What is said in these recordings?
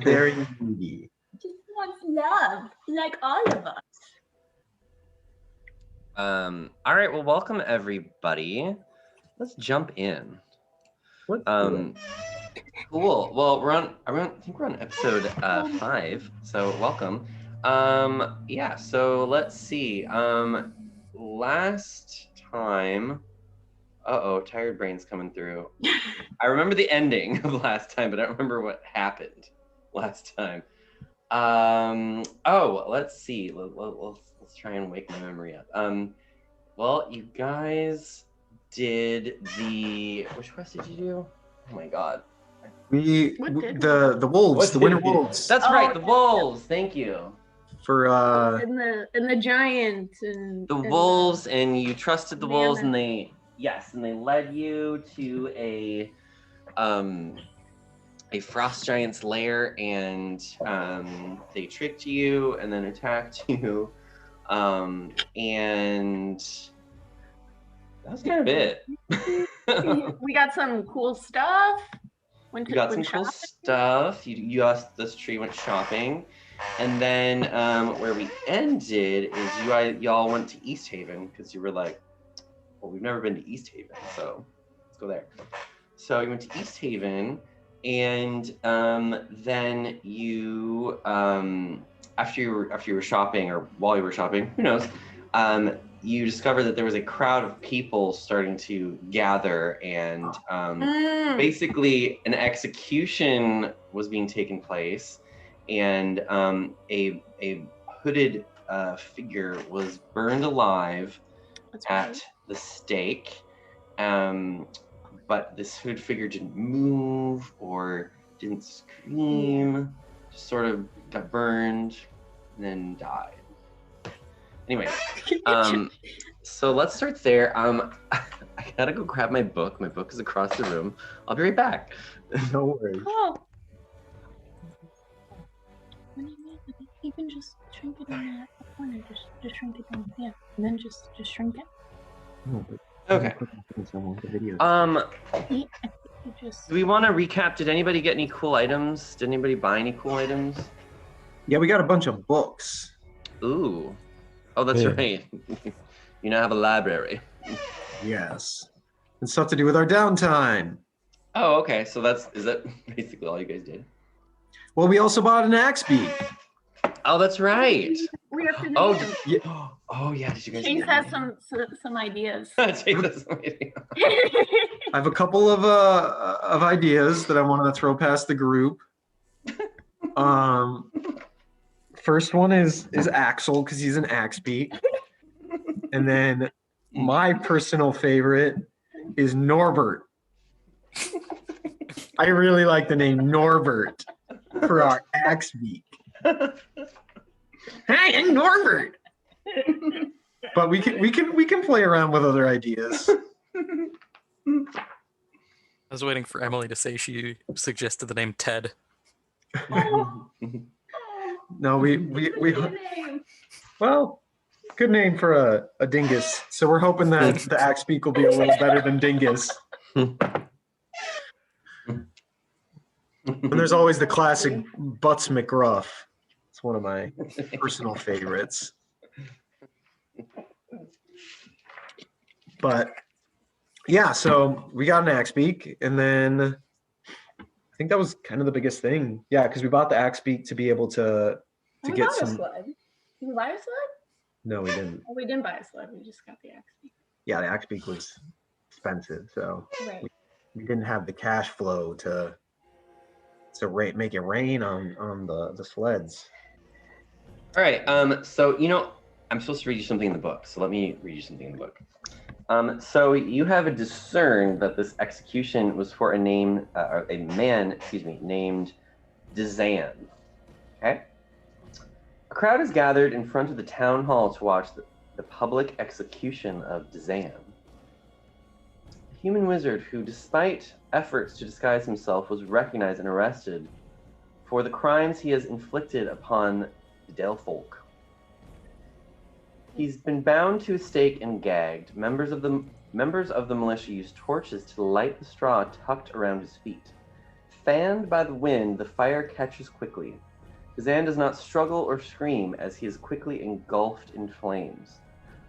Very needy. Just wants love, like all of us. All right, well, welcome everybody. Let's jump in. Let's do it. Cool. Well, I think we're on episode 5, so welcome. Yeah, so let's see. Last time, tired brain's coming through. I remember the ending of last time, but I don't remember what happened last time. Let's see. Let's try and wake my memory up. Well, you guys did which quest did you do? Oh my god. The wolves, What the winter did we- wolves. That's right, the wolves. Thank you. For And the giant and The wolves, and you trusted the wolves, and mammoth. they led you to a frost giant's lair, and they tricked you and then attacked you, and that was kind of it. We got some cool stuff. You got some cool stuff. You asked this tree, went shopping, and then where we ended is y'all went to East Haven because you were like, well, we've never been to East Haven, so let's go there. So you went to East Haven, and then you after you were shopping, or while you were shopping, who knows, you discovered that there was a crowd of people starting to gather, and basically an execution was being taken place, and a hooded figure was burned alive at the stake. But this hooded figure didn't move or didn't scream, just sort of got burned and then died. Anyway, so let's start there. I gotta go grab my book. My book is across the room. I'll be right back. No worries. Oh. You can just shrink it in that corner. Just shrink it down. Yeah, and then just shrink it. No, but Okay. Do we want to recap? Did anybody get any cool items? Did anybody buy any cool items? Yeah, we got a bunch of books. Ooh. Oh, that's right. You now have a library. Yes. And stuff to do with our downtime. Oh, okay. So is that basically all you guys did? Well, we also bought an axe beak. Oh, that's right. We have to Yeah. Oh, yeah. Did you guys? Chase has some ideas. Chase has some ideas. I have a couple of ideas that I wanted to throw past the group. First one is Axel, because he's an axe beak. And then my personal favorite is Norbert. I really like the name Norbert for our axe beak. Hey, I'm Norbert. But we can play around with other ideas. I was waiting for Emily to say she suggested the name Ted. No, well, good name for a dingus. So we're hoping that the axe beak will be a little better than dingus. And there's always the classic Butts McGruff. It's one of my personal favorites. But yeah, so we got an axe beak, and then I think that was kind of the biggest thing. Yeah, because we bought the axe beak to be able to get some. A sled. Did we buy a sled? No, we didn't. Oh, we didn't buy a sled. We just got the axe beak. Yeah, the axe beak was expensive, so Right. we didn't have the cash flow to make it rain on the sleds. All right. So I'm supposed to read you something in the book. So let me read you something in the book. So you have discerned that this execution was for a man, named Dizan. Okay. A crowd is gathered in front of the town hall to watch the public execution of Dizan, a human wizard who, despite efforts to disguise himself, was recognized and arrested for the crimes he has inflicted upon the Dale folk. He's been bound to a stake and gagged. Members of the militia used torches to light the straw tucked around his feet. Fanned by the wind, the fire catches quickly. Kazan does not struggle or scream as he is quickly engulfed in flames.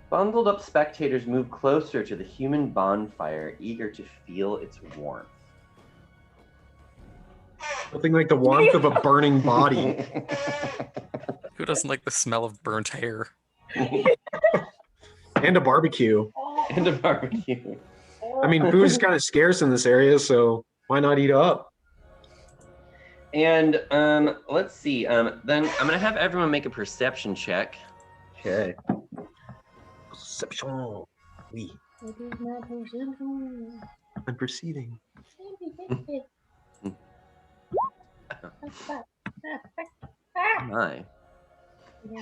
Bundled up spectators move closer to the human bonfire, eager to feel its warmth. Nothing like the warmth of a burning body. Who doesn't like the smell of burnt hair? And a barbecue. And a barbecue. I mean, food is kind of scarce in this area, so why not eat up? And let's see. Then I'm gonna have everyone make a perception check. Okay. Perception. Oui. What is my perception? I'm perceiving. My.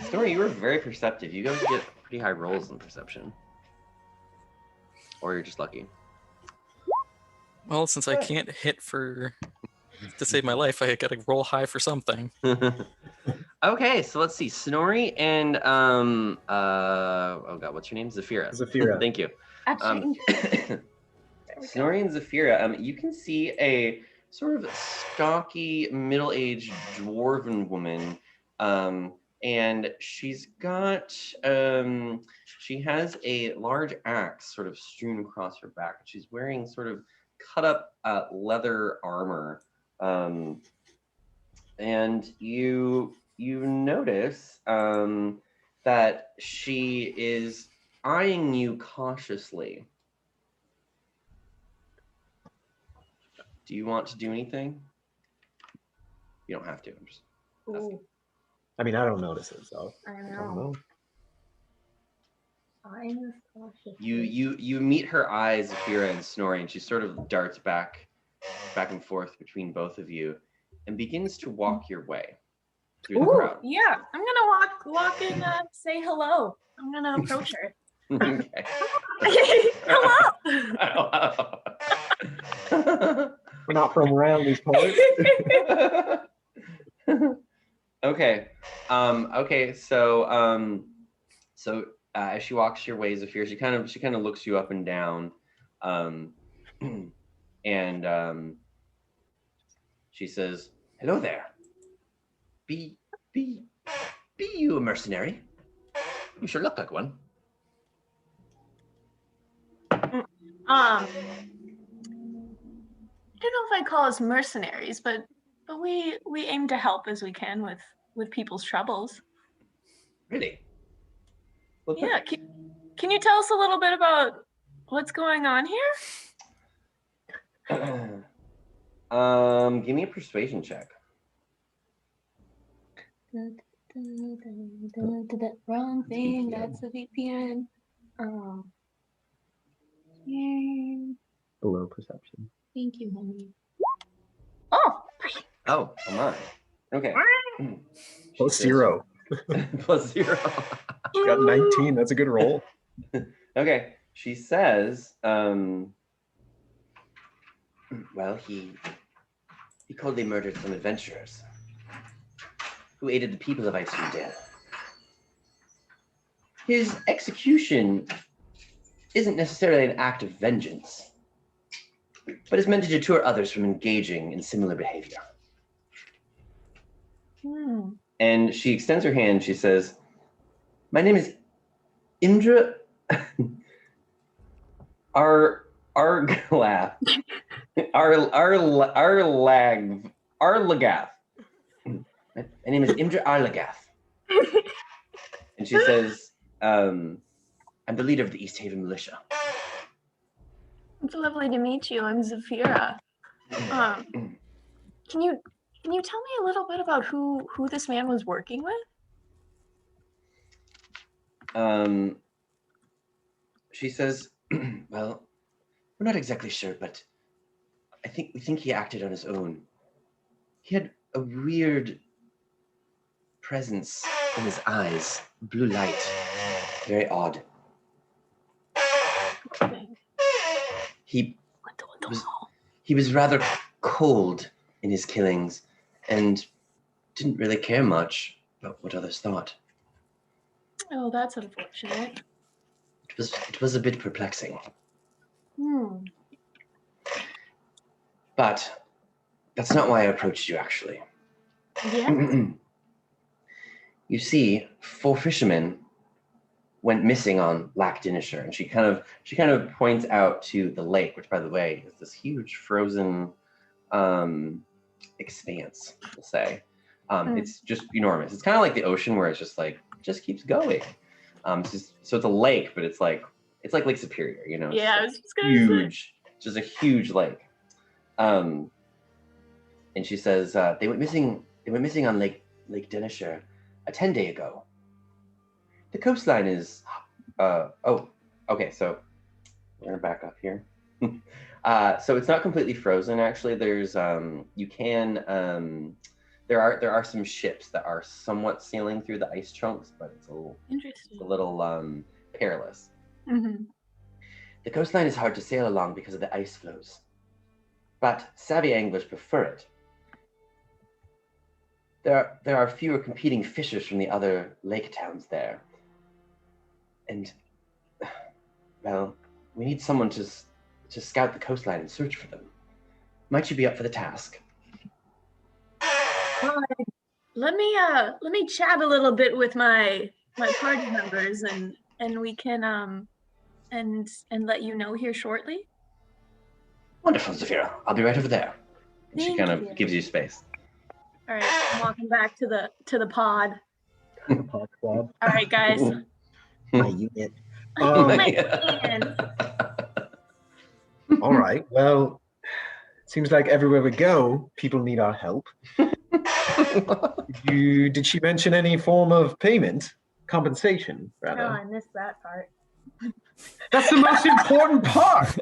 Snorri, you were very perceptive. You guys get pretty high rolls in perception. Or you're just lucky. Well, since I can't hit to save my life, I gotta roll high for something. Okay, so let's see. Snorri and oh god, what's your name? Zafira. Zafira. Thank you. Actually, Snorri and Zafira, you can see a sort of stocky, middle-aged dwarven woman, and she's got she has a large axe sort of strewn across her back. She's wearing sort of cut up leather armor, and you notice that she is eyeing you cautiously. Do you want to do anything? You don't have to. I'm just asking. ooh, I mean, I don't notice it, so I I don't know. know. I'm cautious. You meet her eyes, Zafira and Snorri, and she sort of darts back and forth between both of you, and begins to walk your way through the Ooh, crowd. yeah. I'm gonna walk and say hello. I'm gonna approach her. Okay. Hello. We're not from around these parts. Okay. Okay. So as she walks your way, Zafira, she kind of looks you up and down, and she says, "Hello there. Be you a mercenary? You sure look like one." I don't know if I'd call us mercenaries, but we aim to help as we can with people's troubles. Really? Well, Yeah. Can you tell us a little bit about what's going on here? Give me a persuasion check. Wrong thing. That's a VPN. Yeah. Below perception. Thank you, honey. Oh. Oh my. Okay. Plus 0. Plus 0. She got 19. That's a good roll. Okay. She says, well, he coldly murdered some adventurers who aided the people of Iceland. His execution isn't necessarily an act of vengeance, but is meant to deter others from engaging in similar behavior. And she extends her hand. She says, "My name is Indra Arlagath. Arlagath. My name is Indra Arlagath." And she says, "I'm the leader of the East Haven militia." It's lovely to meet you. I'm Zafira. Can you tell me a little bit about who this man was working with? She says, "Well, we're not exactly sure, but we think he acted on his own. He had a weird presence in his eyes, blue light, very odd. He was rather cold in his killings and didn't really care much about what others thought. Oh, that's unfortunate. It was a bit perplexing. But That's not why I approached you, actually. Yeah. You see, 4 fishermen went missing on Lac Dinisher, and she kind of points out to the lake, which, by the way, is this huge frozen expanse. We'll say it's just enormous. It's kind of like the ocean, where it's just like just keeps going. So it's a lake, but it's like Lake Superior, you know? It's Yeah, I like was just gonna huge, just a huge lake. And she says they went missing on Lake Dinisher a 10-day ago. The coastline is okay, so we're gonna back up here. So it's not completely frozen, actually. There's you can there are some ships that are somewhat sailing through the ice chunks, but it's Interesting. a little perilous. Mm-hmm. The coastline is hard to sail along because of the ice floes, but savvy anglers prefer it. There are fewer competing fishers from the other lake towns there. And, well, we need someone to scout the coastline and search for them. Might you be up for the task? Let me chat a little bit with my party members, and we can and let you know here shortly. Wonderful, Zafira. I'll be right over there. And she Thank kind you. of gives you space. All right, I'm walking back to the pod. Pod squad. All right, guys. My unit. My hands. All right. Well, it seems like everywhere we go, people need our help. Did she mention any form of payment? Compensation, rather? No, I missed that part. That's the most important part.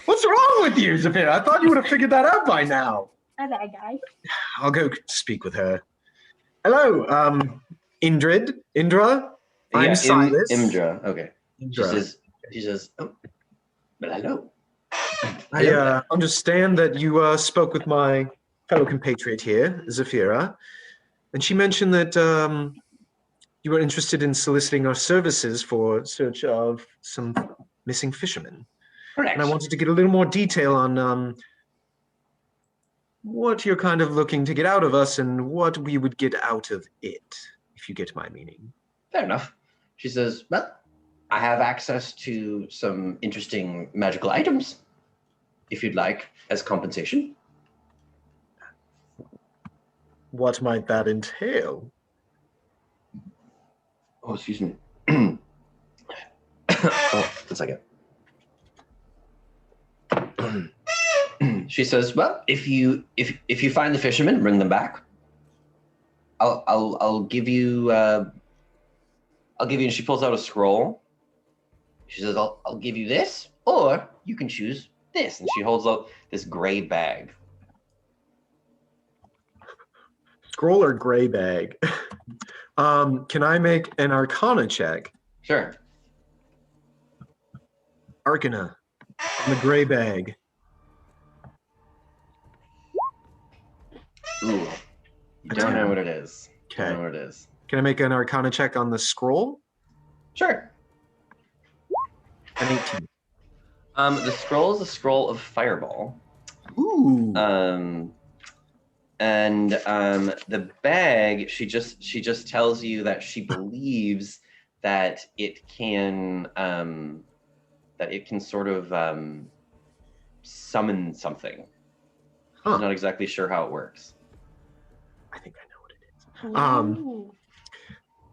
What's wrong with you, Zafira? I thought you would have figured that out by now. Hi, bad guy. I'll go speak with her. Hello, Indra. I'm Silas. Imdra. Okay. Indra. She says, oh, but hello. I understand that you spoke with my fellow compatriot here, Zafira, and she mentioned that you were interested in soliciting our services for search of some missing fishermen. Correct. And I wanted to get a little more detail on what you're kind of looking to get out of us and what we would get out of it, if you get my meaning. Fair enough. She says, well, I have access to some interesting magical items, if you'd like, as compensation. What might that entail? Oh, excuse me. Oh, 1 second. She says, well, if you find the fishermen, bring them back. I'll give you and she pulls out a scroll. She says, I'll give you this, or you can choose this. And she holds out this gray bag. Scroll or gray bag? Can I make an Arcana check? Sure. Arcana on the gray bag. Ooh. You don't know what it is. Okay. Don't know what it is. Can I make an Arcana check on the scroll? Sure. An 18. The scroll is a scroll of fireball. Ooh. And the bag, she just tells you that she believes that it can sort of summon something. Huh. I'm not exactly sure how it works. I think I know what it is. Ooh.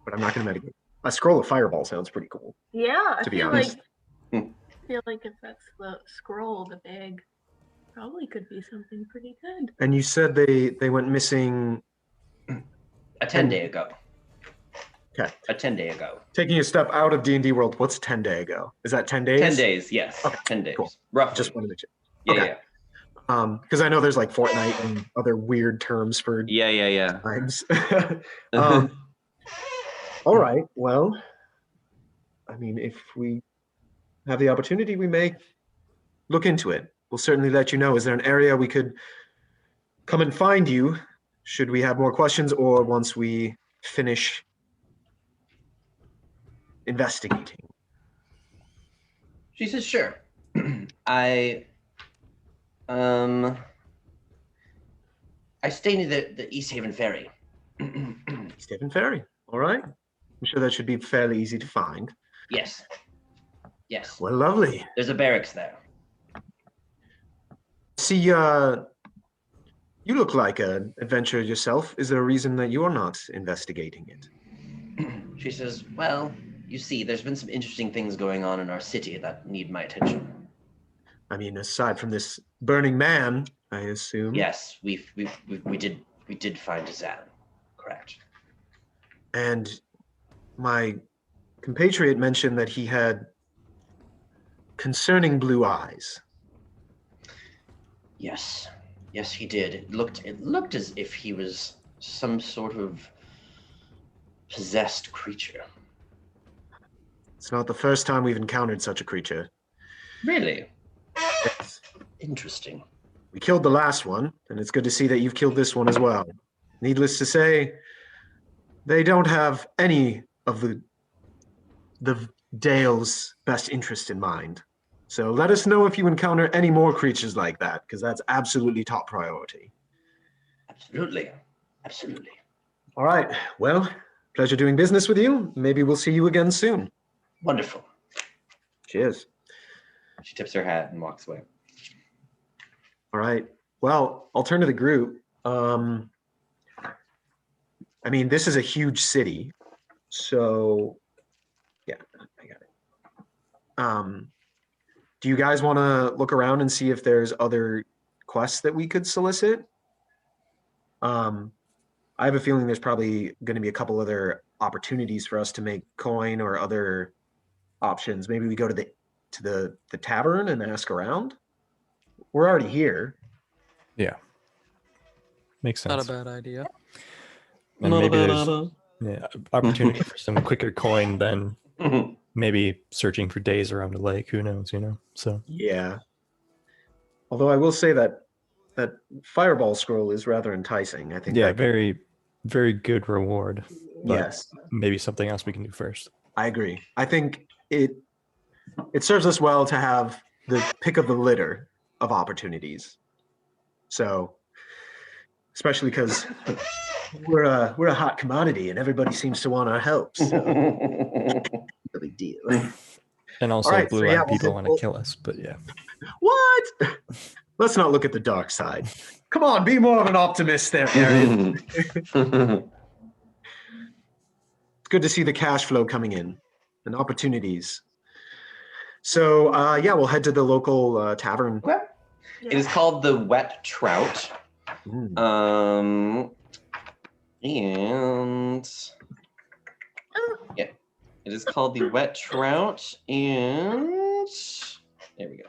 But I'm not going to medicate. A scroll of fireball sounds pretty cool. Yeah, I To be feel honest. like if that's the scroll, the bag probably could be something pretty good. And you said they went missing A 10-day ago. Okay. A 10-day ago. Taking a step out of D&D world, what's 10 day ago? Is that 10 days? 10 days, yes. Okay, 10 days. cool. Roughly. Just wanted to check. Yeah, okay. Because I know there's like Fortnite and other weird terms for yeah. times. All right. Well, I mean, if we have the opportunity, we may look into it. We'll certainly let you know. Is there an area we could come and find you should we have more questions, or once we finish investigating? She says, sure. I stay near the East Haven ferry. East Haven Ferry. All right. I'm sure that should be fairly easy to find. Yes. Yes. Well, lovely. There's a barracks there. See, you look like an adventurer yourself. Is there a reason that you're not investigating it? She says, well, you see, there's been some interesting things going on in our city that need my attention. I mean, aside from this burning man, I assume. Yes, we did find Zan. Correct. And my compatriot mentioned that he had concerning blue eyes. Yes. Yes, he did. It looked as if he was some sort of possessed creature. It's not the first time we've encountered such a creature. Really? Yes. Interesting. We killed the last one, and it's good to see that you've killed this one as well. Needless to say, they don't have any of the Dale's best interest in mind. So let us know if you encounter any more creatures like that, because that's absolutely top priority. Absolutely. Absolutely. All right. Well, pleasure doing business with you. Maybe we'll see you again soon. Wonderful. Cheers. She tips her hat and walks away. All right. Well, I'll turn to the group. I mean, this is a huge city. So, yeah, I got it. Do you guys want to look around and see if there's other quests that we could solicit? I have a feeling there's probably going to be a couple other opportunities for us to make coin or other options. Maybe we go to the tavern and ask around. We're already here. Yeah. Makes sense. Not a bad idea. And maybe there's opportunity for some quicker coin than maybe searching for days around the lake. Who knows, So Yeah. Although I will say that fireball scroll is rather enticing. I think. yeah, very, very good reward. But Yes, maybe something else we can do first. I agree. I think it serves us well to have the pick of the litter of opportunities. So, especially because we're a hot commodity and everybody seems to want our help. So, no big deal. And also, All right, so blue-eyed yeah, people we'll- want to kill us. But yeah, What? Let's not look at the dark side. Come on, be more of an optimist there, Aaron. It's good to see the cash flow coming in and opportunities. So, yeah, we'll head to the local tavern. Okay. It is called the Wet Trout. Mm. And yeah, it is called the Wet Trout, and there we go.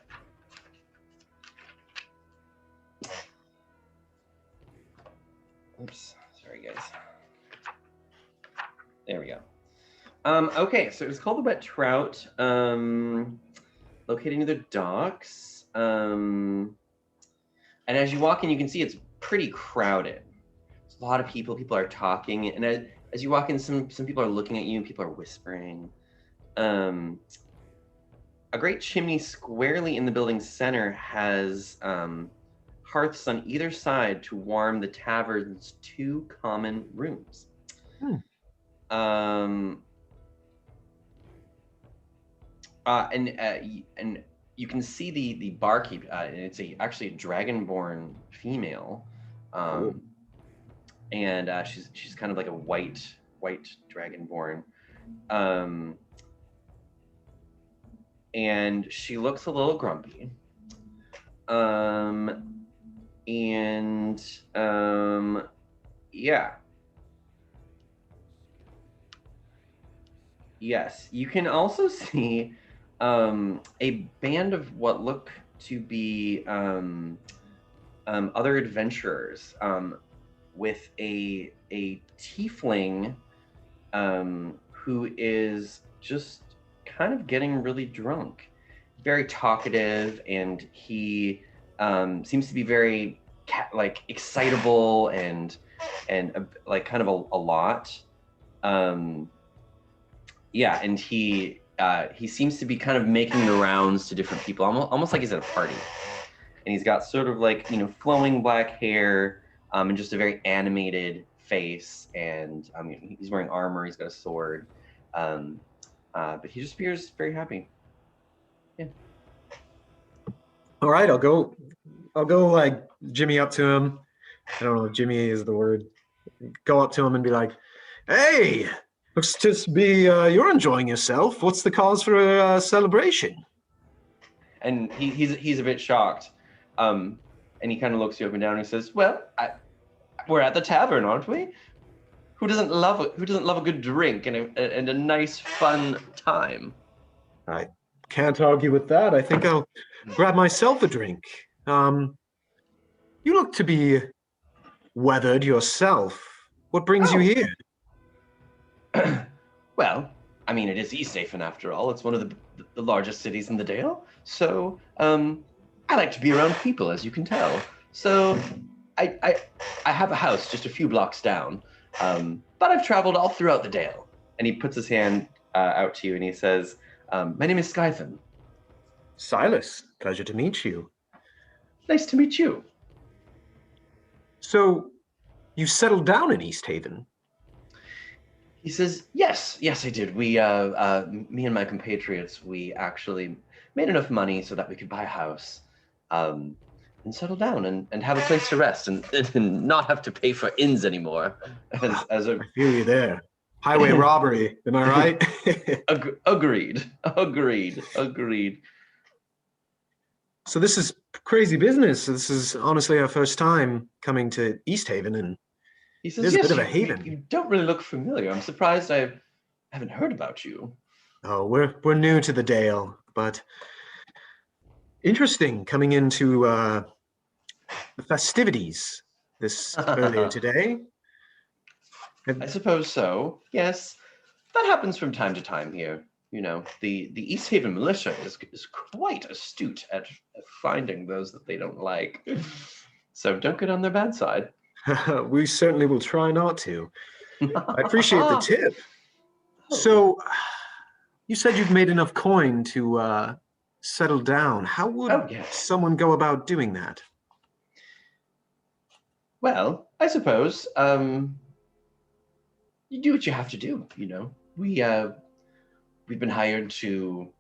Oops, sorry guys. There we go. Okay, so it's called the Wet Trout, located near the docks. And as you walk in, you can see it's pretty crowded. There's a lot of people. People are talking, and as you walk in, some people are looking at you. People are whispering. A great chimney squarely in the building's center has hearths on either side to warm the tavern's two common rooms. And you can see the barkeep. And it's actually a dragonborn female, and she's kind of like a white dragonborn, and she looks a little grumpy. Yeah. Yes, you can also see a band of what look to be other adventurers, with a tiefling who is just kind of getting really drunk, very talkative, and he seems to be very excitable and like kind of a lot. Yeah, and he seems to be kind of making the rounds to different people, almost like he's at a party. And he's got sort of like, flowing black hair, and just a very animated face, and he's wearing armor. He's got a sword, but he just appears very happy. Yeah. All right, I'll go like Jimmy up to him. I don't know if Jimmy is the word. Go up to him and be like, "Hey, looks to be you're enjoying yourself. What's the cause for a celebration?" And he's a bit shocked, and he kind of looks you up and down and he says, "Well, we're at the tavern, aren't we? Who doesn't love a good drink and a nice fun time?" I can't argue with that. I think I'll grab myself a drink. You look to be weathered yourself. What brings you here? Well, I mean, it is Easthaven after all. It's one of the largest cities in the Dale. So, I like to be around people, as you can tell. So, I have a house just a few blocks down, but I've traveled all throughout the Dale. And he puts his hand out to you and he says, "My name is Skythan." Silas, pleasure to meet you. "Nice to meet you." So, you settled down in Easthaven? He says, yes, I did. We, me and my compatriots, we actually made enough money so that we could buy a house, and settle down and have a place to rest and not have to pay for inns anymore. As a I feel you there. Highway robbery, am I right? agreed. So this is crazy business. This is honestly our first time coming to Easthaven, and He it says, is a yes, bit of a haven. you don't really look familiar. I'm surprised I haven't heard about you. Oh, we're new to the Dale, but interesting coming into the festivities this earlier today. I suppose so. Yes, that happens from time to time here. You know, the Easthaven militia is quite astute at finding those that they don't like. So don't get on their bad side. We certainly will try not to. I appreciate the tip. So, you said you've made enough coin to settle down. How would someone go about doing that? Well, I suppose you do what you have to do. You know, we've been hired to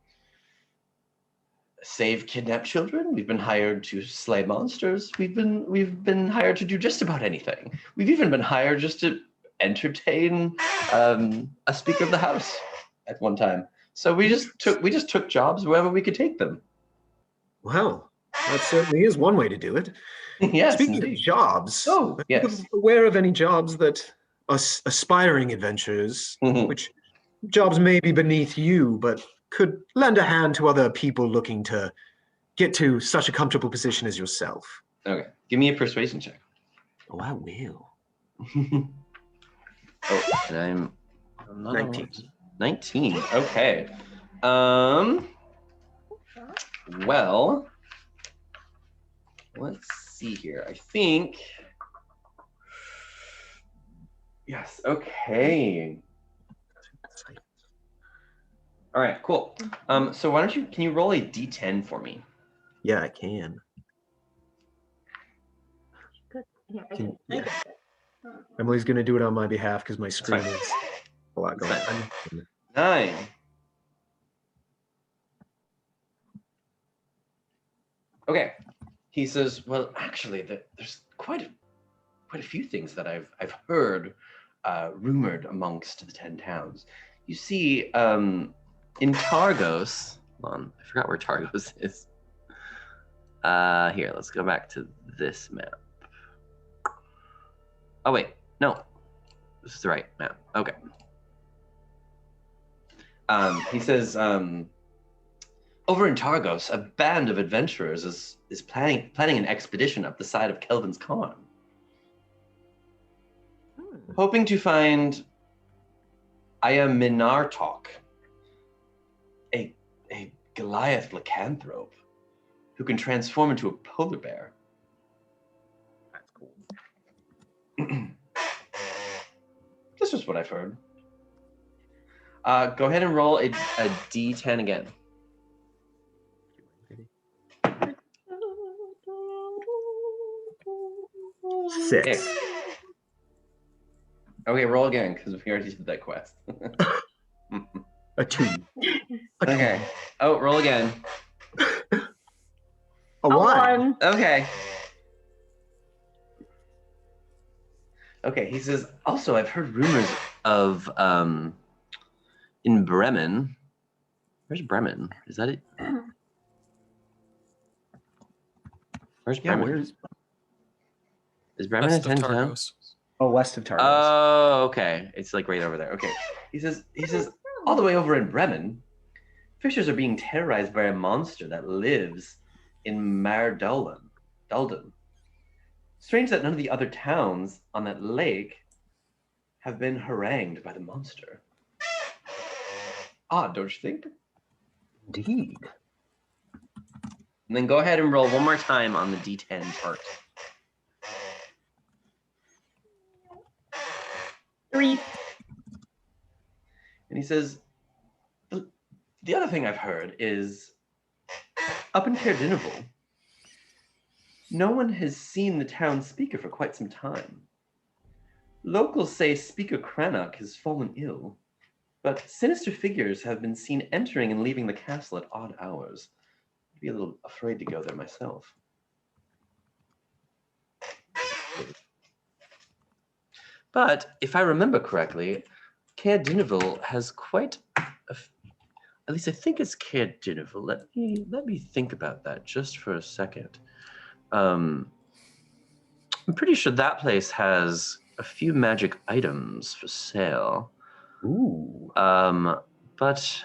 save kidnapped children. We've been hired to slay monsters. We've been hired to do just about anything. We've even been hired just to entertain a speaker of the house at one time. So we just took jobs wherever we could take them. Well, that certainly is one way to do it. Yes, Speaking indeed. of jobs, Oh, are yes. you aware of any jobs that us aspiring adventurers, Mhm. which jobs may be beneath you, but could lend a hand to other people looking to get to such a comfortable position as yourself? Okay, give me a persuasion check. Oh, I will. Oh, and I'm not 19. 19. Okay. Well, let's see here. I think. Yes. Okay. All right. Cool. So why don't you? Can you roll a d10 for me? Yeah, I can. Yeah, I Can- can. yeah. Emily's going to do it on my behalf because my screen fine. is a lot going That's on. 9. Okay. He says, "Well, actually, there's quite a few things that I've heard rumored amongst the 10 towns. You see, in Targos, hold on, I forgot where Targos is. Here, let's go back to this map. Oh wait, no, this is the right map. Okay. He says, over in Targos, a band of adventurers is planning an expedition up the side of Kelvin's Cairn, hoping to find Aya Minartok, a Goliath lycanthrope who can transform into a polar bear. That's cool. This is what I've heard. Go ahead and roll a d10 again. 6. Okay, roll again because we already did that quest. A 2. Okay. Oh, roll again. A 1. Okay. Okay, he says, also, I've heard rumors of, in Bremen. Where's Bremen? Is that it? Where's Yeah, Bremen? where's... Is Bremen West a of 10 town? Targos. Oh, west of Targos. Oh, okay. It's like right over there. Okay. He says, all the way over in Bremen, fishers are being terrorized by a monster that lives in Dulden. Strange that none of the other towns on that lake have been harangued by the monster. Odd, don't you think? Indeed. And then go ahead and roll one more time on the D10 chart. 3. And he says, the other thing I've heard is up in Caerdinival, no one has seen the town speaker for quite some time. Locals say Speaker Cranach has fallen ill, but sinister figures have been seen entering and leaving the castle at odd hours. I'd be a little afraid to go there myself. But if I remember correctly, Caerdinival has quite at least I think it's Caerdinival. Let me think about that just for a second. I'm pretty sure that place has a few magic items for sale. Ooh. But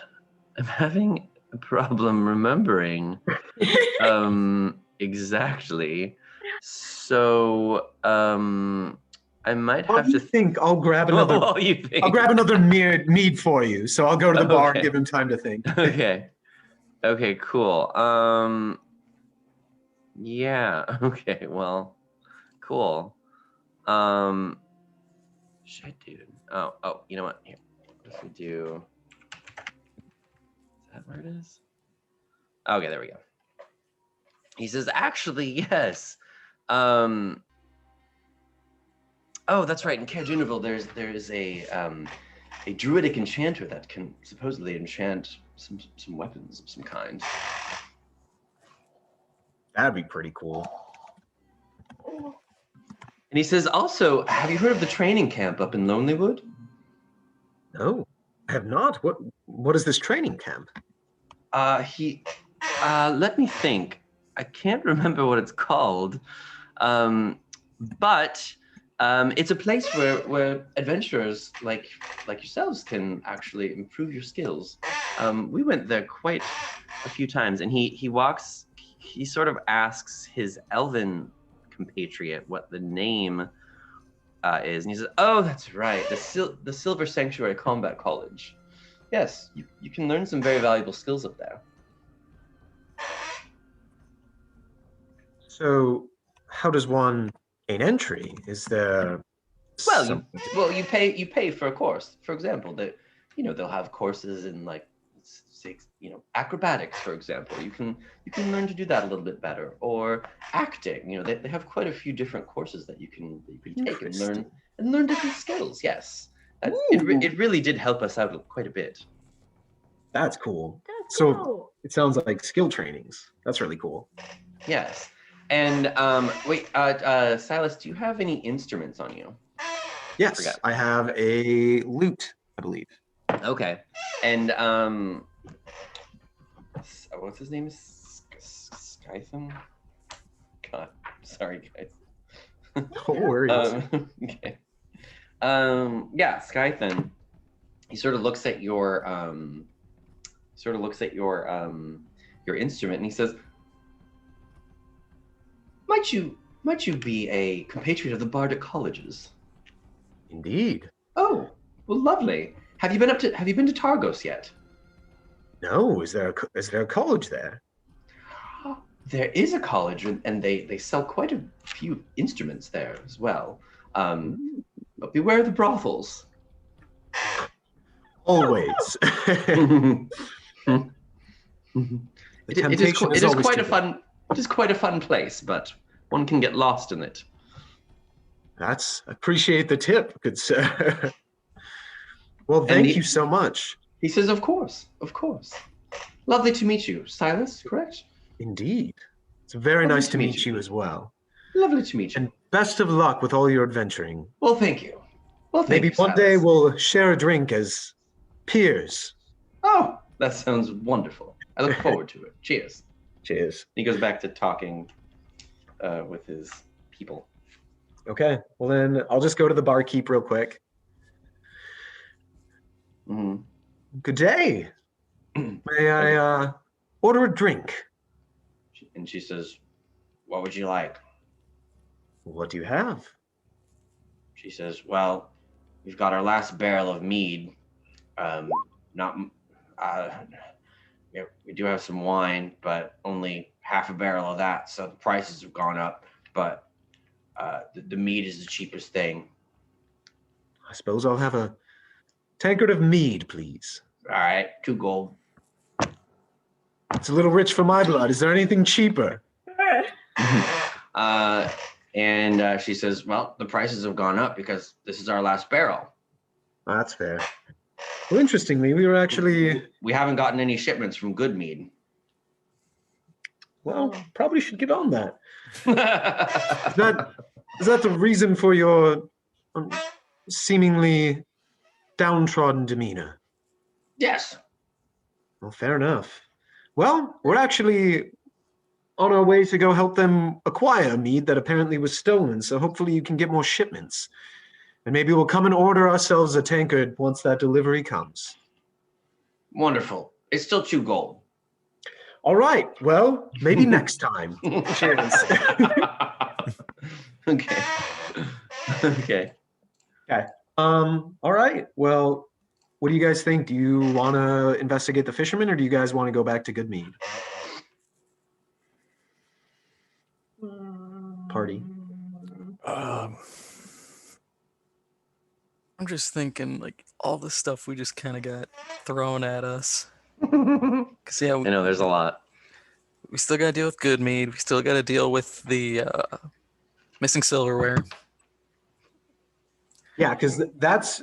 I'm having a problem remembering exactly. So I might While have you to think I'll grab another. While you think. I'll grab another mead for you. So I'll go to the bar and Okay. give him time to think. Okay. Okay, cool. Yeah, okay, well, cool. Shit, dude. Oh, you know what? Here. Let's do. Is that where it is? Okay, there we go. He says, actually, yes. Oh, that's right. In Caerdinival, there is a druidic enchanter that can supposedly enchant some weapons of some kind. That'd be pretty cool. And he says, also, have you heard of the training camp up in Lonelywood? No, I have not. What is this training camp? Let me think. I can't remember what it's called. But it's a place where adventurers like yourselves can actually improve your skills. We went there quite a few times, and he sort of asks his elven compatriot what the name is, and he says, "Oh, that's right, the Silver Sanctuary Combat College. Yes, you can learn some very valuable skills up there." So, how does one gain entry? Is there? You pay for a course. For example, they'll have courses in like acrobatics, for example. You can learn to do that a little bit better, or acting. They have quite a few different courses that you can take and learn different skills. Yes, it really did help us out quite a bit. That's cool. That's So cool. it sounds like skill trainings. That's really cool. Yes, and wait, Silas, do you have any instruments on you? Yes, I have a lute, I believe. Okay, and what's his name? Skytham? God, sorry guys. No worries. Okay. Yeah, Skytham. He sort of looks at your instrument, and he says, Might you be a compatriot of the Bardic colleges? Indeed. Oh, well, lovely. Have you been to Targos yet? No, is there a college there? There is a college, and they sell quite a few instruments there as well. But beware of the brothels. Always. It is quite a fun place, but one can get lost in it. Appreciate the tip, good sir. Well, thank you so much. He says, of course. Lovely to meet you. Silas, correct? Indeed. It's very Lovely nice to to meet meet you. you as well. Lovely to meet you. And best of luck with all your adventuring. Well, thank you. Maybe you, one day Silas. we'll share a drink as peers. Oh, that sounds wonderful. I look forward to it. Cheers. Cheers. He goes back to talking with his people. Okay. Well, then I'll just go to the barkeep real quick. Mm-hmm. Good day. May I order a drink? And she says, what would you like? What do you have? She says, well, we've got our last barrel of mead. We do have some wine, but only half a barrel of that. So the prices have gone up, but the mead is the cheapest thing. I suppose I'll have a tankard of mead, please. All right, 2 gold. It's a little rich for my blood. Is there anything cheaper? And she says, well, the prices have gone up because this is our last barrel. That's fair. Well, interestingly, we were actually... We haven't gotten any shipments from Goodmead. Well, probably should get on that. Is that the reason for your seemingly downtrodden demeanor? Yes. Well, fair enough. Well, we're actually on our way to go help them acquire mead that apparently was stolen, so hopefully you can get more shipments. And maybe we'll come and order ourselves a tankard once that delivery comes. Wonderful. It's still 2 gold. All right. Well, maybe next time. Cheers. Okay. Okay. Okay. All right. Well, what do you guys think? Do you want to investigate the fishermen, or do you guys want to go back to Goodmead? Party. I'm just thinking, like, all the stuff we just kind of got thrown at us. Because, yeah, I know, there's a lot. we still got to deal with Goodmead. We still got to deal with the missing silverware. Yeah, because that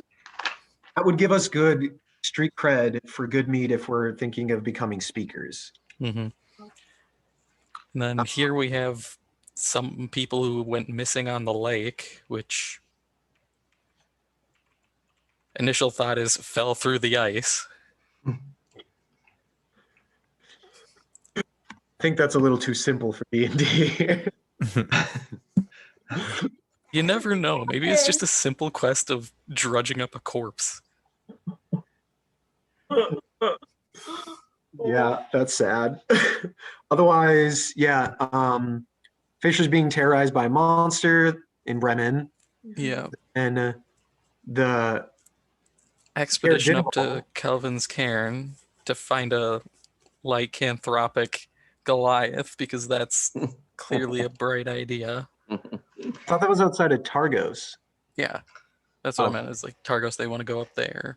would give us good street cred for Goodmead if we're thinking of becoming speakers. Mm-hmm. And then here we have some people who went missing on the lake, which initial thought is fell through the ice. I think that's a little too simple for D&D. You never know. Maybe it's just a simple quest of drudging up a corpse. Yeah, that's sad. Otherwise, yeah, Fisher's being terrorized by a monster in Bremen. Yeah. And the Expedition up to Daredevil. Kelvin's cairn to find a lycanthropic Goliath, because that's clearly a bright idea. I thought that was outside of Targos. Yeah. That's what Oh. I meant. Is like Targos, they want to go up there.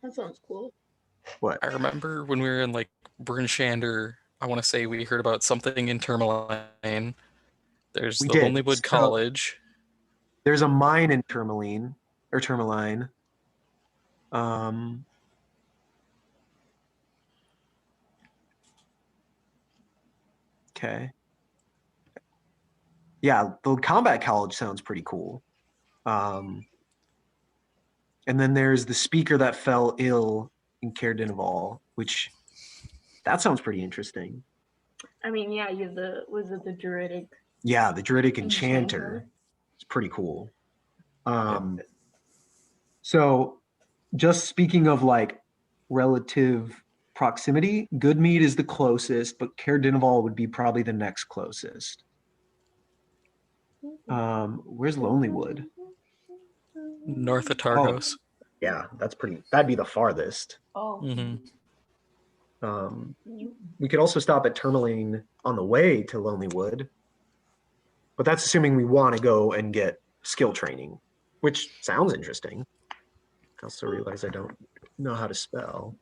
That sounds cool. What? I remember when we were in like Brunchander, I want to say we heard about something in Tourmaline. There's We the did. Lonelywood So- College. There's a mine in Tourmaline. Okay. Yeah, the combat college sounds pretty cool. And then there's the speaker that fell ill in Caer Dineval, which that sounds pretty interesting. I mean, yeah, was it the druidic? Yeah, the druidic Enchanter. enchanter. It's pretty cool. So just speaking of like relative proximity, Goodmead is the closest, but Caer Dineval would be probably the next closest. Where's Lonelywood? North of Targos. Yeah, that'd be the farthest. Oh. Mm-hmm. We could also stop at Tourmaline on the way to Lonelywood, but that's assuming we want to go and get skill training, which sounds interesting. I also realize I don't know how to spell.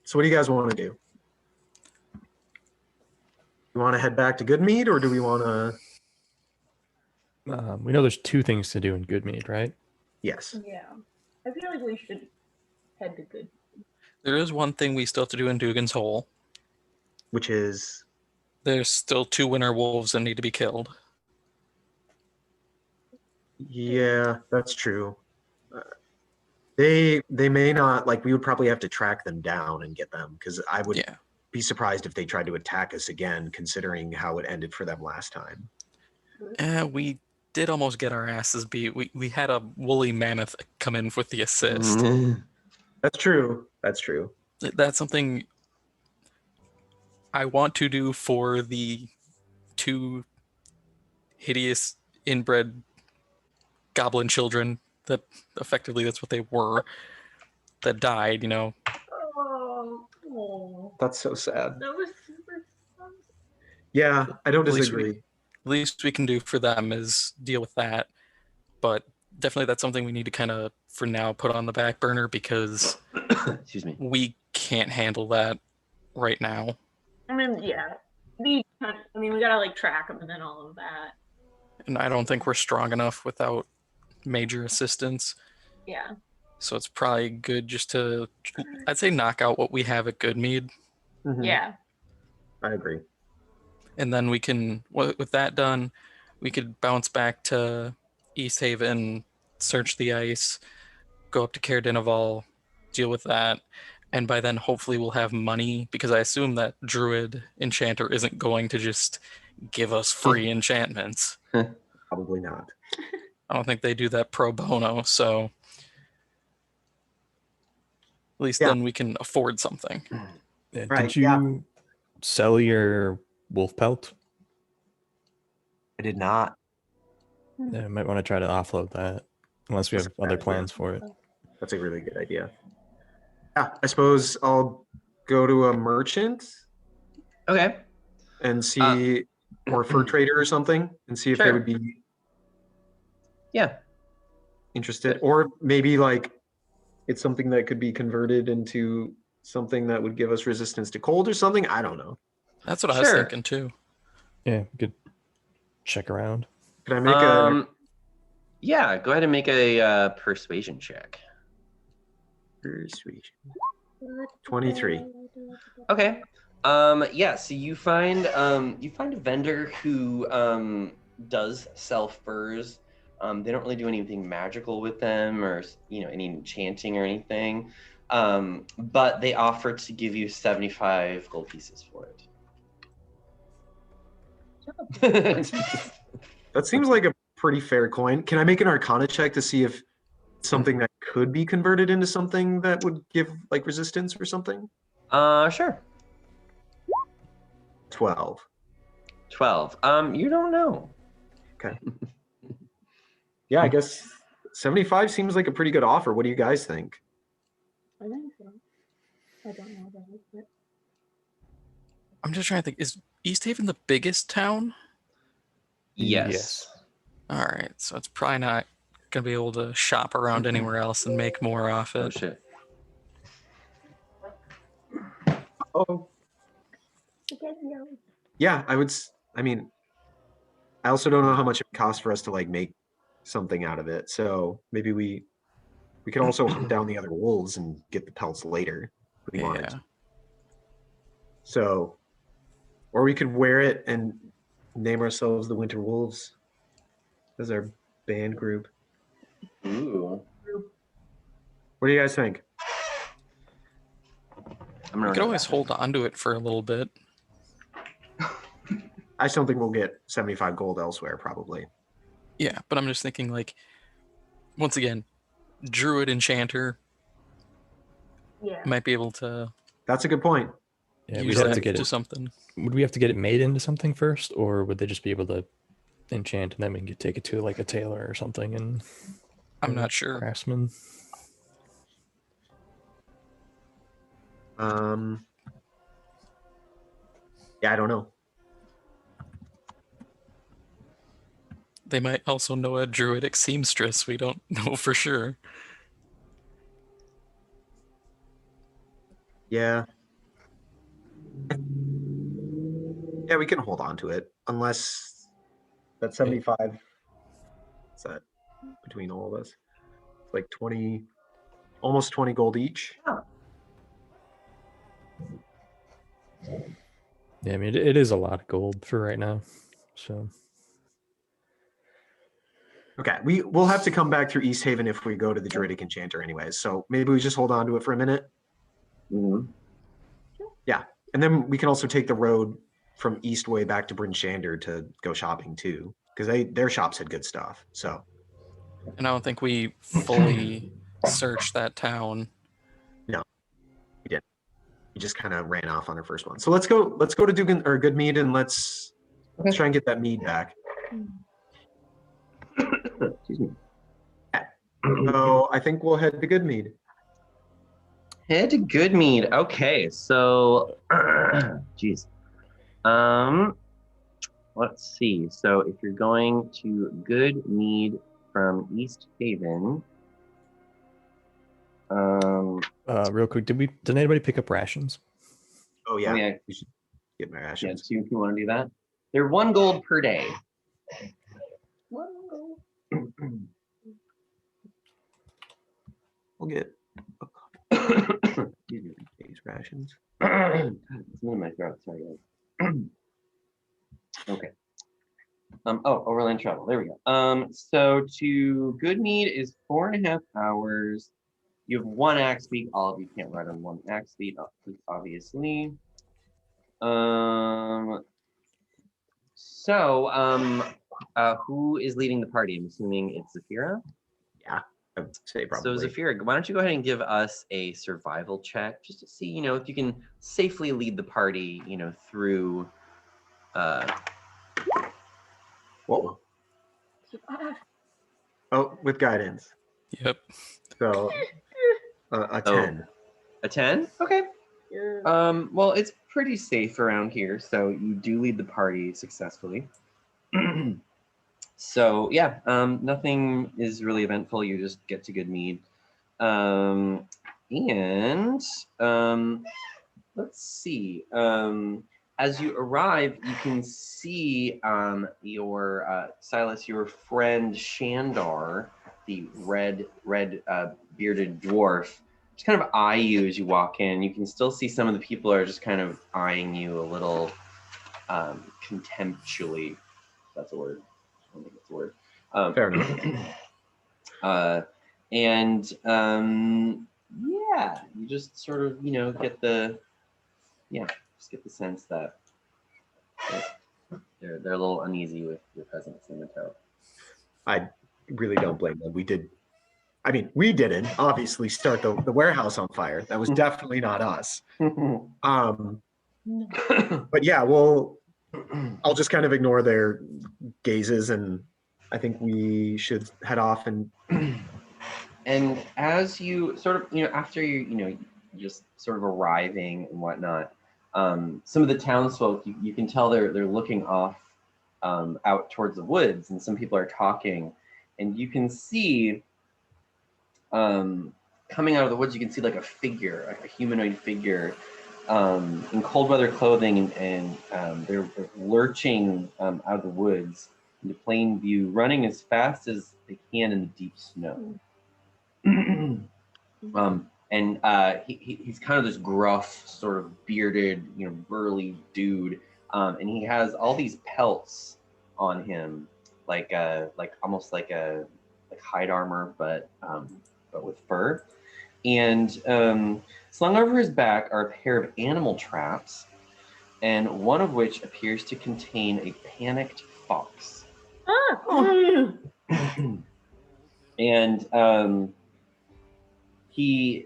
So what do you guys want to do? You want to head back to Goodmead, or do we want to... We know there's 2 things to do in Goodmead, right? Yes. Yeah. I feel like we should head to good. There is one thing we still have to do in Dugan's Hole. Which is There's still 2 winter wolves that need to be killed. yeah, that's true. They may not like. We would probably have to track them down and get them because I would Yeah. be surprised if they tried to attack us again, considering how it ended for them last time. We did almost get our asses beat. We had a woolly mammoth come in with the assist. That's true. That's true. That's something I want to do for the 2 hideous inbred goblin children that effectively that's what they were that died, Oh, That's so sad. that was super fun. Yeah, I don't At least disagree. least we can do for them is deal with that. But definitely that's something we need to kind of for now put on the back burner because Excuse me. we can't handle that right now. I mean, yeah. We gotta like track them and then all of that. And I don't think we're strong enough without major assistance. Yeah. So it's probably good just to, I'd say, knock out what we have at Goodmead. Mhm. Yeah. I agree. And then we can, with that done, we could bounce back to East Haven, search the ice, go up to Caer Dineval, deal with that. And by then, hopefully, we'll have money because I assume that Druid Enchanter isn't going to just give us free enchantments. Probably not. I don't think they do that pro bono. So at least then we can afford something. Yeah, Right, did you sell your wolf pelt? I did not. Yeah, might want to try to offload that, unless we That's have a other bad idea. plans for it. That's a really good idea. Yeah, I suppose I'll go to a merchant Okay. and see, or fur trader or something, and see if they Sure. would be Yeah. interested, or maybe like it's something that could be converted into something that would give us resistance to cold or something. I don't know. That's what I was Sure. thinking too. Yeah, we could check around. Could I make a Yeah, go ahead and make a persuasion check. persuasion? 23. Okay. Yeah, so you find a vendor who does sell furs. They don't really do anything magical with them or any enchanting or anything. But they offer to give you 75 gold pieces for it. That seems like a pretty fair coin. Can I make an Arcana check to see if something that could be converted into something that would give like resistance or something? Sure. 12. 12. You don't know. Yeah, I guess 75 seems like a pretty good offer. What do you guys think? I think so. I don't know about it, but I'm just trying to think. Is East Haven the biggest town? Yes. All right, so it's probably not gonna be able to shop around anywhere else and make more off Oh it. shit. Oh, yeah, I mean, I also don't know how much it costs for us to like make something out of it. So maybe we could also hunt down the other wolves and get the pelts later if we wanted. Yeah. So, or we could wear it and name ourselves the Winter Wolves as our band group. Ooh. What do you guys think? I'm We gonna could always hold on to it for a little bit. I still think we'll get 75 gold elsewhere, probably. Yeah, but I'm just thinking like, once again, Druid Enchanter yeah. might be able to That's a good point. Yeah, use we'd have that to get to it. something. Would we have to get it made into something first, or would they just be able to enchant and then we can take it to like a tailor or something? And I'm not sure. craftsman. Yeah, I don't know. They might also know a druidic seamstress. We don't know for sure. Yeah. Yeah, we can hold on to it unless that 75 What's that between all of us? It's like 20, almost 20 gold each. Yeah, I mean, it is a lot of gold for right now. So Okay, we'll have to come back through East Haven if we go to the Druidic Enchanter anyways. So maybe we just hold on to it for a minute. Mhm. Yeah, and then we can also take the road from Eastway back to Bryn Shander to go shopping too, because their shops had good stuff. So And I don't think we fully searched that town. we didn't. We just kind of ran off on our first one. So let's go to Dugan or Goodmead and let's try and get that mead back. Excuse me. So I think we'll head to Goodmead. Head to Goodmead. Okay, so, geez. Let's see. So if you're going to Goodmead from East Haven, real quick, did anybody pick up rations? Oh yeah, yeah, we should get my yeah, rations. so if you want to do that, they're 1 gold per day. We'll get Excuse me. these rations. It's in my throat. Sorry, guys. Okay. Overland travel. There we go. So to Goodmead is 4.5 hours. You have 1 axe speed. All of you can't ride on 1 axe speed, obviously. Who is leading the party? I'm assuming it's Zafira. Yeah, I would say probably. So Zafira, why don't you go ahead and give us a survival check just to see, if you can safely lead the party, through. Whoa. Oh, with guidance. Yep. So a 10. A 10? Okay. Well, it's pretty safe around here, so you do lead the party successfully. So yeah, nothing is really eventful. You just get to Goodmead. Let's see. As you arrive, you can see your Silas, your friend Shandar, the red bearded dwarf, just kind of eye you as you walk in. You can still see some of the people are just kind of eyeing you a little contemptuously. If that's a word. I don't think that's a word. Fair enough. Yeah, you just sort of get the sense that they're a little uneasy with your presence in the town. I really don't blame them. We didn't obviously start the warehouse on fire. That was definitely not us. But yeah, I'll just kind of ignore their gazes, and I think we should head off. And as you sort of, after you just sort of arriving and whatnot, some of the townsfolk, you can tell they're looking off out towards the woods, and some people are talking, and you can see coming out of the woods, you can see like a figure, like a humanoid figure in cold weather clothing, and they're lurching out of the woods into plain view, running as fast as they can in the deep snow. He's kind of this gruff, sort of bearded, burly dude, and he has all these pelts on him, like almost like hide armor, but with fur. And slung over his back are a pair of animal traps, and one of which appears to contain a panicked fox. And he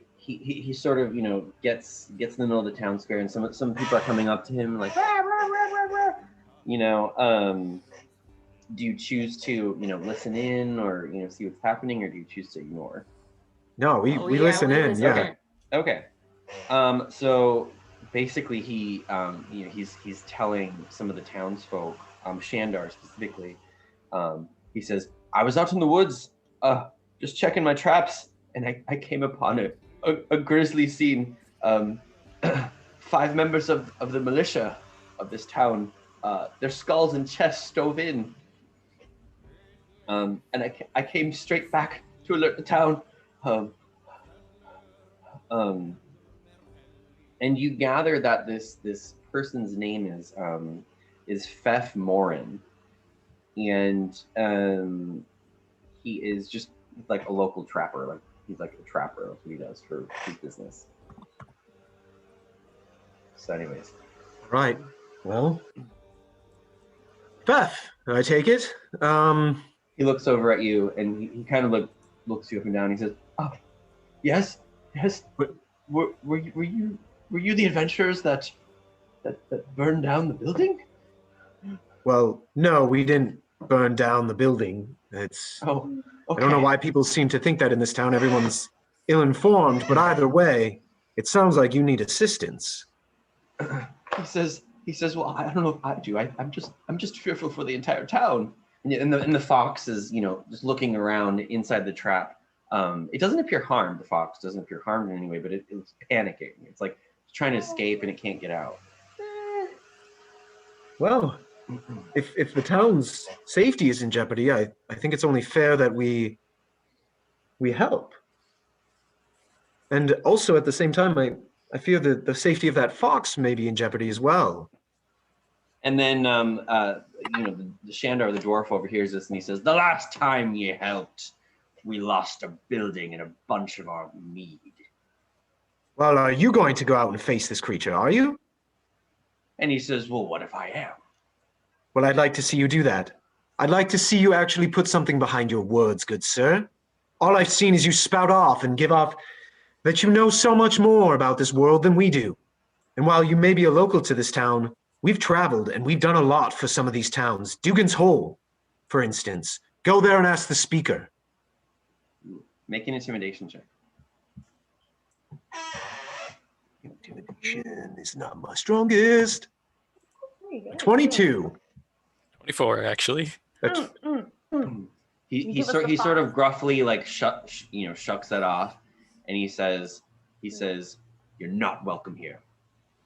sort of gets in the middle of the town square, and some people are coming up to him like, rah, rah, rah, rah, rah. Do you choose to listen in or see what's happening, or do you choose to ignore? No, we listen in. Yeah. Okay. So basically, he's telling some of the townsfolk, Shandar specifically. He says, "I was out in the woods, just checking my traps, and I came upon a grisly scene. 5 members of the militia of this town, their skulls and chests stove in. And I came straight back to alert the town. And you gather that this person's name is Fef Morin, and he is just like a local trapper. Like he's like a trapper. That's what he does for his business. So, anyways, Right. Well, Beth, I take it. he looks over at you and he kind of looks you up and down. He says, "Oh, yes. Were you the adventurers that burned down the building?" Well, no, we didn't burn down the building. It's. Oh, okay. I don't know why people seem to think that in this town. Everyone's ill-informed, but either way, it sounds like you need assistance. He says, well, I don't know if I do. I'm just fearful for the entire town. And the fox is, just looking around inside the trap. It doesn't appear harmed. The fox doesn't appear harmed in any way, but it's panicking. It's like it's trying to escape and it can't get out. Well, if the town's safety is in jeopardy, I think it's only fair that we help. And also at the same time, I fear that the safety of that fox may be in jeopardy as well. And then, the Shandar, the dwarf, overhears this and he says, "The last time you helped, we lost a building and a bunch of our mead." Well, are you going to go out and face this creature, are you? And he says, "Well, what if I am?" Well, I'd like to see you do that. I'd like to see you actually put something behind your words, good sir. All I've seen is you spout off and give off that you know so much more about this world than we do. And while you may be a local to this town, we've traveled and we've done a lot for some of these towns. Dugan's Hole, for instance. Go there and ask the speaker. Make an intimidation check. Intimidation is not my strongest. 22. 24, actually. He sort of gruffly like shucks that off, and he says, "You're not welcome here,"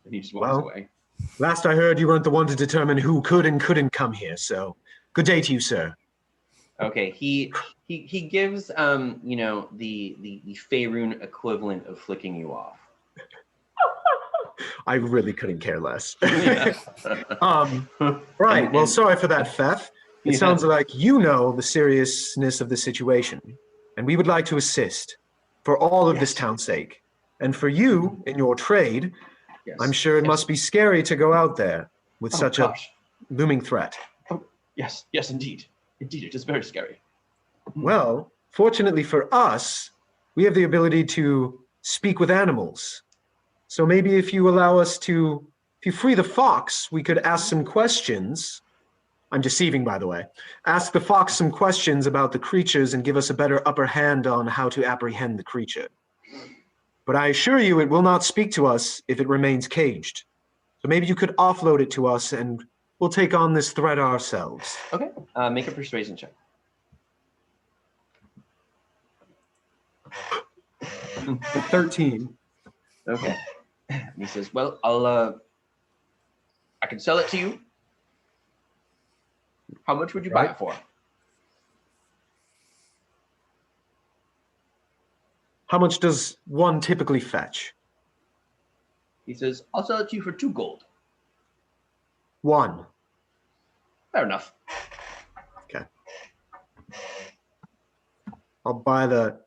and he just walks away. Last I heard, you weren't the one to determine who could and couldn't come here. So, good day to you, sir. Okay, he gives the Faerun equivalent of flicking you off. I really couldn't care less. Right. Well, sorry for that, Fef. It sounds like you know the seriousness of the situation, and we would like to assist for all of this town's sake. And for you, in your trade, I'm sure it must be scary to go out there with such a looming threat. Oh, yes, indeed. Indeed, it is very scary. Well, fortunately for us, we have the ability to speak with animals. So maybe if you allow us to, if you free the fox, we could ask some questions. I'm deceiving, by the way. Ask the fox some questions about the creatures and give us a better upper hand on how to apprehend the creature. But I assure you it will not speak to us if it remains caged. So maybe you could offload it to us and we'll take on this threat ourselves. Okay, make a persuasion check. 13. Okay. And he says, "Well, I can sell it to you. How much would you buy it for?" How much does one typically fetch? He says, "I'll sell it to you for 2 gold." 1. Fair enough. Okay. I'll buy the...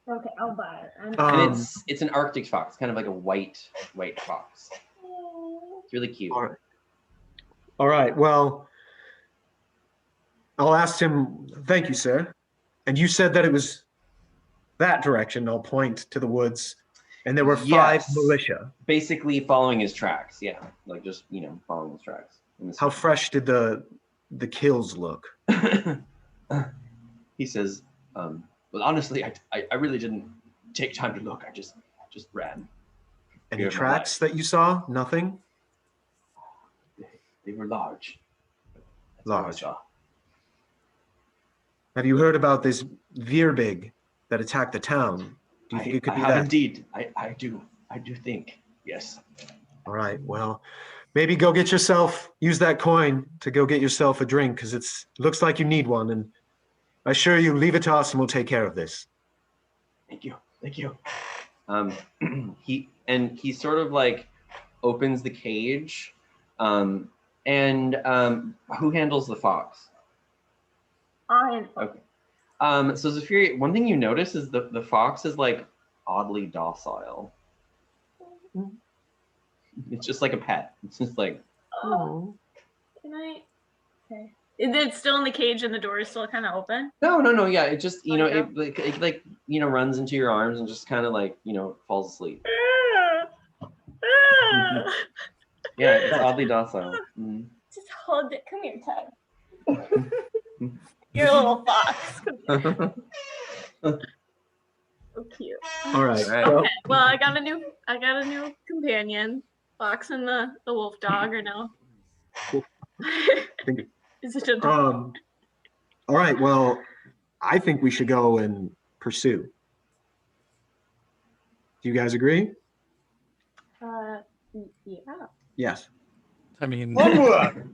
Okay, I'll buy it. And it's an Arctic fox, kind of like a white fox. It's really cute. All right. Well, I'll ask him. Thank you, sir. And you said that it was that direction. I'll point to the woods, and there were 5 militia. Basically, following his tracks. Yeah, like just following his tracks. How fresh did the kills look? He says, "Well, honestly, I really didn't take time to look. I just ran." Any tracks that you saw? Nothing? They were large. That's all I Large. saw. Have you heard about this Virbig that attacked the town? Do you think it could I be have that? Indeed. I do think. Yes. All right. Well, maybe use that coin to go get yourself a drink, because it looks like you need one, and I assure you, leave it to us and we'll take care of this. Thank you. He sort of like opens the cage. Who handles the fox? Okay. So Zafira, one thing you notice is the fox is like oddly docile. It's just like a pet. It's just like. Oh. Can I? Okay. Is it still in the cage and the door is still kind of open? No. Yeah, it just Let it it runs into your arms and just kind of like falls asleep. Yeah, it's oddly docile. Mm-hmm. Just hold it. Come here, Ted. You're a little fox. Come here. So cute. All right. Okay. Well, I got a new companion. Fox and the wolf dog, or no? Cool. Is it a dog? All right. Well, I think we should go and pursue. Do you guys agree? Yeah. Yes. I mean, Onward!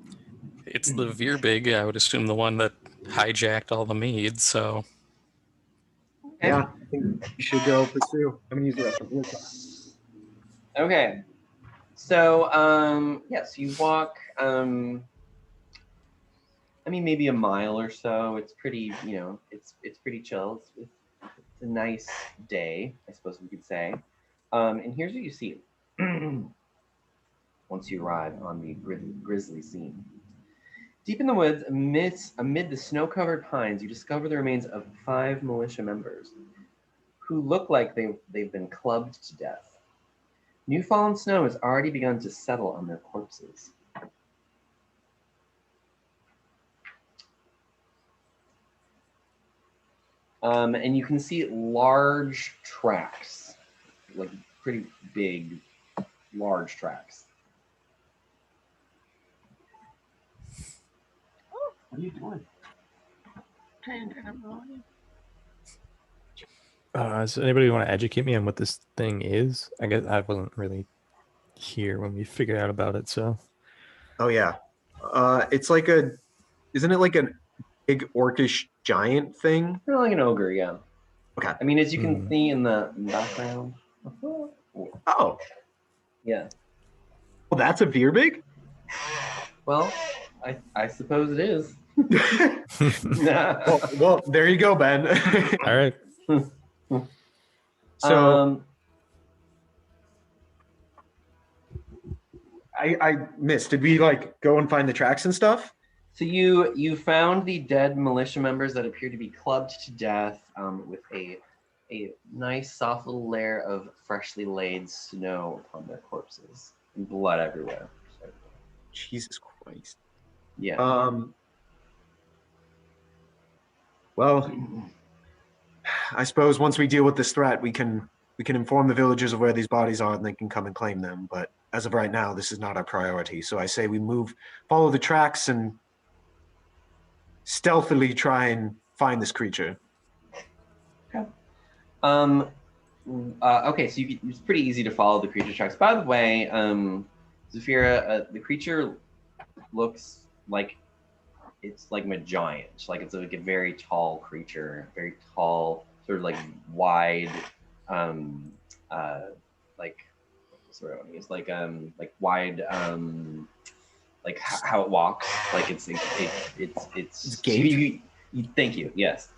it's the Veerbig, I would assume the one that hijacked all the Mead, so. Yeah, I think we should go pursue. I'm gonna use the restroom. Okay. So, yes, you walk, maybe a mile or so. It's pretty, it's pretty chill. It's a nice day, I suppose we could say. And here's what you see once you arrive on the grisly scene. Deep in the woods, amid the snow-covered pines, you discover the remains of 5 militia members who look like they've been clubbed to death. New fallen snow has already begun to settle on their corpses. And you can see large tracks, like pretty big, large tracks. What are you doing? Trying to turn up the volume. Does anybody want to educate me on what this thing is? I guess I wasn't really here when we figured out about it, so. Oh yeah. It's like isn't it like a big orcish giant thing? Kind of like an ogre, yeah. Okay. I mean, as you can see in the background. Oh. Yeah. Well, that's a Veerbig? Well, I suppose it is. well, there you go, Ben. All right. So I missed. Did we like go and find the tracks and stuff? So you found the dead militia members that appear to be clubbed to death with a nice soft little layer of freshly laid snow upon their corpses and blood everywhere. Jesus Christ. Yeah. Well, I suppose once we deal with this threat, we can inform the villagers of where these bodies are and they can come and claim them. But as of right now, this is not our priority. So I say we follow the tracks and stealthily try and find this creature. Okay. Okay, so it's pretty easy to follow the creature tracks. By the way, Zafira, the creature looks like it's like a giant. Like it's like a very tall creature, very tall, sort of like wide, like what's the word I want to use? Like wide, like how it walks. Like it's gait. Thank you. Yes.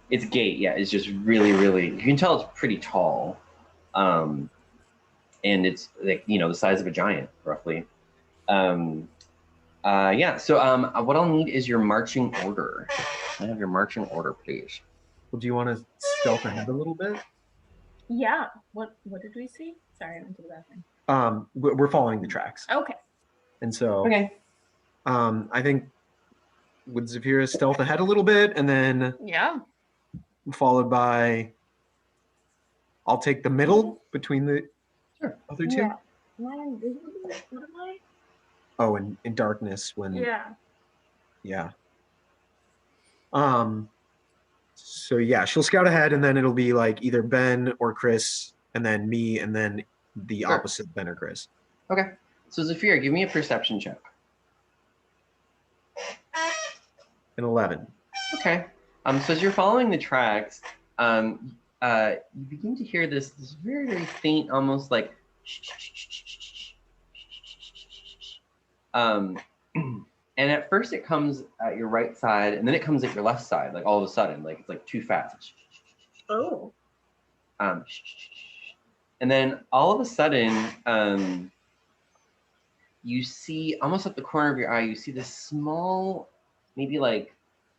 Its gait, yeah, is just really, really. You can tell it's pretty tall, and it's like the size of a giant, roughly. Yeah. So what I'll need is your marching order. Can I have your marching order, please? Well, do you want to stealth ahead a little bit? Yeah. What did we see? Sorry, I went to the bathroom. We're following the tracks. Okay. And so, Okay. I think would Zafira stealth ahead a little bit, and then Yeah. followed by, I'll take the middle between the other two. Yeah. Am I invisible? What am I? Oh, in darkness when. Yeah. Yeah. So yeah, she'll scout ahead, and then it'll be like either Ben or Chris, and then me, and then the Sure. opposite Ben or Chris. Okay. So Zafira, give me a perception check. An 11. Okay. So as you're following the tracks, you begin to hear this very, very faint, almost like and at first it comes at your right side, and then it comes at your left side, like all of a sudden, like it's like too fast. Oh. And then all of a sudden, you see almost at the corner of your eye, you see this small, maybe like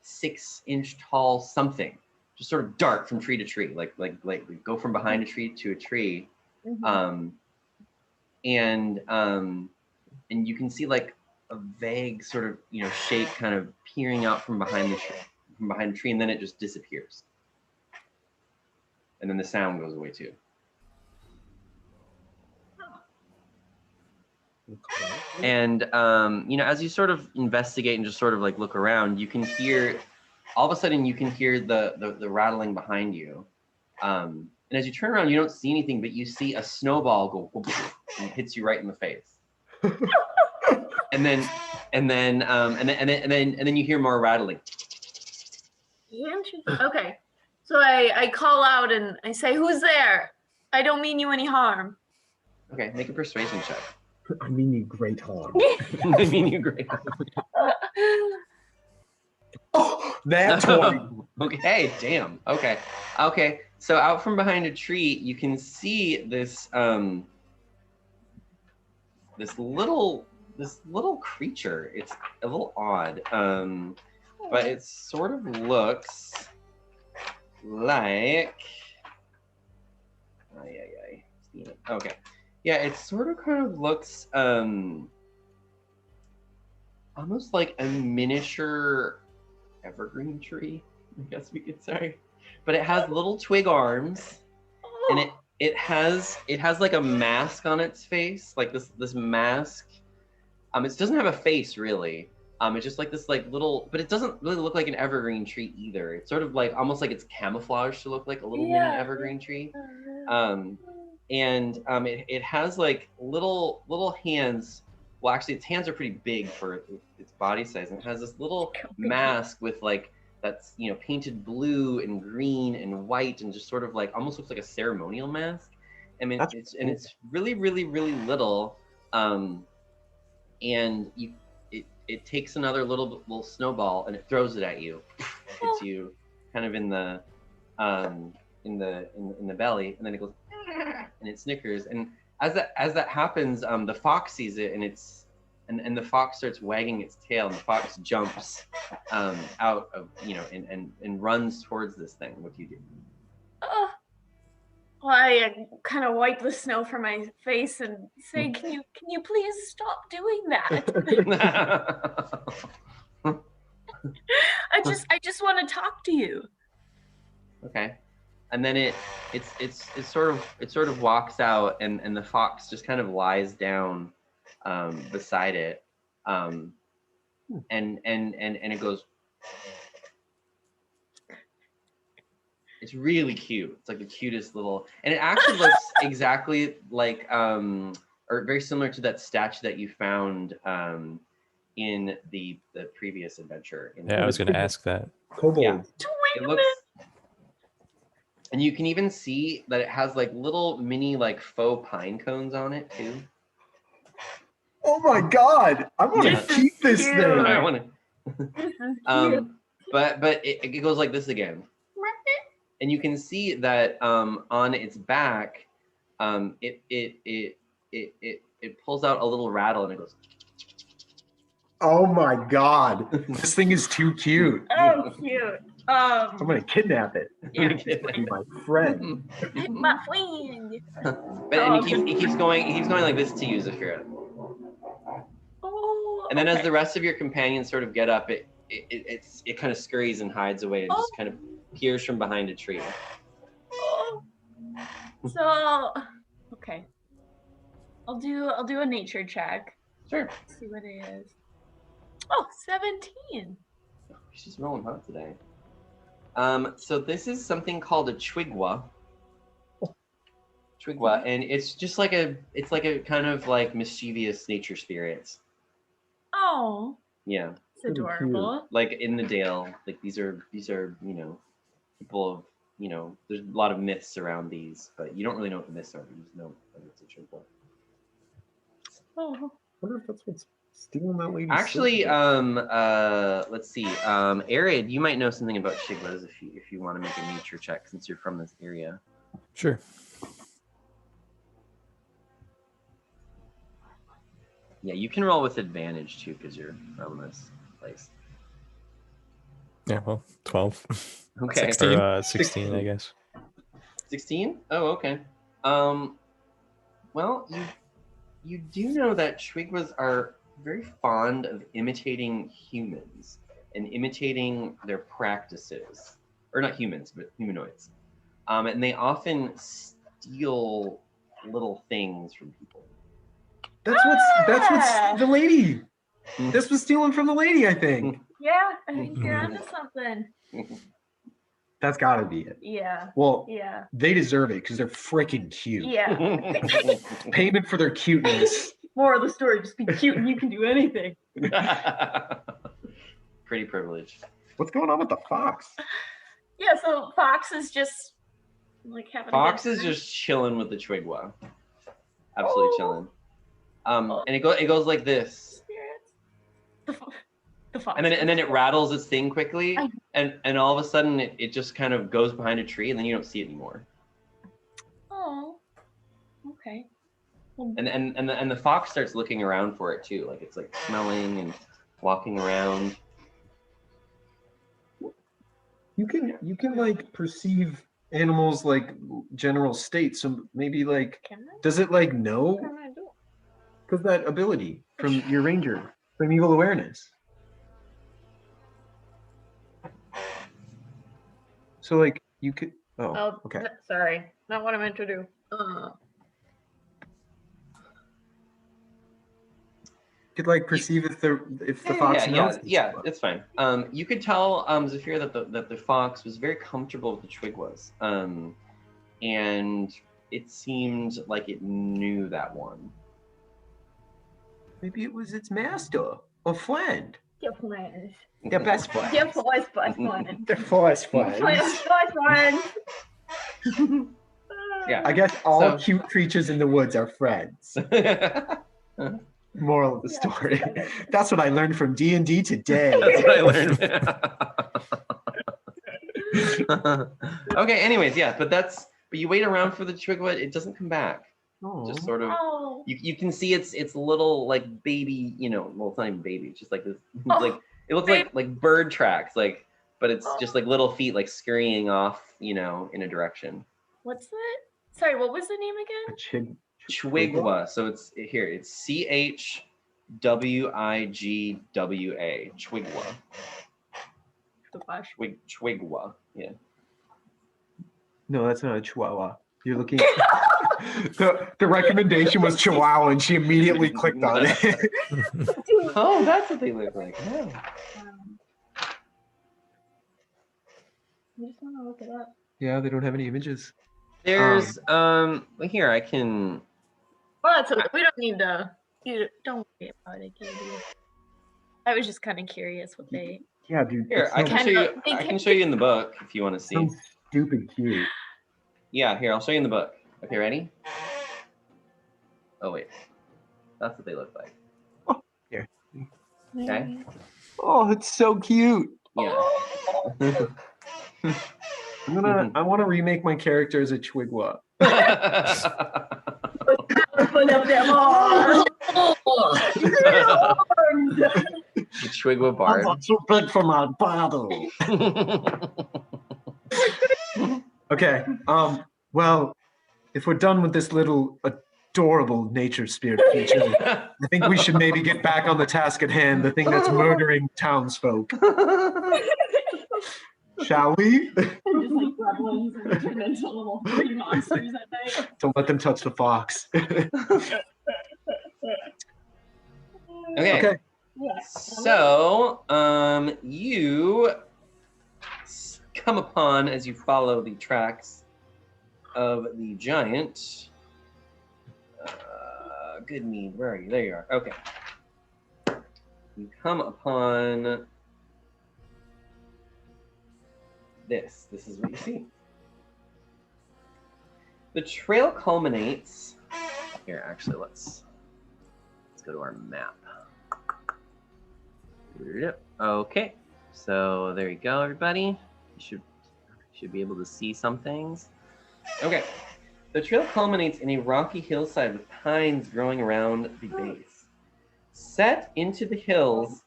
6-inch tall something, just sort of dart from tree to tree, like go from behind a tree to a tree, and you can see like a vague sort of shape kind of peering out from behind the tree, and then it just disappears, and then the sound goes away too. And as you sort of investigate and just sort of like look around, you can hear, all of a sudden you can hear the rattling behind you. And as you turn around, you don't see anything, but you see a snowball go and it hits you right in the face. and then you hear more rattling. Okay, so I call out and I say, "Who's there? I don't mean you any harm." Okay, make a persuasion check. I mean you great harm. I mean you great. Oh, that 20. Okay, damn. Okay. So out from behind a tree, you can see this this little creature. It's a little odd, but it sort of looks like. Okay. Yeah, it sort of kind of looks almost like a miniature evergreen tree, I guess we could say. But it has little twig arms, and it has like a mask on its face, like this mask. It doesn't have a face really. It's just like this like little, but it doesn't really look like an evergreen tree either. It's sort of like almost like it's camouflaged to look like a little mini evergreen tree. And it has like little hands. Well, actually, its hands are pretty big for its body size, and it has this little mask with like that's painted blue and green and white, and just sort of like almost looks like a ceremonial mask. I mean, it's really, really, really little, and it takes another little snowball and it throws it at you, hits you kind of in the belly, and then it goes. And it snickers, and as that happens, the fox sees it, and the fox starts wagging its tail, and the fox jumps out of and runs towards this thing. What do you do? Well, I kind of wipe the snow from my face and say, "Can you please stop doing that?" I just want to talk to you. Okay. And then it sort of walks out, and the fox just kind of lies down beside it, and it goes. It's really cute. It's like the cutest little, and it actually looks exactly like or very similar to that statue that you found in the previous adventure. I was going to ask that. Kobold. Yeah. It looks. And you can even see that it has like little mini like faux pine cones on it too. Oh my God! I want to keep this thing. I want to. But it goes like this again. And you can see that on its back, it pulls out a little rattle and it goes. Oh my God! This thing is too cute. Oh, cute. I'm gonna kidnap it. Yeah. Be my friend. My friend. And he keeps going like this to you, Zafira. Oh. And then as the rest of your companions sort of get up, it kind of scurries and hides away and just kind of peers from behind a tree. Oh. So okay. I'll do a nature check. Sure. See what it is. Oh, 17. She's just rolling hot today. So this is something called a Chwigwa. And it's just like a kind of like mischievous nature spirit. Oh. Yeah. It's adorable. Like in the Dale, like these are people of there's a lot of myths around these, but you don't really know what the myths are. You just know that it's a Chigwa. Oh. I wonder if that's what's stealing that lady's Actually, silver. let's see. Arid, you might know something about Chigwas if you want to make a nature check since you're from this area. Sure. Yeah, you can roll with advantage too because you're from this place. Yeah, well, 12. Okay. 16. Or 16, I guess. 16? Oh, okay. Well, you do know that Chwigwas are very fond of imitating humans and imitating their practices, or not humans, but humanoids. And they often steal little things from people. That's what's the lady. This was stealing from the lady, I think. Yeah, I think you're onto something. That's gotta be it. Yeah. Well, Yeah. they deserve it because they're freaking cute. Yeah. Payment for their cuteness. More of the story, just be cute and you can do anything. Pretty privileged. What's going on with the fox? Yeah, so Fox is just like having Fox a good is time. just chilling with the Chwigwa. Absolutely Oh. chilling. And it goes like this. Spirits. The Fox. And then it rattles its thing quickly, I- and all of a sudden it just kind of goes behind a tree, and then you don't see it anymore. Oh. Okay. Well, And the fox starts looking around for it too, like it's like smelling and walking around. You can like perceive animals like general states. So maybe like, can I? does it like know? What can I do? Because that ability from your ranger, from evil awareness. So like you could. Oh, okay. Sorry, not what I meant to do. Could like perceive if the fox knows. Yeah, it's fine. You could tell Zafir that the fox was very comfortable with the Chwigwas, and it seemed like it knew that one. Maybe it was its master or friend. Your plans. Their best friend. Your voice best friend. Their forest friends. Voice friend. Yeah. I guess all So- cute creatures in the woods are friends. Moral of the story. That's what I learned from D&D today. That's what I learned. Okay. Anyways, yeah, but you wait around for the Chwigwa. It doesn't come back. Just sort of. Oh. You can see its little like baby. Well, it's not even baby. It's just like this. Oh, like it looks like bird tracks. Like, but it's just like little feet like scurrying off. In a direction. What's that? Sorry, what was the name again? Chwigwa. So it's here. It's CHWIGWA. Chwigwa. Chwigwa. Yeah. No, that's not a chihuahua. You're looking. The recommendation was chihuahua, and she immediately clicked on it. Oh, that's what they look like. Yeah. I just want to look it up. Yeah, they don't have any images. There's here I can. Well, that's okay. We don't need to. You don't worry about it, Katie. I was just kind of curious what they. Yeah, dude. Here, I can show you. I can show you in the book if you want to see. So stupid cute. Yeah, here I'll show you in the book. Okay, ready? Oh wait, that's what they look like. Oh, here. Okay. Oh, it's so cute. Yeah. I want to remake my character as a Chwigwa. The Chwigwa Bard. too big for my bottle. Okay. Well, if we're done with this little adorable nature spirit creature, I think we should maybe get back on the task at hand, the thing that's murdering townsfolk. Shall we? Just like gremlins and turn into little tree monsters at night. Don't let them touch the fox. Okay. Yeah. So, you come upon as you follow the tracks of the giant. Goodmead, where are you? There you are. Okay. you come upon this. This is what you see. The trail culminates. Here, actually, let's go to our map. Okay, so there you go, everybody. You should be able to see some things. Okay, the trail culminates in a rocky hillside with pines growing around the base. Set into the hill,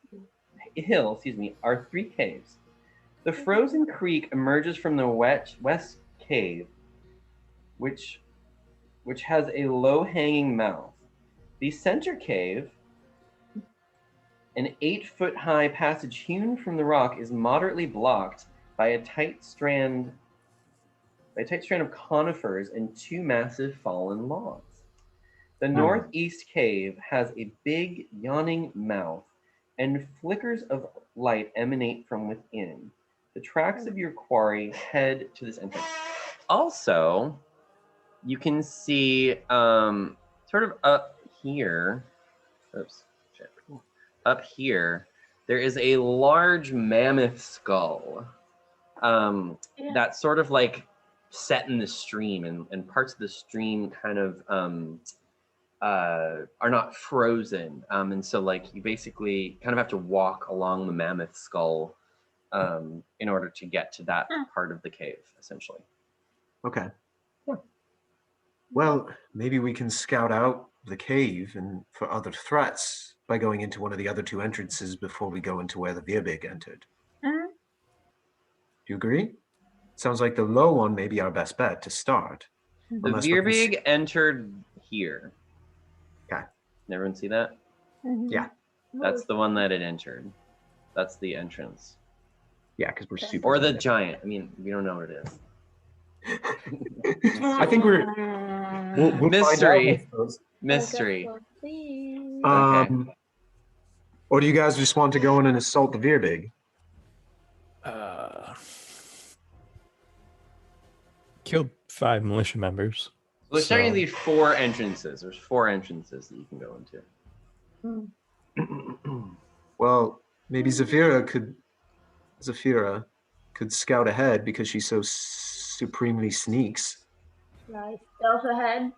are 3 caves. The frozen creek emerges from the west cave, which has a low-hanging mouth. The center cave, an 8-foot-high passage hewn from the rock, is moderately blocked by a tight strand of conifers and 2 massive fallen logs. The northeast cave has a big yawning mouth, and flickers of light emanate from within. The tracks of your quarry head to this entrance. Also, you can see sort of up here, up here, there is a large mammoth skull that's sort of like set in the stream, and parts of the stream kind of are not frozen. And so like you basically kind of have to walk along the mammoth skull in order to get to that part of the cave, essentially. Okay. Well, maybe we can scout out the cave and for other threats by going into one of the other 2 entrances before we go into where the Virbig entered. Do you agree? Sounds like the low one may be our best bet to start. The Virbig entered here. Okay. Everyone see that? Yeah. That's the one that it entered. That's the entrance. Yeah, because we're super. Or the giant. I mean, we don't know what it is. I think we'll Mystery. find out. Mystery. Okay. Or do you guys just want to go in and assault the Virbig? Killed 5 militia members. So there's technically 4 entrances. There's 4 entrances that you can go into. Well, maybe Zafira could scout ahead because she's so supremely sneaks. Right. Stealth ahead.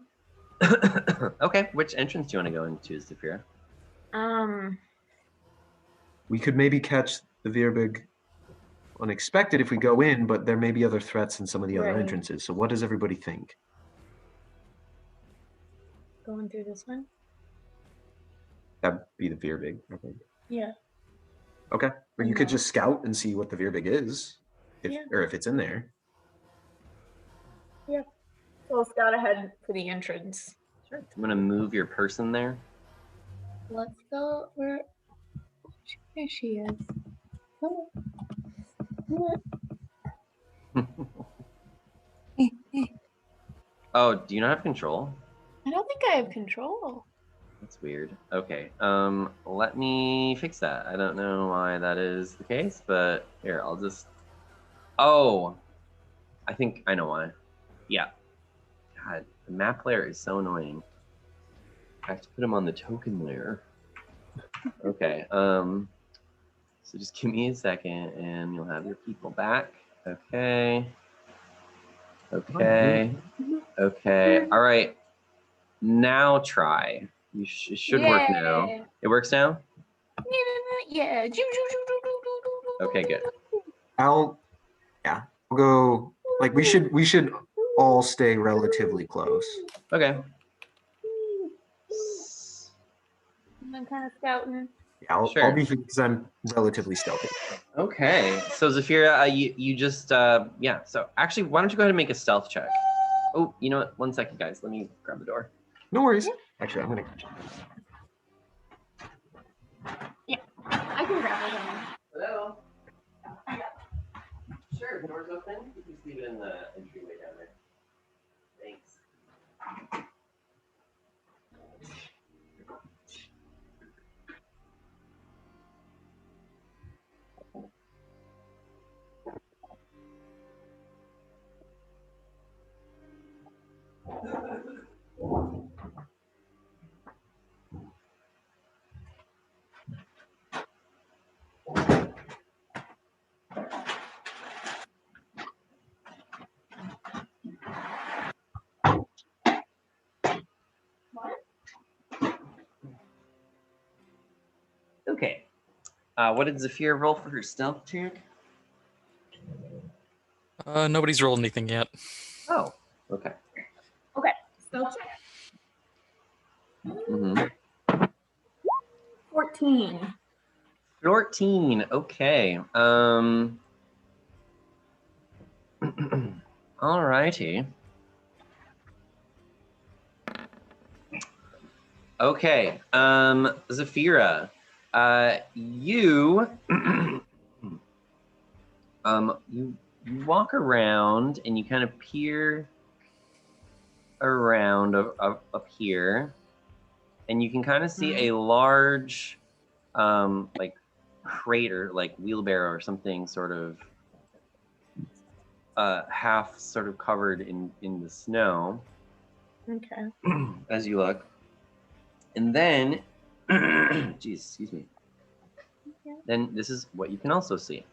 Okay, which entrance do you want to go into, Zafira? We could maybe catch the Virbig unexpected if we go in, but there may be other threats in some of the other entrances. So what does everybody think? Going through this one? That'd be the Virbig, I think. Yeah. Okay. Or you could just scout and see what the Virbig is, or if it's in there. Yeah. We'll scout ahead for the entrance. Sure. I'm gonna move your person there. Let's go. There she is. Oh. Oh, do you not have control? I don't think I have control. That's weird. Okay. Let me fix that. I don't know why that is the case, but here, I'll just. Oh, I think I know why. Yeah. God, the map layer is so annoying. I have to put him on the token layer. Okay. So just give me a second, and you'll have your people back. Okay. Okay. Okay. All right. Now try. It should work now. It works now? Yeah. Okay, good. I'll go. Like we should all stay relatively close. Okay. I'm kind of scouting. Yeah, I'll be here because I'm relatively stealthy. Okay. So Zafira, you just yeah. So actually, why don't you go ahead and make a stealth check? Oh, you know what? 1 second, guys. Let me grab the door. No worries. Actually, I'm gonna. Yeah, I can grab it. Hello. Sure. The door's open. You can just leave it in the entryway down there. Thanks. What did Zafira roll for her stealth check? Nobody's rolled anything yet. Oh, okay. Okay, stealth check. Mm-hmm. 14. 14. Okay. Alrighty. Okay. Zafira, you you walk around and you kind of peer around up here, and you can kind of see a large like crater, like wheelbarrow or something, sort of half sort of covered in the snow. Okay. As you look, and then geez, excuse me, then this is what you can also see.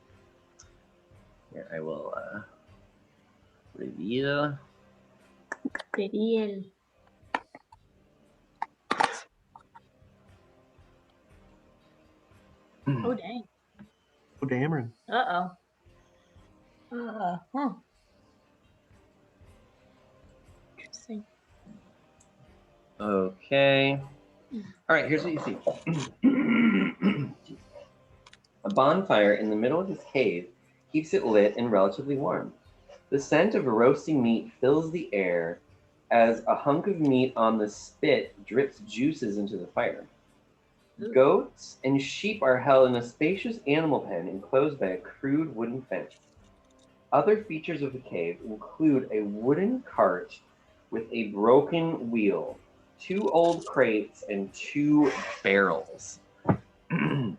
Here, I will reveal. Reveal. Oh, dang. Oh, dammering. Uh-oh. Huh. Interesting. Okay. All right, here's what you see. A bonfire in the middle of this cave keeps it lit and relatively warm. The scent of roasting meat fills the air as a hunk of meat on the spit drips juices into the fire. Goats and sheep are held in a spacious animal pen enclosed by a crude wooden fence. Other features of the cave include a wooden cart with a broken wheel, 2 old crates, and 2 barrels. And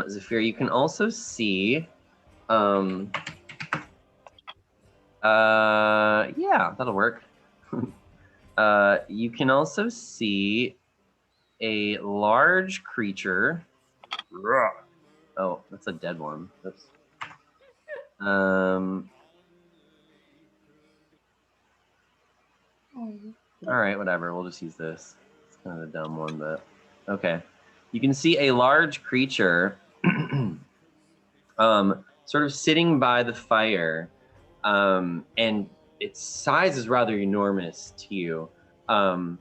Zafir, you can also see, yeah, that'll work. You can also see a large creature. Oh, that's a dead one. Oops. All right, whatever. We'll just use this. It's kind of a dumb one, but okay. You can see a large creature sort of sitting by the fire, and its size is rather enormous to you. And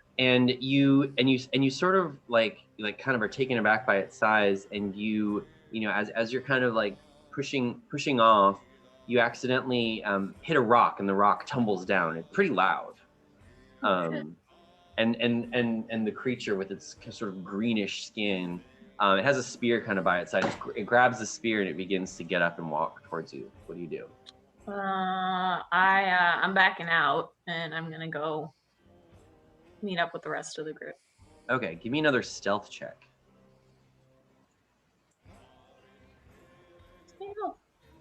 you sort of like kind of are taken aback by its size, and you know as you're kind of like pushing off, you accidentally hit a rock, and the rock tumbles down. It's pretty loud. And the creature with its sort of greenish skin, it has a spear kind of by its side. It grabs the spear and it begins to get up and walk towards you. What do you do? I'm backing out, and I'm gonna go meet up with the rest of the group. Okay, give me another stealth check.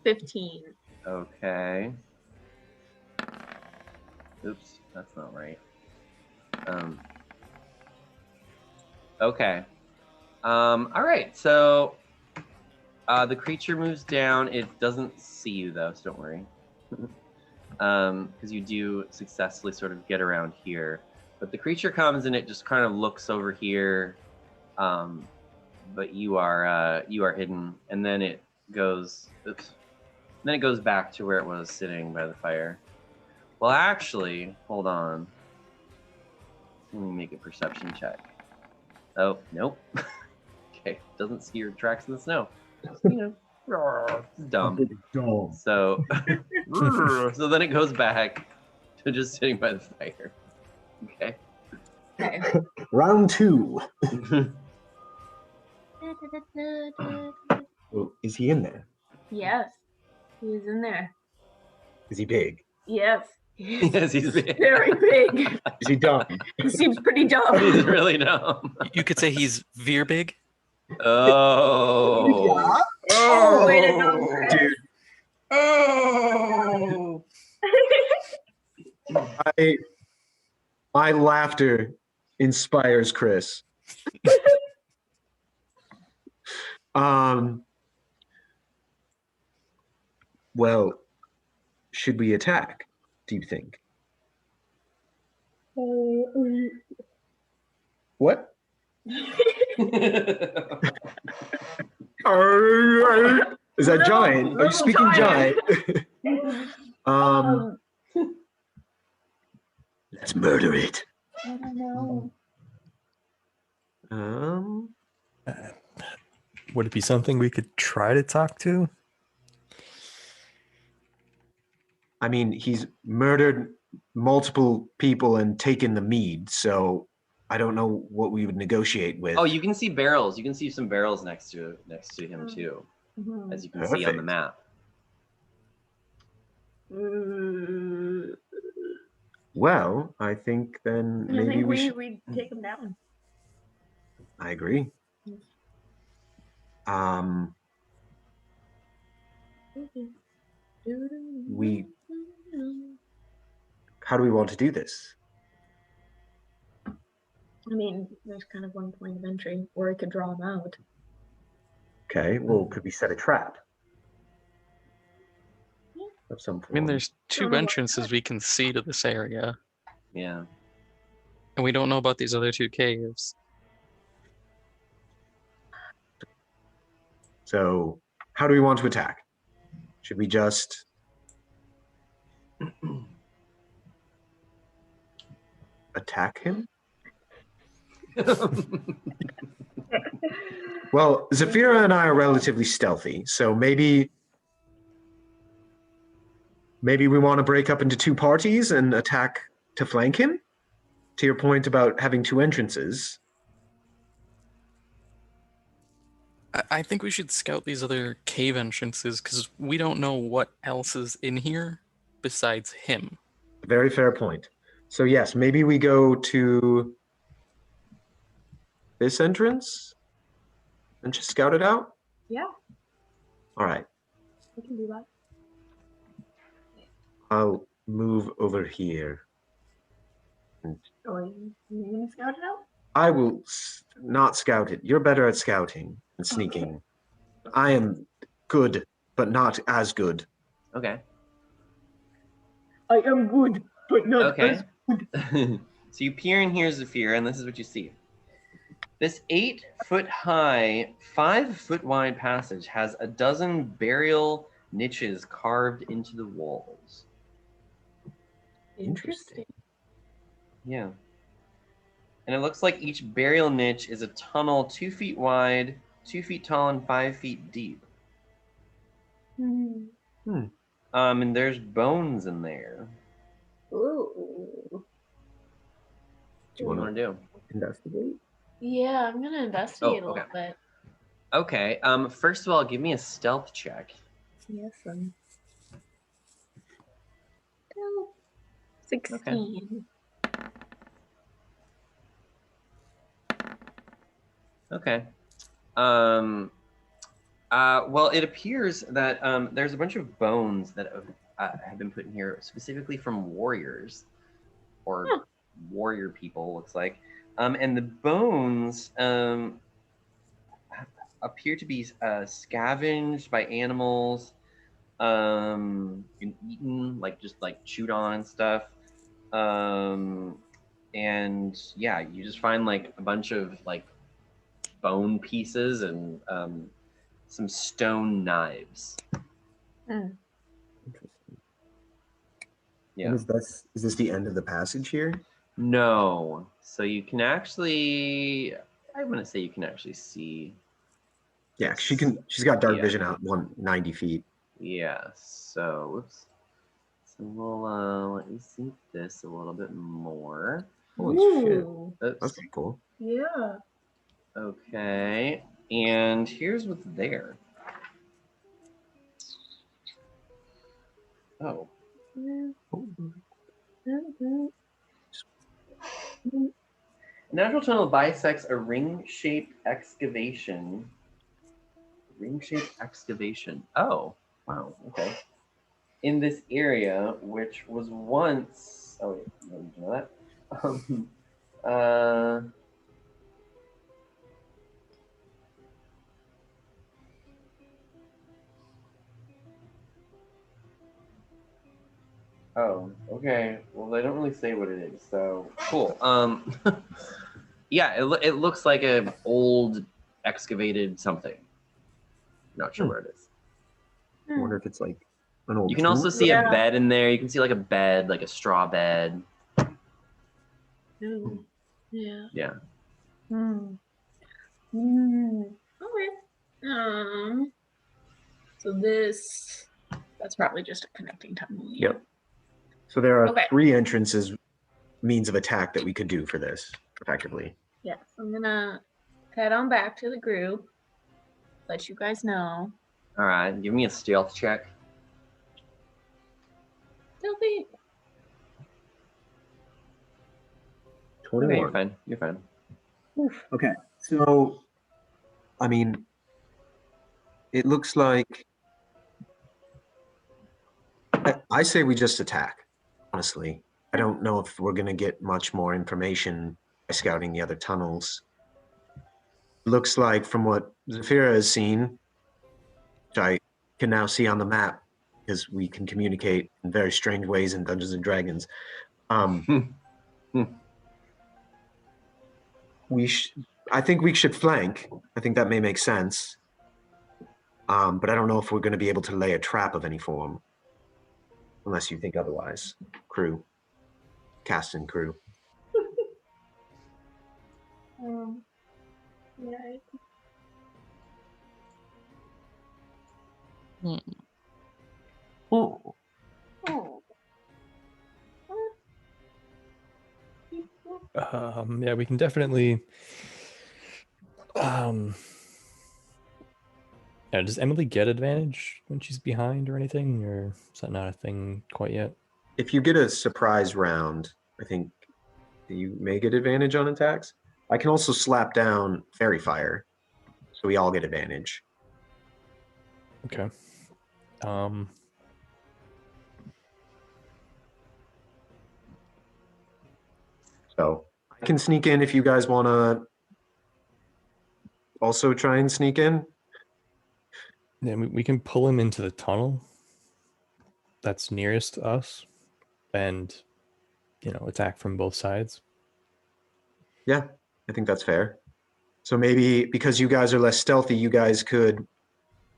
15. Okay. Oops, that's not right. Okay. All right. So the creature moves down. It doesn't see you though, so don't worry. Because you do successfully sort of get around here. But the creature comes and it just kind of looks over here. But you are hidden, and then it goes. Oops. And then it goes back to where it was sitting by the fire. Well, actually, hold on. Let me make a perception check. Oh, nope. Okay, doesn't see your tracks in the snow. You know, dumb. So, so then it goes back to just sitting by the fire. Okay. Round 2. Oh, is he in there? Yes, he's in there. Is he big? Yes. Yes, he's big. Very big. Is he dumb? He seems pretty dumb. He's really dumb. You could say he's veer big. Oh. Oh, way to go, Dude. Oh. My laughter inspires Chris. Well, should we attack, do you think? What? Is that giant? Are you Little speaking giant? Um, Let's murder it. I don't know. Would it be something we could try to talk to? I mean, he's murdered multiple people and taken the mead, so I don't know what we would negotiate with. Oh, you can see barrels. You can see some barrels next to him too, Mhm. as you can see on the Perfect. map. Well, I think then I maybe think we should. we take him down. I agree. We. How do we want to do this? I mean, there's kind of one point of entry, or I could draw him out. Okay. Well, could we set a trap Yeah. of some I mean, form? there's Don't two know what entrances we can see to this area, Yeah. and we don't know about these other two caves. So, how do we want to attack? Should we just attack him? Well, Zafira and I are relatively stealthy, so maybe we want to break up into two parties and attack to flank him. To your point about having two entrances, I think we should scout these other cave entrances because we don't know what else is in here besides him. very fair point. So yes, maybe we go to this entrance and just scout it out. Yeah, All right, we can do that. I'll move over here. Oh, are you gonna scout it out? I will not scout it. You're better at scouting and sneaking. I am good, but not as good. Okay. I am good, but not Okay. So you peer in here, Zafir, and this is what you see. This 8-foot high, 5-foot wide passage has a dozen burial niches carved into the walls. Interesting. Yeah. And it looks like each burial niche is a tunnel 2 feet wide, 2 feet tall, and 5 feet deep. And there's bones in there. Ooh. Do What do you want to do? investigate? Yeah, I'm gonna investigate a okay. little bit. Okay. First of all, give me a stealth check. Yes, 16. Okay. Well, it appears that there's a bunch of bones that have been put in here specifically from warriors or warrior people, looks like. And the bones appear to be scavenged by animals and eaten, just chewed on and stuff. And yeah, you just find a bunch of bone pieces and some stone knives. Interesting. Yeah. And is this the end of the passage here? No. So you can actually, I'm gonna say you can actually see. Yeah, she's got dark Yeah. vision out 190 feet. Yeah. So whoops. So we'll let me see this a little bit more. Holy shit. Ooh, That's Oops. pretty cool. yeah. Okay. And here's what's there. Oh. Natural tunnel bisects a ring-shaped excavation. Ring-shaped excavation. Oh, wow. Okay. In this area, which was once. Oh, wait, I didn't know that. Oh, okay. Well, they don't really say what it is, so cool. Yeah, it looks like a old excavated something. Not sure where it is. I wonder if it's like an old. You can also tomb. see a Yeah. bed in there. You can see like a bed, like a straw bed. Ooh. Yeah. Yeah. Okay. So that's probably just a connecting tunnel. Yeah. Yep. So there are Okay. 3 entrances, means of attack that we could do for this, effectively. Yeah. So I'm gonna head on back to the group. Let you guys know. All right. Give me a stealth check. Stealthy. Okay, 21. you're fine. You're fine. Okay. So, I mean, it looks like I say we just attack. Honestly, I don't know if we're gonna get much more information by scouting the other tunnels. Looks like from what Zafira has seen, which I can now see on the map because we can communicate in very strange ways in Dungeons and Dragons. I think we should flank. I think that may make sense. But I don't know if we're going to be able to lay a trap of any form, unless you think otherwise. Crew, cast and crew. Yeah. Oh, Oh. Yeah, we can definitely. Yeah, does Emily get advantage when she's behind or anything, or is that not a thing quite yet? if you get a surprise round, I think you may get advantage on attacks. I can also slap down fairy fire, so we all get advantage. Okay. So I can sneak in if you guys want to also try and sneak in. Then we can pull him into the tunnel that's nearest to us, and attack from both sides. Yeah, I think that's fair. So maybe because you guys are less stealthy, you guys could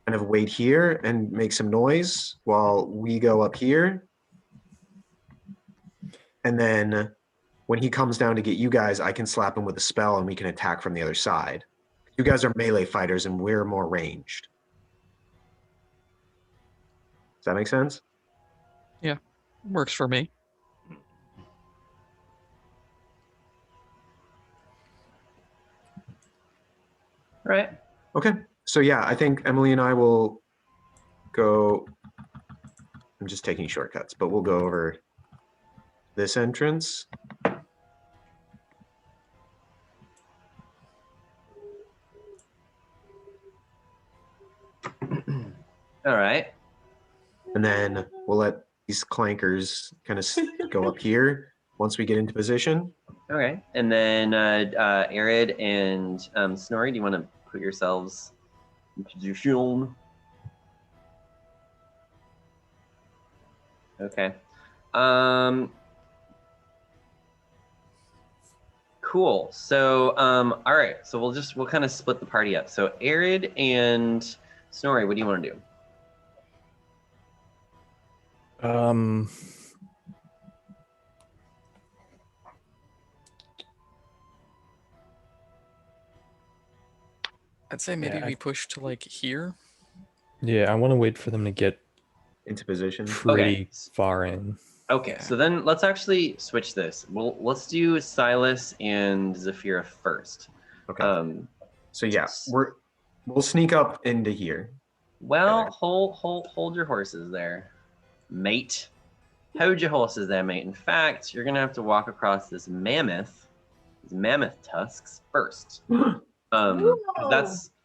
kind of wait here and make some noise while we go up here. And then when he comes down to get you guys, I can slap him with a spell and we can attack from the other side. You guys are melee fighters and we're more ranged. Does that make sense? Works for me. Right. Okay. So yeah, I think Emily and I will go. I'm just taking shortcuts, but we'll go over this entrance. All right. And then we'll let these clankers kind of go up here once we get into position. Okay. And then Arid and Snorri, do you want to put yourselves in position? Okay. Cool. So all right. So we'll kind of split the party up. So Arid and Snorri, what do you want to do? I'd say maybe Yeah, we push to like here. Yeah, I want to wait for them to get Into position. pretty far in. Okay, Yeah. so then let's actually switch this. Let's do Silas and Zafira first. Okay. So yeah, we'll sneak up into here. Well, Okay. hold your horses there, mate. Hold your horses there, mate. In fact, you're gonna have to walk across these mammoth tusks first.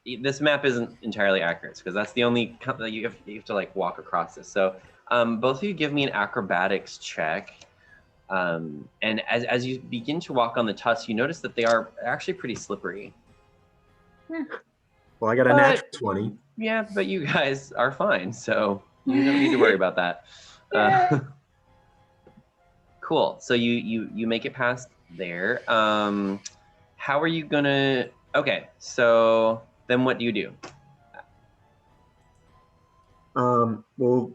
This map isn't entirely accurate because that's the only you have to like walk across this. So both of you give me an acrobatics check. And as you begin to walk on the tusks, you notice that they are actually pretty slippery. Well, I got a natural 20. Yeah, but you guys are fine, so you don't need to worry about that. Cool. So you make it past there. how are you gonna? Okay, so then what do you do? We'll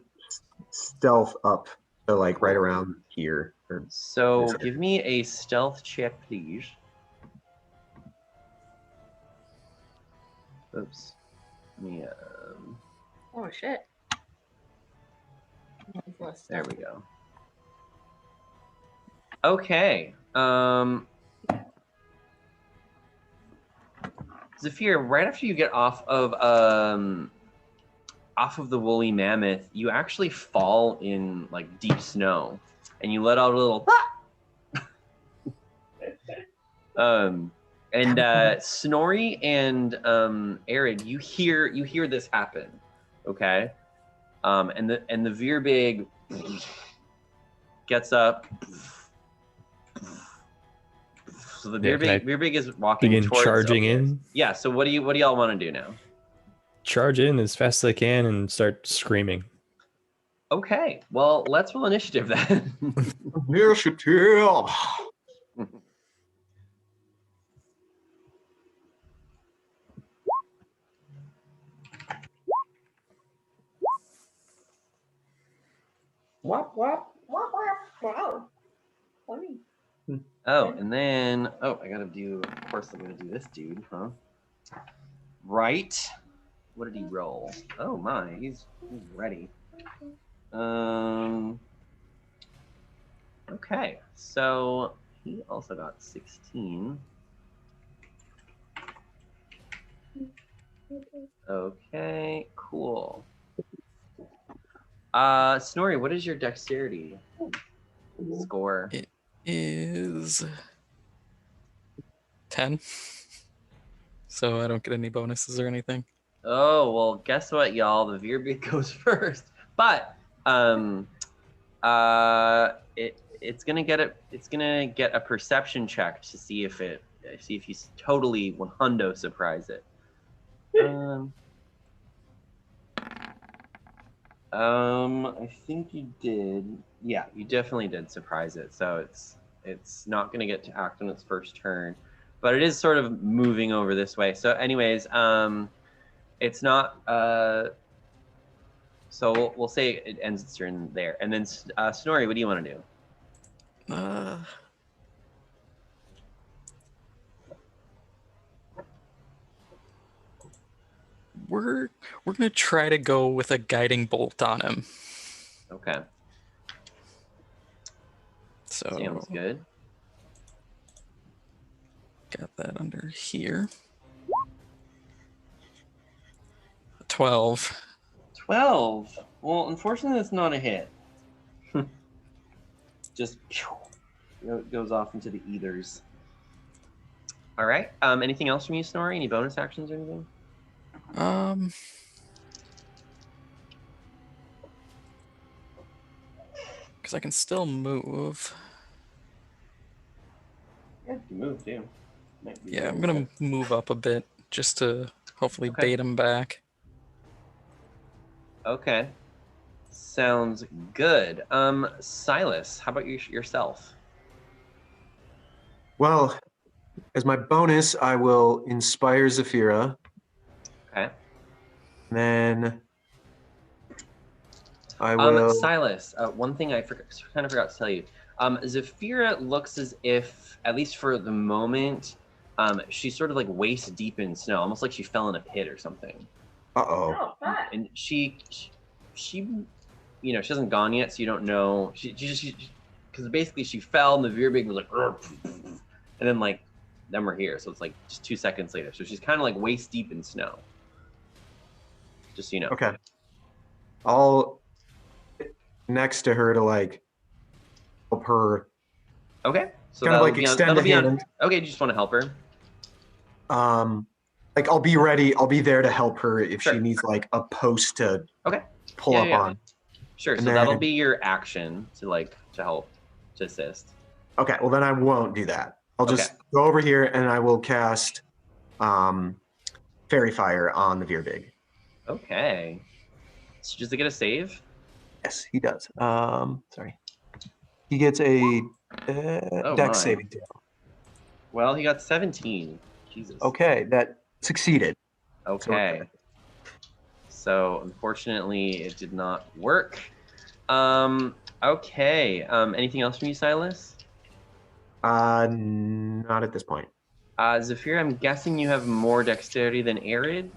stealth up to like right around here. Or So this give me a stealth check, please. Oops. Let me, Oh shit. there we go. Okay. Zafir, right after you get off of the woolly mammoth, you actually fall in like deep snow, and you let out a little. And Snorri and Arid, you hear this happen, okay? And the Veerbig gets up. So the Yeah, can I Veerbig is walking begin towards charging Opius. in? Yeah. So what do y'all want to do now? Charge in as fast as I can and start screaming. Okay. Well, let's roll initiative then. initiative. Wop wop wop wop. Wow. Funny. Oh, and then I gotta do. Of course, I'm gonna do this dude, huh? Right. What did he roll? Oh my, he's ready. Okay, so he also got 16. Okay, cool. Snorri, what is your dexterity score? It is 10. So I don't get any bonuses or anything. Oh, well, guess what, y'all? The Veerbeak goes first. But it's gonna get a perception check to see if you totally 100 surprise it. I think you did. Yeah, you definitely did surprise it. So it's not gonna get to act on its first turn, but it is sort of moving over this way. So, anyways, it's not. So we'll say it ends its turn there, and then Snorri, what do you want to do? We're gonna try to go with a guiding bolt on him. Okay. So Sounds good. Got that under here. 12. 12. Well, unfortunately, that's not a hit. Just goes off into the ethers. All right. Anything else from you, Snorri? Any bonus actions or anything? Because I can still move. Yeah, you move too. Yeah, I'm gonna move up a bit just to hopefully Okay. bait him back. Okay. Sounds good. Silas, how about yourself? Well, as my bonus, I will inspire Zafira. Okay. Then I will. Silas, one thing I kind of forgot to tell you. Zafira looks as if, at least for the moment, she's sort of like waist deep in snow, almost like she fell in a pit or something. Uh-oh. And she, you know, she hasn't gone yet, so you don't know. She because basically she fell, and the Veerbig was like, and then like, then we're here. So it's like just 2 seconds later. So she's kind of like waist deep in snow. Just so you know. Okay. I'll get next to her to like help her. Okay. So Kind of that'll like be on, extend that'll a be on. hand. Okay, you just want to help her. Like I'll be ready. I'll be there to help her if Sure. she needs like a post to Okay. pull Yeah, up yeah. on. Sure. And So that'll then- be your action to help, to assist. Okay, well then I won't do that. I'll just go over here and I will cast Fairy Fire on the Veerbig. Okay. So does it get a save? Yes, he does. Sorry. He gets a Oh, dex my. saving throw. Well, he got 17. Jesus. Okay, that succeeded. Okay. So unfortunately, it did not work. Okay. Anything else from you, Silas? Not at this point. Zafir, I'm guessing you have more dexterity than Arid.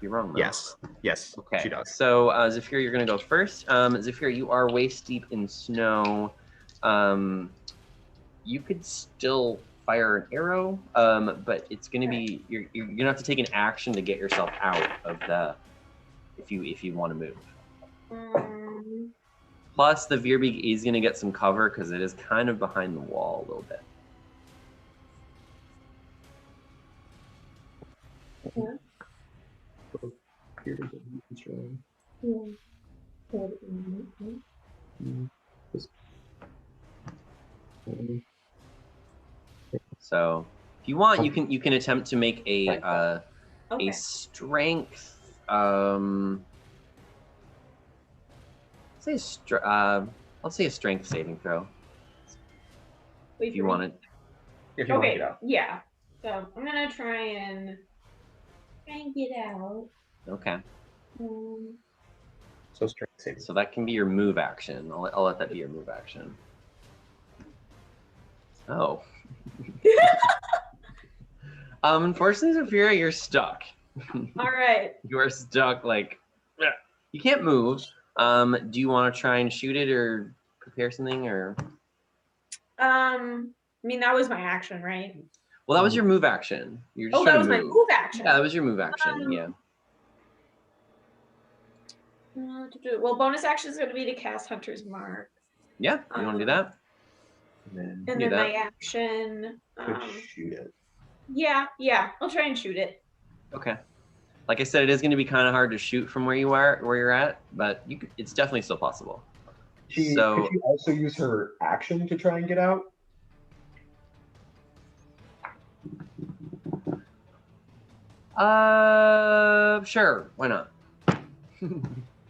You're wrong, though. Yes. Yes. Okay. She does. So Zafir, you're gonna go first. Zafir, you are waist deep in snow. You could still fire an arrow, but it's gonna be you're gonna have to take an action to get yourself out of the if you want to move. Plus, the Veerbeak is gonna get some cover because it is kind of behind the wall a little bit. So, if you want, you can attempt to make a strength. Let's say a strength saving throw. If you want it. If you want to Okay, get out. yeah. So I'm gonna try and get out. Okay. So strength saving. So that can be your move action. I'll let that be your move action. Oh. Unfortunately, Zafira, you're stuck. All right. You are stuck. Like, you can't move. Do you want to try and shoot it or prepare something or? I mean, that was my action, right? Well, that was your move action. You're just That trying was to my move. move action. Yeah, that was your move action. Yeah. Well, bonus action is going to be to cast Hunter's Mark. Yeah, you want to do that? And And then my action. could shoot it. Yeah, I'll try and shoot it. Okay. Like I said, it is going to be kind of hard to shoot from where you're at, but it's definitely still possible. Could she also use her action to try and get out? Sure. Why not?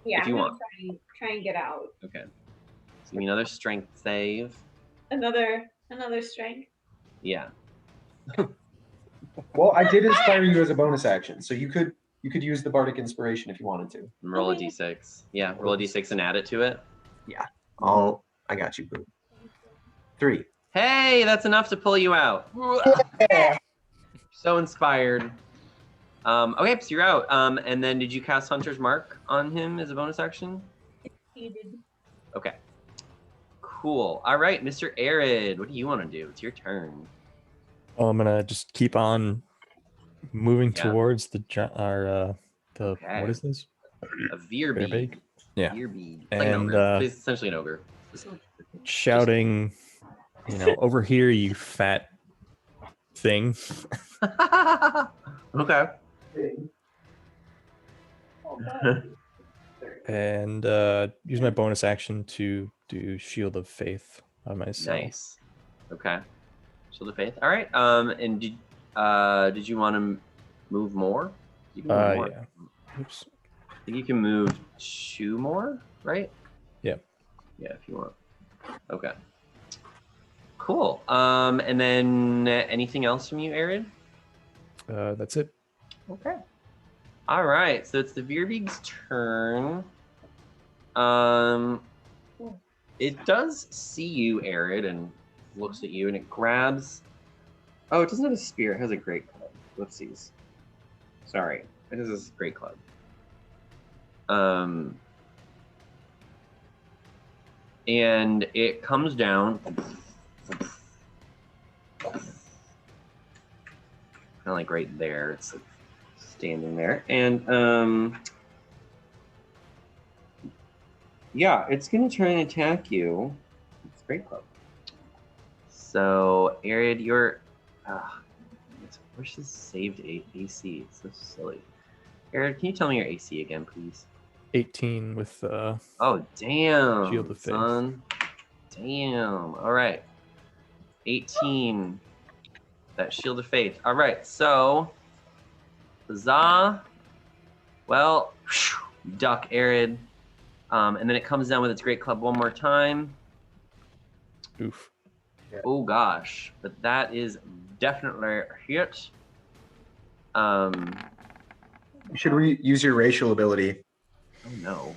Yeah, If you I'm want. gonna try and get out. Okay. So give me another strength save. Another strength. Yeah. Well, I did inspire you as a bonus action, so you could use the bardic inspiration if you wanted to. And roll Okay. a d6. Yeah, roll a d6 and add it to it. I got you, boo. 3. Hey, that's enough to pull you out. So inspired. Okay, so you're out. And then did you cast Hunter's Mark on him as a bonus action? He did. Okay. Cool. All right, Mr. Arid, what do you want to do? It's your turn. I'm gonna just keep on moving Yeah. towards the Okay. what is this? A Veerbeak. Veerbeak? Yeah. Veerbeak. It's And, like an ogre. It's essentially an ogre. Shouting, over here, you fat thing. Okay. And use my bonus action to do Shield of Faith on myself. Nice. Okay. Shield of Faith. All right. And did you want to move more? You can move more. Yeah. Oops. I think you can move 2 more, right? Yeah. Yeah, if you want. Okay. Cool. And then anything else from you, Arid? That's it. Okay. All right. So it's the Veerbeak's turn. It does see you, Arid, and looks at you, and it grabs. Oh, it doesn't have a spear. It has a great club. Whoopsies. Sorry. It has this great club. And it comes down. Kind of like right there. It's like standing there. And yeah, it's gonna try and attack you. It's a great club. So Arid, you're where's this saved AC? It's so silly. Arid, can you tell me your AC again, please? 18 with Oh damn, Shield of Faith. son. Damn. All right. 18. That Shield of Faith. All right. So, huzzah. Well, duck, Arid. And then it comes down with its great club one more time. oof. Oh gosh, but that is definitely a hit. You should use your racial ability. Oh no.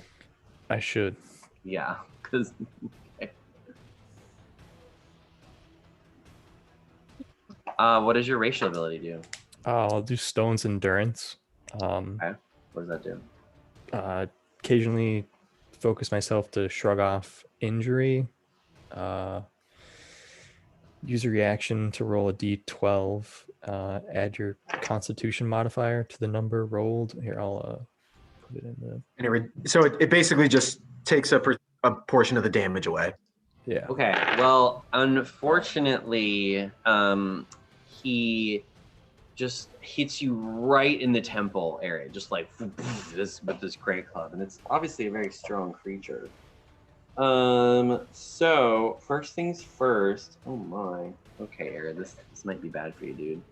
I should. Yeah, because. What does your racial ability do? I'll do Stone's Endurance. Okay. What does that do? Occasionally focus myself to shrug off injury. Use a reaction to roll a d12. Add your Constitution modifier to the number rolled. Here, I'll put it in the. And so it basically just takes a portion of the damage away. Yeah. Okay. Well, unfortunately, he just hits you right in the temple area, just like this with this great club, and it's obviously a very strong creature. So first things first. Oh my. Okay, Aaron, this might be bad for you, dude.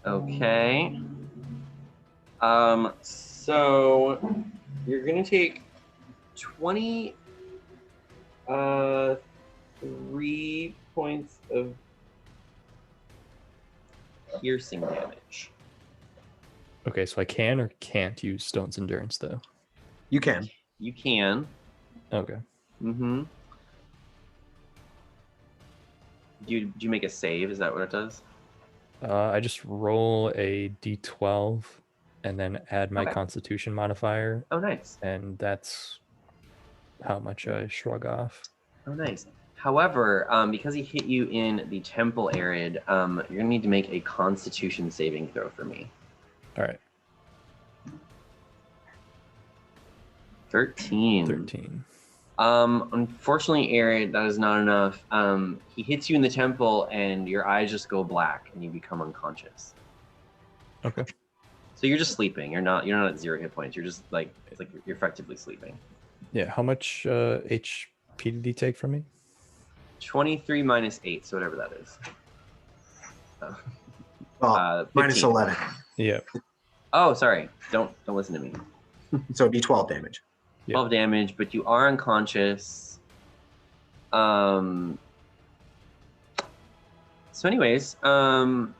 Okay. So you're gonna take 3 points of piercing damage. Okay, so I can or can't use Stone's Endurance though. You can. You can. Okay. Mm-hmm. Do you make a save? Is that what it does? I just roll a d12 and then add my Okay. Constitution modifier, Oh, nice. and that's how much I shrug off. Oh, nice. However, because he hit you in the temple area, you're gonna need to make a Constitution saving throw for me. All right. 13. 13. Unfortunately, Aaron, that is not enough. He hits you in the temple, and your eyes just go black, and you become unconscious. Okay. So you're just sleeping. You're not at 0 hit points. You're just like it's like you're effectively sleeping. Yeah. How much HP did he take from me? 23 minus 8, so whatever that is. Minus 15. 11. Yeah. Oh, sorry. Don't listen to me. So it'd be 12 damage. 12 damage, but you are unconscious. So anyways, then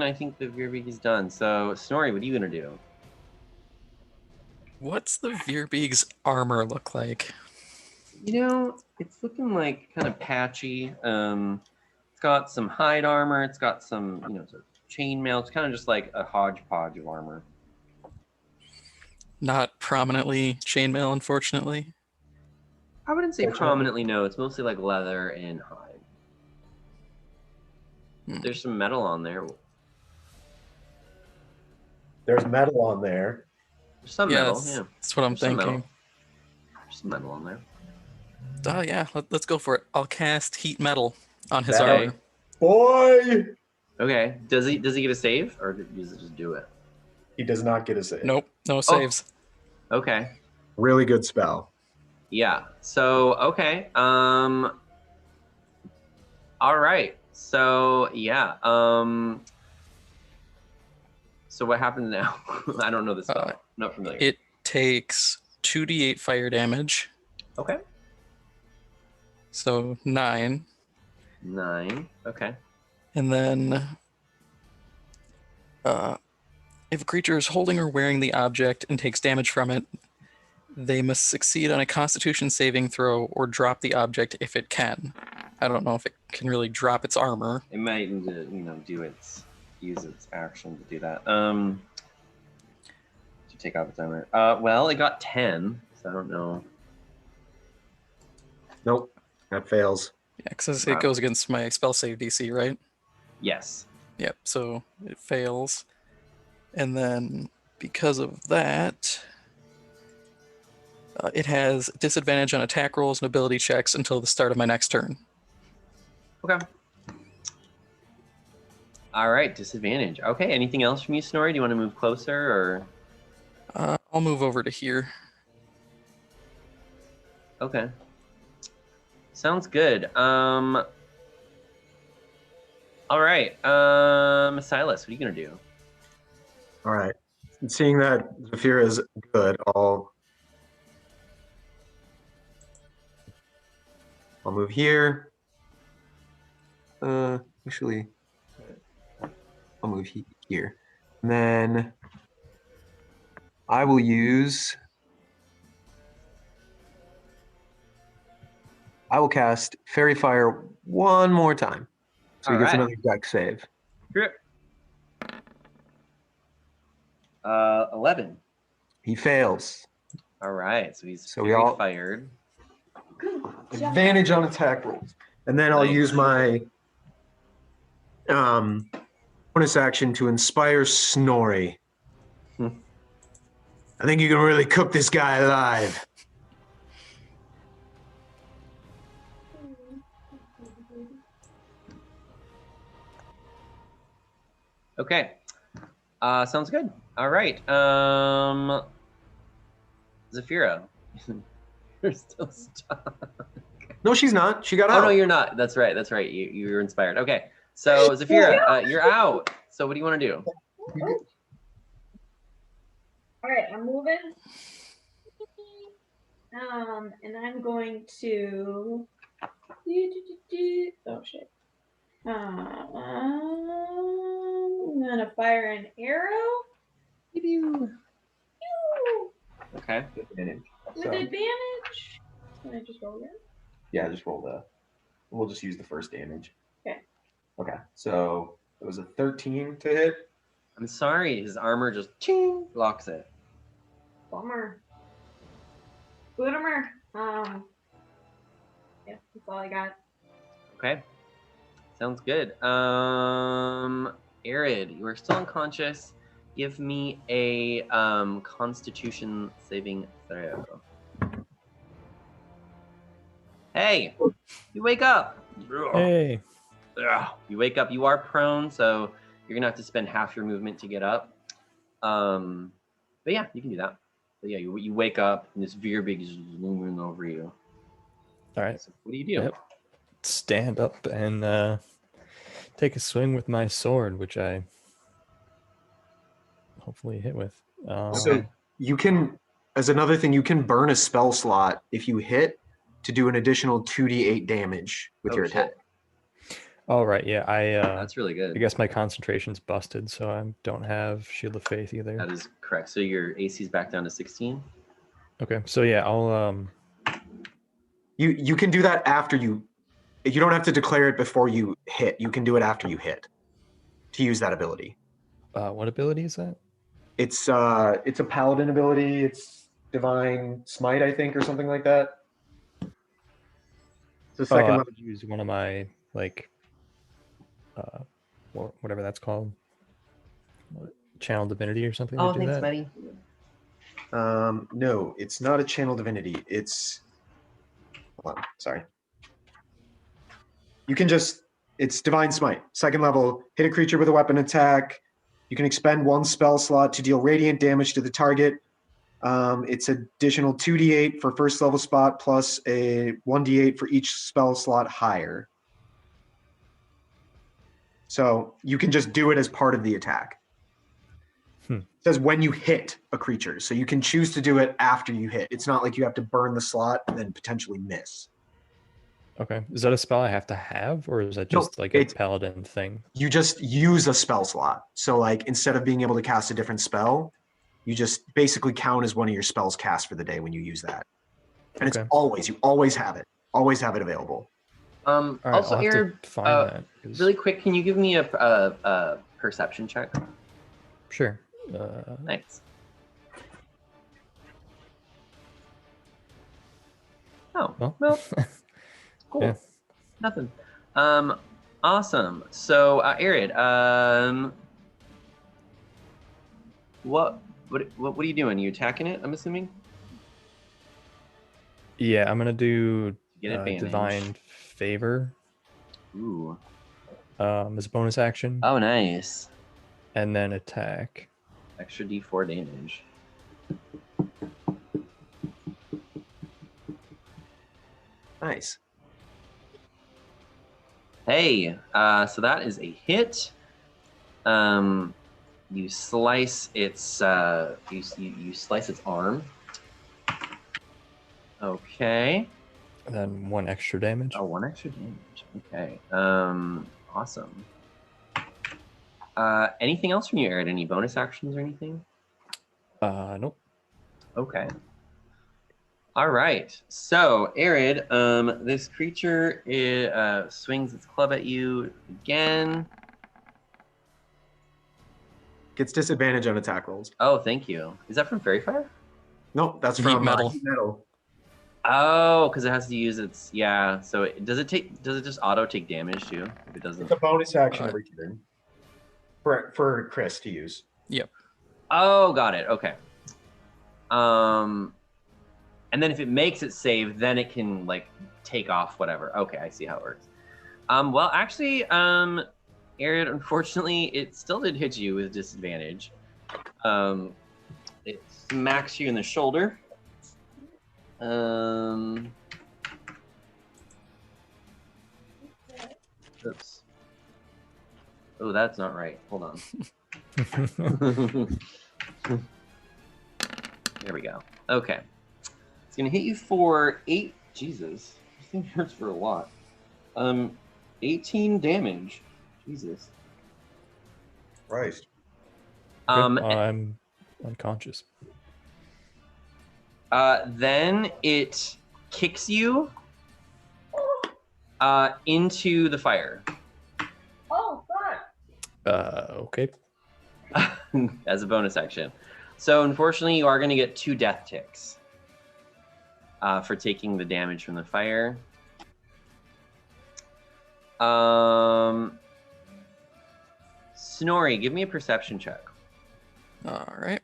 I think the Veerbeak is done. So Snorri, what are you gonna do? What's the Veerbeak's armor look like? You know, it's looking like kind of patchy. It's got some hide armor. It's got some, sort of chainmail. It's kind of just like a hodgepodge of armor. Not prominently chainmail, unfortunately. I wouldn't say prominently, no. It's mostly like leather and hide. There's some metal on there. There's metal on there. There's some metal, yeah. That's what I'm thinking. There's some metal on there. Oh yeah, let's go for it. I'll cast heat metal on his Okay. armor. Boy! Okay. Does he get a save, or does it just do it? He does not get a save. Nope, no saves. Okay. Really good spell. Yeah. So okay. All right. So yeah. So what happens now? I don't know the spell. I'm not familiar. It takes 2d8 fire damage, Okay. so 9, 9. Okay. and then if a creature is holding or wearing the object and takes damage from it, they must succeed on a Constitution saving throw or drop the object if it can. I don't know if it can really drop its armor. It might need to, use its action to do that. To take off its armor. Well, it got 10, so I don't know. Nope, that fails. Yeah, because it goes against my spell save DC, right? Yes. Yep, so it fails. And then because of that, it has disadvantage on attack rolls and ability checks until the start of my next turn. Okay. All right, disadvantage. Okay, anything else from you, Snorri? Do you want to move closer, or? I'll move over to here. Okay. Sounds good. All right. Silas, what are you gonna do? All right. Seeing that Zafira is good, I'll move here. Actually, I'll move here. And then I will cast Fairy Fire one more time. So he gets All right. another deck save. Grip. 11. He fails. All right. So he's So we Fury all- fired. Advantage on attack rolls. And then I'll Nice. use my bonus action to inspire Snorri. Hmm. I think you can really cook this guy alive. Okay. Sounds good. All right. Zafira. You're still stuck. No, she's not. She got Oh out. no, you're not. That's right. That's right. You're inspired. Okay. So Zafira, you're out. So what do you want to do? All right, I'm moving. And I'm going to. Oh shit. I'm gonna fire an arrow. Pew. Okay. Advantage. With So, advantage. Can I just roll again? yeah, just roll the. We'll just use the first damage. Okay. Okay. So it was a 13 to hit. I'm sorry. His armor just ching blocks it. Bummer. Boomer. Yeah, that's all I got. Okay. Sounds good. Arid, you are still unconscious. Give me a Constitution saving throw. Hey, you wake up. Hey. Ugh. You wake up. You are prone, so you're gonna have to spend half your movement to get up. But yeah, you can do that. But yeah, you wake up and this Veerbig is looming over you. All right. So what do you do? Yep. Stand up and take a swing with my sword, which I hopefully hit with. So you can, as another thing, you can burn a spell slot if you hit to do an additional 2d8 damage with Oh, your shit. attack. Oh right, yeah. That's really I good. guess my concentration's busted, so I don't have Shield of Faith either. That is correct. So your AC is back down to 16. Okay, so yeah, I'll You can do that after you. You don't have to declare it before you hit. You can do it after you hit to use that ability. what ability is that? It's a paladin ability. It's divine smite, I think, or something like that. It's a Oh, second I level. would use one of my whatever that's called, channel divinity or something Oh, to do thanks, that. buddy. No, it's not a channel divinity. It's hold on, sorry. You can just it's divine smite. Second level, hit a creature with a weapon attack. You can expend one spell slot to deal radiant damage to the target. It's additional 2d8 for first level spot plus a 1d8 for each spell slot higher. So you can just do it as part of the attack. It says when you hit a creature. So you can choose to do it after you hit. It's not like you have to burn the slot and then potentially miss. Okay, is that a spell I have to have, or is that No, just like a it's- paladin thing? You just use a spell slot. So like instead of being able to cast a different spell, you just basically count as one of your spells cast for the day when you use that. And Okay. you always have it. Always have it available. All right, Also, I'll have Aaron, to find that. 'cause- really quick, can you give me a perception check? Sure. Thanks. Oh, well, cool. Yeah. Nothing. Awesome. So, Arid, what are you doing? Are you attacking it? I'm assuming. Yeah, I'm gonna do Get advantage. divine favor Ooh. as a bonus action, Oh, nice. and then attack. Extra D4 damage. Nice. Hey, so that is a hit. You slice its you slice its arm. Okay. And then 1 extra damage. Oh, 1 extra damage. Okay. Awesome. Anything else from you, Arid? Any bonus actions or anything? Nope. Okay. All right. So, Arid, this creature swings its club at you again. Gets disadvantage on attack rolls. Oh, thank you. Is that from Fairy Fire? No, that's Heat from metal. Heat metal. Oh, because it has to use its So does it just auto take damage too? If it doesn't. It's a bonus action every turn for Chris to use. Yep. Oh, got it. Okay. And then if it makes it save, then it can like take off whatever. Okay, I see how it works. Well, actually, Arid, unfortunately, it still did hit you with disadvantage. It smacks you in the shoulder. Oops. Oh, that's not right. Hold on. There we go. Okay. It's gonna hit you for 8. Jesus, this thing hurts for a lot. 18 damage. Jesus. Christ. I'm unconscious. Then it kicks you into the fire. Oh, God. Okay. As a bonus action. So unfortunately, you are going to get 2 death ticks for taking the damage from the fire. Snorri, give me a perception check. All right.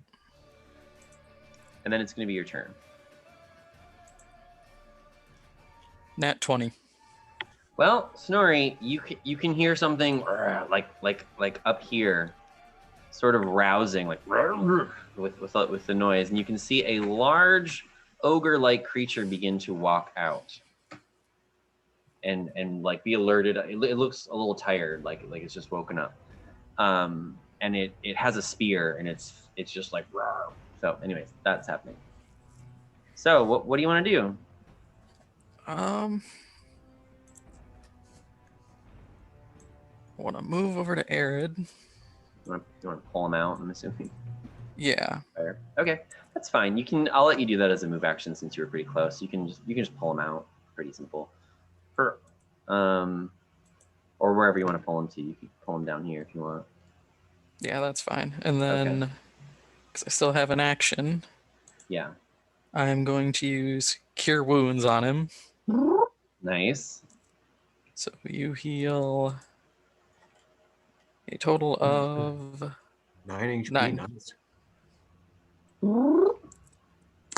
And then it's going to be your turn. Nat 20. Well, Snorri, you can hear something like up here, sort of rousing, like with the noise, and you can see a large ogre-like creature begin to walk out, and like be alerted. It looks a little tired, like it's just woken up, and it has a spear, and it's just like. So, anyways, that's happening. So, what do you want to do? I want to move over to Arid. You want to pull him out? I'm assuming. Yeah. Fire. Okay, that's fine. I'll let you do that as a move action since you were pretty close. You can just pull him out. Pretty simple. Or wherever you want to pull him to. You can pull him down here if you want. Yeah, that's fine. And then, because I still have an action, Yeah. I'm going to use Cure Wounds on him. Nice. So you heal a total of 9 HP. 9. Nice.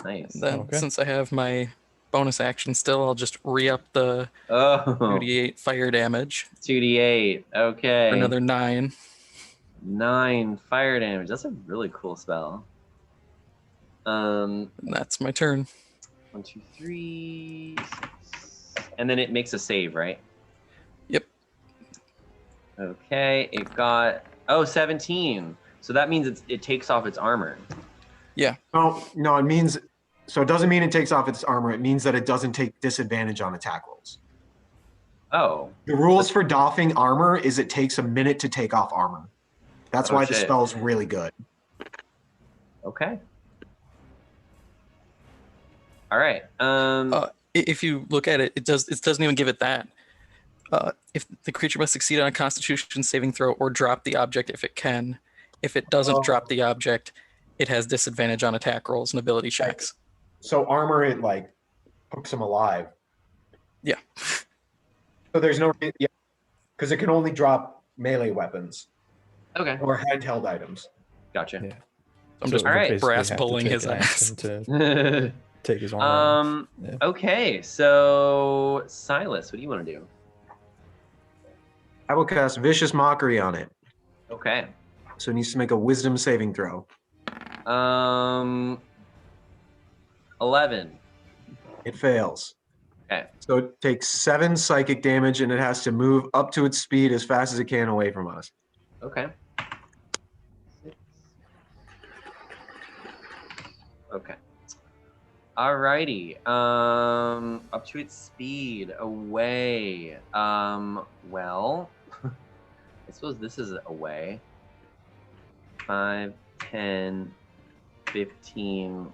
Nice. And then, Okay. since I have my bonus action still, I'll just re-up the Oh. 2d8 fire damage 2d8. Okay. for another 9. 9 fire damage. That's a really cool spell. And that's my turn. 1, 2, 3, 6. And then it makes a save, right? Yep. Okay. It got 17. So that means it takes off its armor. No, it means so it doesn't mean it takes off its armor. It means that it doesn't take disadvantage on attack rolls. Oh. The rules for doffing armor is it takes a minute to take off armor. That's Oh, why the shit. spell's really good. Okay. All right. If you look at it, it doesn't even give it that. If the creature must succeed on a Constitution saving throw or drop the object if it can. If it doesn't drop the object, it has disadvantage on attack rolls and ability checks. So armor, it like hooks him alive. Yeah. So there's no because it can only drop melee weapons Okay. or handheld items. Gotcha. Yeah. I'm So just it would Alright. basically brass have to pulling take his an ass. action to take his armor off. Yeah. Okay. So Silas, what do you want to do? I will cast Vicious Mockery on it. Okay. So it needs to make a Wisdom saving throw. 11. It fails. Okay. So it takes 7 psychic damage, and it has to move up to its speed as fast as it can away from us. Okay. 6. Okay. Alrighty. Up to its speed, away. Well, I suppose this is away. 5, 10, 15,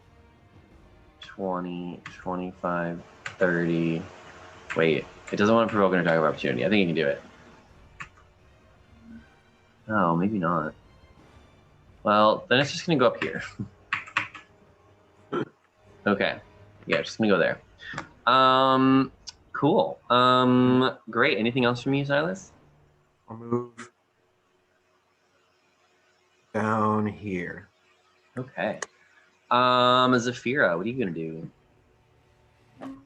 20, 25, 30. Wait, it doesn't want to provoke an attack of opportunity. I think you can do it. Oh, maybe not. Well, then it's just going to go up here. Okay. Yeah, just going to go there. Cool. Great. Anything else from you, Silas? I'll move down here. Okay. Zafira, what are you going to do? I'm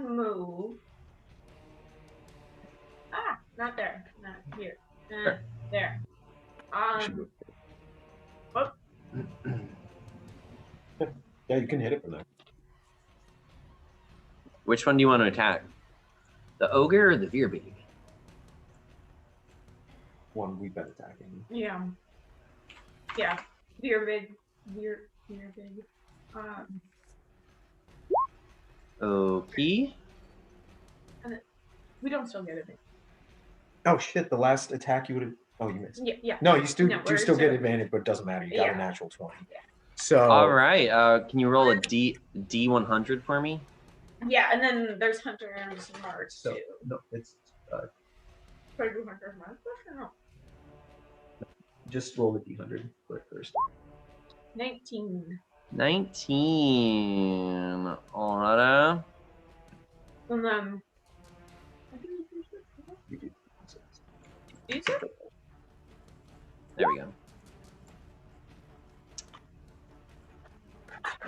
gonna move. Ah, not there. Not here. Sure. There. Oh, Yeah, you can hit it from there. Which one do you want to attack? The ogre or the Veerbig? One we've been attacking. yeah. Yeah. Veer big. Veer big. Okay. We don't still get it. Oh shit! The last attack you would have. Oh, you missed. Yeah. No, you still No, you we're still get still- advantage, but it doesn't matter. You got Yeah. a natural 20. Yeah. So. All right. Can you roll a D100 for me? Yeah, and then there's Hunter's Mark So too. no, it's Try to do Hunter's Mark or no? just roll the d100 quick first. 19. 19. All right. And then. You do. These are There we go.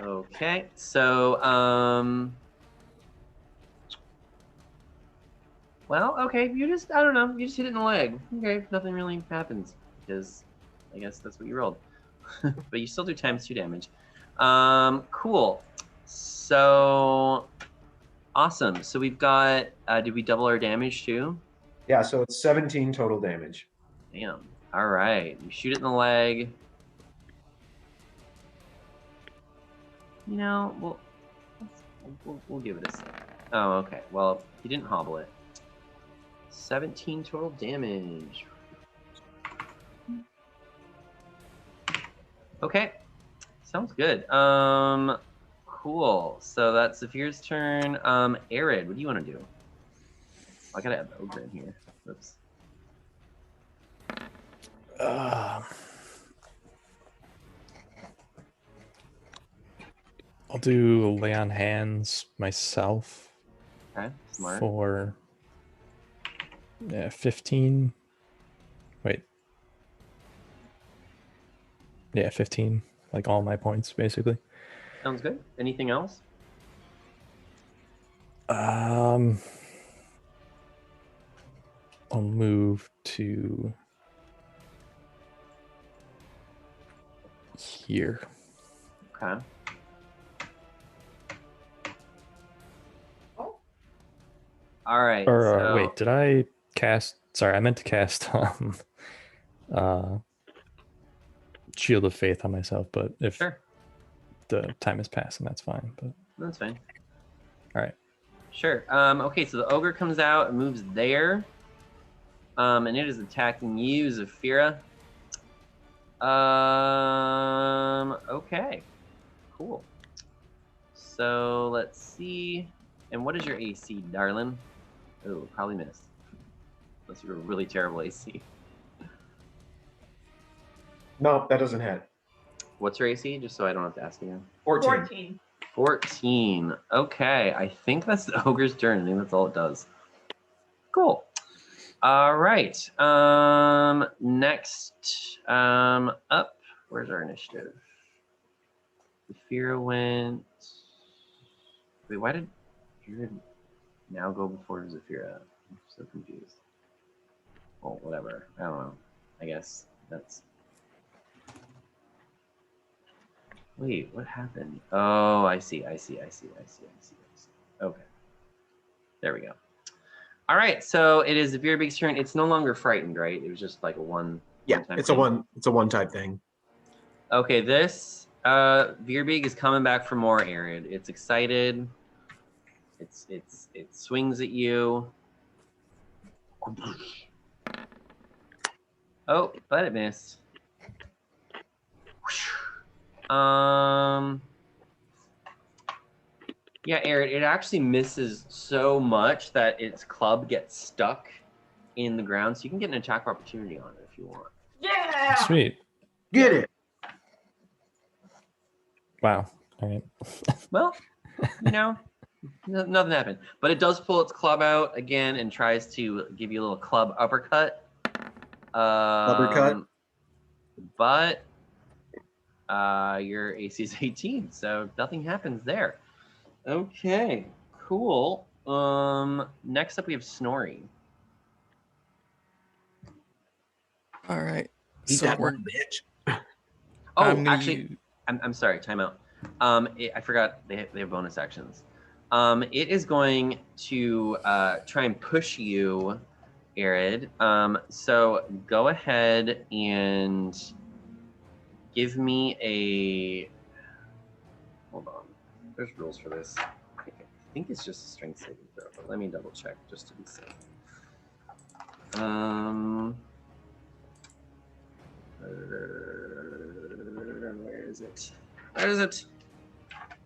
Okay. So, well, okay. I don't know. You just hit it in the leg. Okay. Nothing really happens because I guess that's what you rolled. But you still do ×2 damage. Cool. So, awesome. So we've got, did we double our damage too? Yeah, so it's 17 total damage. Damn. All right. You shoot it in the leg. You know, we'll give it a second. Oh, okay. Well, he didn't hobble it. 17 total damage. Okay. Sounds good. Cool. So that's Saphir's turn. Arid, what do you want to do? I gotta add the ogre in here. Oops. I'll do lay on hands myself Okay. Smart. for 15. Wait. Yeah, 15. Like all my points, basically. Sounds good. Anything else? I'll move to here. Okay. All right. Or so... wait, did I cast? Sorry, I meant to cast Shield of Faith on myself, but if Sure. the time has passed, then that's fine. But That's fine. all right. Sure. Okay, so the ogre comes out and moves there. And it is attacking you, Zafira. Okay. Cool. So let's see. And what is your AC, darling? Oh, probably missed. Unless you're a really terrible AC. No, that doesn't hit. What's your AC? Just so I don't have to ask again. 14. 14. 14. Okay, I think that's the ogre's turn. I think that's all it does. Cool. All right. Next up, where's our initiative? Zafira went. Wait, why did Jared now go before Zafira? I'm so confused. Well, whatever. I don't know. I guess that's. Wait, what happened? Oh, I see. Okay. There we go. All right, so it is the Veerbig's turn. It's no longer frightened, right? It was just like a one. Yeah, one-time it's thing. a one type thing. Okay, this Veerbig is coming back for more, Aaron. It's excited. It swings at you. Oh, but it missed. Yeah, Aaron, it actually misses so much that its club gets stuck in the ground, so you can get an attack of opportunity on it if you want. Yeah. Sweet. Get it. Wow. All right. Well, nothing happened. But it does pull its club out again and tries to give you a little club uppercut. Uppercut. But your AC is 18, so nothing happens there. Okay, cool. Next up we have Snorri. All right. Eat So that we're one, bitch. Oh, I'm gonna actually, I'm sorry. Time out. I forgot they have bonus actions. It is going to try and push you, Arid. So go ahead and give me a. Hold on. There's rules for this. I think it's just a strength saving throw, but let me double check just to be safe. Where is it? Where is it?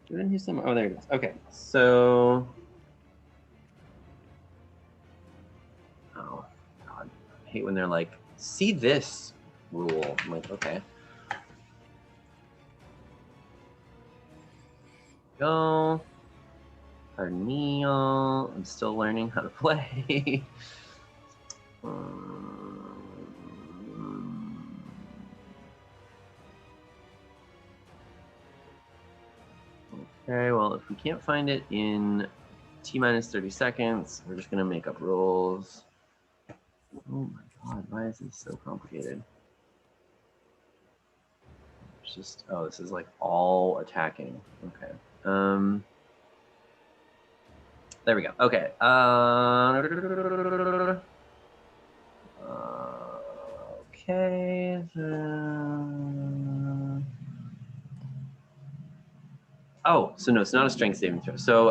Didn't hear some? Oh, there it is. Okay, so. Oh, God. I hate when they're like, see this rule. I'm like, okay. Go. Pardon me, y'all. I'm still learning how to play. Okay, well, if we can't find it in T-minus 30 seconds, we're just going to make up rules. Oh my God, why is this so complicated? It's just, oh, this is like all attacking. Okay. There we go. Okay. Okay. Oh, so no, it's not a strength saving throw. So,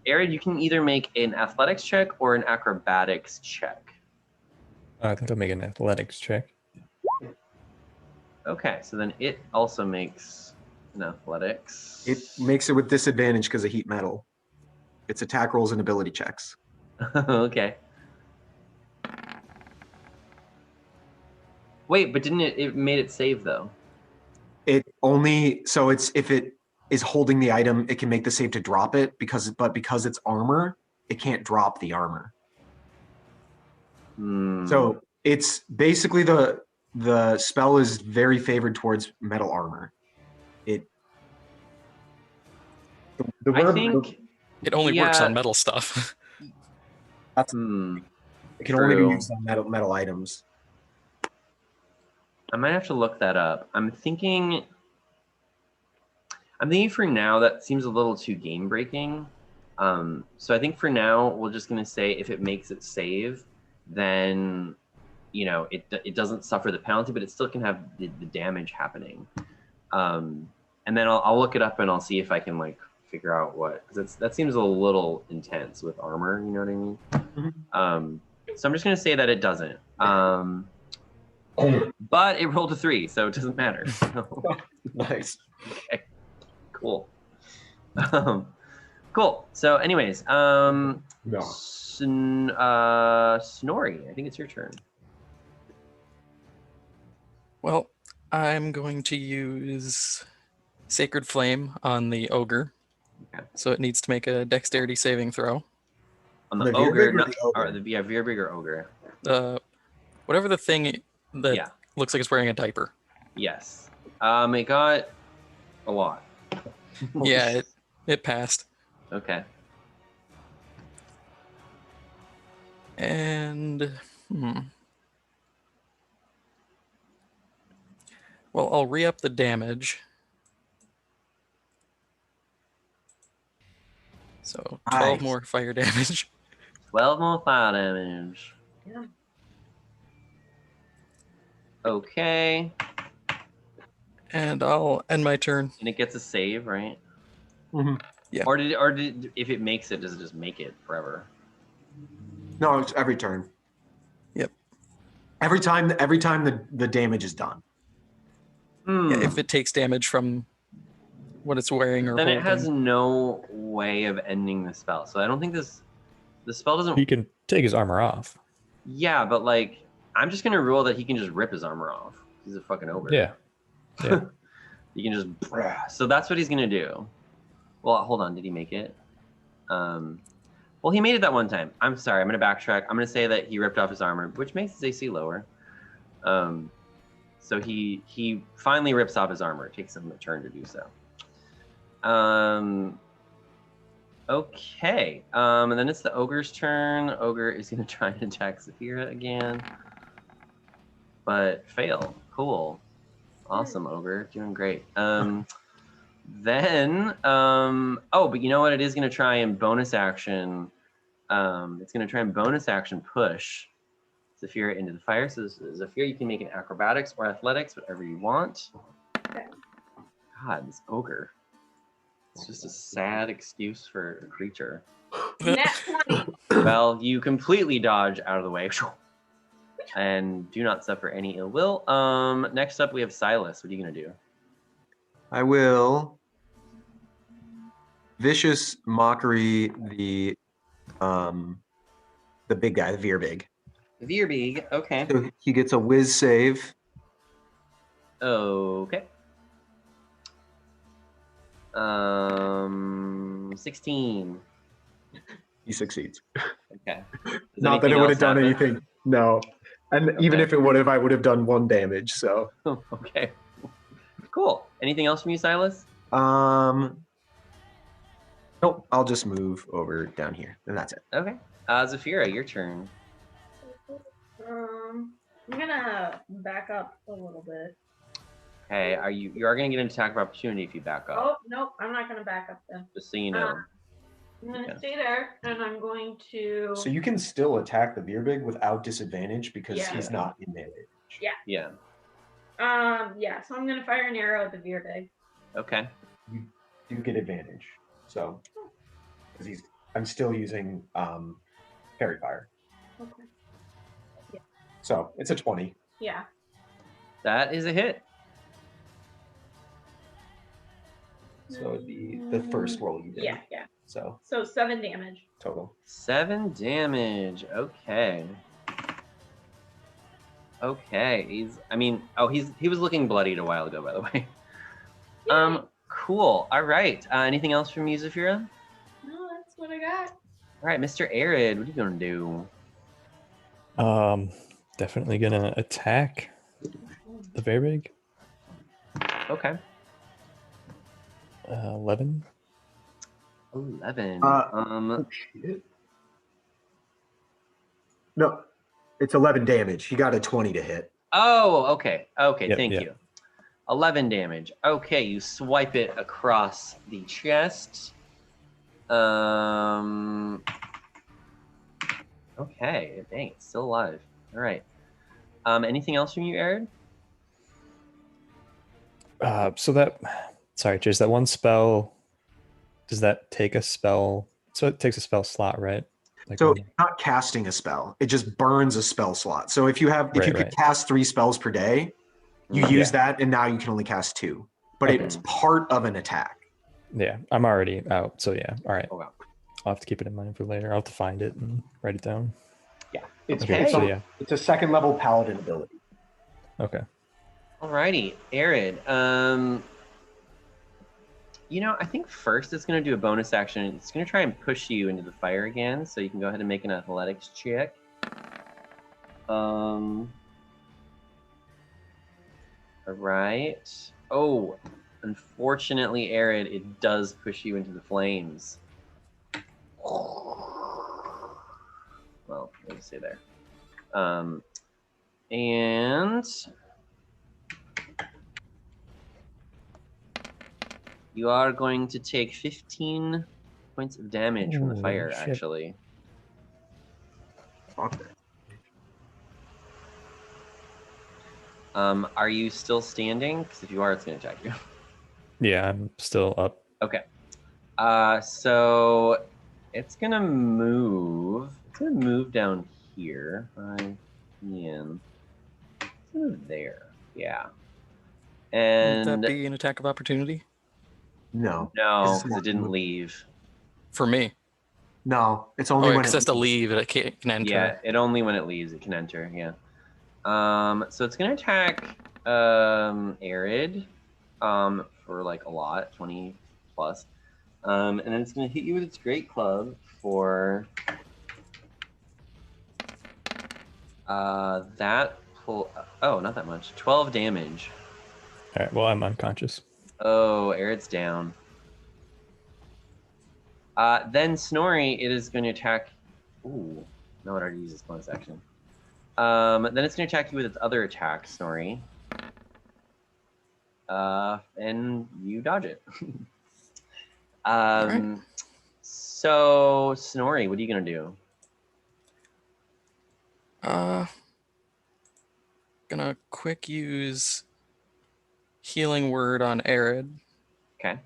Arid, you can either make an athletics check or an acrobatics check. I think I'll make an athletics check. Okay, so then it also makes an athletics. It makes it with disadvantage because of heat metal. Its attack rolls and ability checks. Okay. Wait, but didn't it made it save though? It only so it's if it is holding the item, it can make the save to drop it because it's armor, it can't drop the armor. So it's basically the spell is very favored towards metal armor. I think it only works on metal stuff. It can only be used on metal items. I might have to look that up. I'm thinking for now that seems a little too game breaking. So I think for now we're just gonna say if it makes it save, then it doesn't suffer the penalty, but it still can have the damage happening. And then I'll look it up and I'll see if I can like figure out what, because that seems a little intense with armor. You know what I mean? Mm-hmm. So I'm just gonna say that it doesn't. But it rolled a 3, so it doesn't matter. So. Nice. Okay. Cool. Cool. So, anyways, Snorri, I think it's your turn. Well, I'm going to use Sacred Flame on the ogre. Okay. So it needs to make a dexterity saving throw. On the ogre, Veerbig or ogre? Whatever the thing that looks like it's wearing a diaper. Yes. It got a lot. Yeah, it passed. Okay. And Well, I'll re-up the damage. So 12 Nice. more fire damage. 12 more fire damage. Yeah. Okay. And I'll end my turn. And it gets a save, right? Mhm. Yeah. Or did if it makes it, does it just make it forever? No, it's every turn. Yep. Every time the damage is done. Yeah, if it takes damage from what it's wearing or Then holding. it has no way of ending the spell. So I don't think the spell doesn't. He can take his armor off. Yeah, but like I'm just gonna rule that he can just rip his armor off. He's a fucking ogre. Yeah. Yeah. He can just. So that's what he's gonna do. Well, hold on. Did he make it? Well, he made it that one time. I'm sorry. I'm gonna backtrack. I'm gonna say that he ripped off his armor, which makes his AC lower. So he finally rips off his armor. It takes him a turn to do so. Okay. And then it's the ogre's turn. Ogre is gonna try and attack Zafira again, but fail. Cool. Awesome, ogre. Doing great. Then but you know what? It is gonna try and bonus action. It's gonna try and bonus action push Zafira into the fire. So Zafira, you can make an acrobatics or athletics, whatever you want. God, this ogre. It's just a sad excuse for a creature. Nat 20. Well, you completely dodge out of the way. And do not suffer any ill will. Next up we have Silas. What are you gonna do? I will vicious mockery the big guy, the Veerbig. Veerbig, okay. So he gets a whiz save. Okay. 16. He succeeds. Okay. Not that it would have done anything. No. And even Okay. if it would have, I would have done 1 damage. So Okay. Cool. Anything else from you, Silas? nope, I'll just move over down here. And that's it. Okay. Zafira, your turn. I'm gonna back up a little bit. Okay. You are gonna get an attack of opportunity if you back up. Oh, nope, I'm not gonna back up then. Just so you know. I'm gonna Okay. stay there and I'm going to. So you can still attack the Veerbig without disadvantage because Yeah. he's not in melee. Yeah. Yeah. Yeah, so I'm gonna fire an arrow at the Veerbig. Okay. You do get advantage. So because I'm still using Fairy Fire. Okay. So it's a 20. Yeah. That is a hit. So it'd be the first roll you did. Yeah, yeah. So So 7 damage. total. 7 damage. Okay. Okay. He was looking bloodied a while ago, by the way. Cool. All right. Anything else from you, Zafira? No, that's what I got. All right, Mr. Arid, what are you gonna do? Definitely gonna attack the Veerbig. Okay. 11. 11. No, it's 11 damage. He got a 20 to hit. Oh, okay. Okay, Yep, thank yep. you. 11 damage. Okay, you swipe it across the chest. Okay, dang, it's still alive. All right. Anything else from you, Arid? Sorry, Chase, that one spell, does that take a spell? So it takes a spell slot, right? Like So one- it's not casting a spell. It just burns a spell slot. So if you could Right. cast 3 spells per day, you Mhm. use that and now you can only cast 2. But Okay. it's part of an attack. yeah, I'm already out. So yeah, all right. Oh, wow. I'll have to keep it in mind for later. I'll have to find it and write it down. Yeah. It's, Okay. it's, So a, yeah, it's a 2nd level paladin ability. okay. Alrighty, Arid. I think first it's going to do a bonus action. It's going to try and push you into the fire again, so you can go ahead and make an athletics check. All right. Oh, unfortunately, Arid, it does push you into the flames. Well, let me say there. And You are going to take 15 points of damage from the Holy fire, shit. actually. Fuck that. Are you still standing? Because if you are, it's going to attack you. Yeah, I'm still up. Okay. So it's gonna move. It's gonna move down here. It's gonna move there. Yeah. Would And that be an attack of opportunity No. no, It's because not it didn't move. leave. for me? No, it's Oh, only when it says to leave, it can enter. Yeah, it only when it leaves it can enter. Yeah. So it's gonna attack Arid, for like a lot, 20 plus. And then it's gonna hit you with its great club for oh, not that much. 12 damage. All right. Well, I'm unconscious. Oh, Arid's down. Then Snorri, it is going to attack. Ooh, no, it already used its bonus action. Then it's going to attack you with its other attack, Snorri. And you dodge it. Alright. So Snorri, what are you going to do? Gonna quick use healing word on Arid. Okay.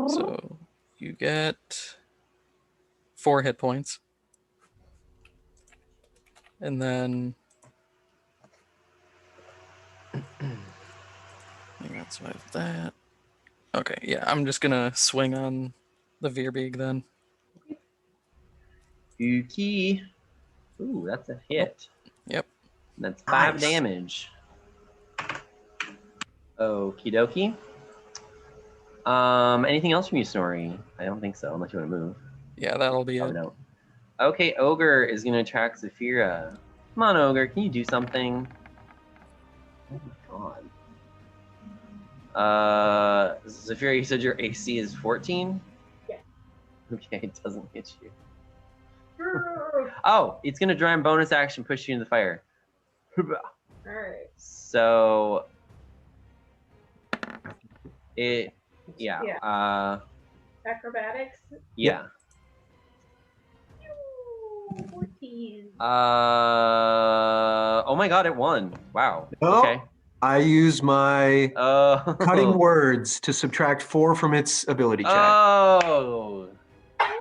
So you get 4 hit points. And then that's why that. Okay, yeah, I'm just gonna swing on the Veerbeeg then. Uki. Ooh, that's a hit. Yep. That's 5 Nice. damage. Okie dokie. Anything else from you, Snorri? I don't think so, unless you want to move. Yeah, that'll be Oh it. no. Okay, Ogre is gonna attack Zafira. Come on, Ogre, can you do something? Oh my god. Zafira, you said your AC is 14? Yeah. Okay, it doesn't hit you. Oh, it's gonna try and bonus action push you in the fire. Alright. So yeah. Acrobatics. Yeah. 14. Oh my god, it won. Wow. No. Okay. I use my Oh. cutting words to subtract 4 from its ability check. Oh.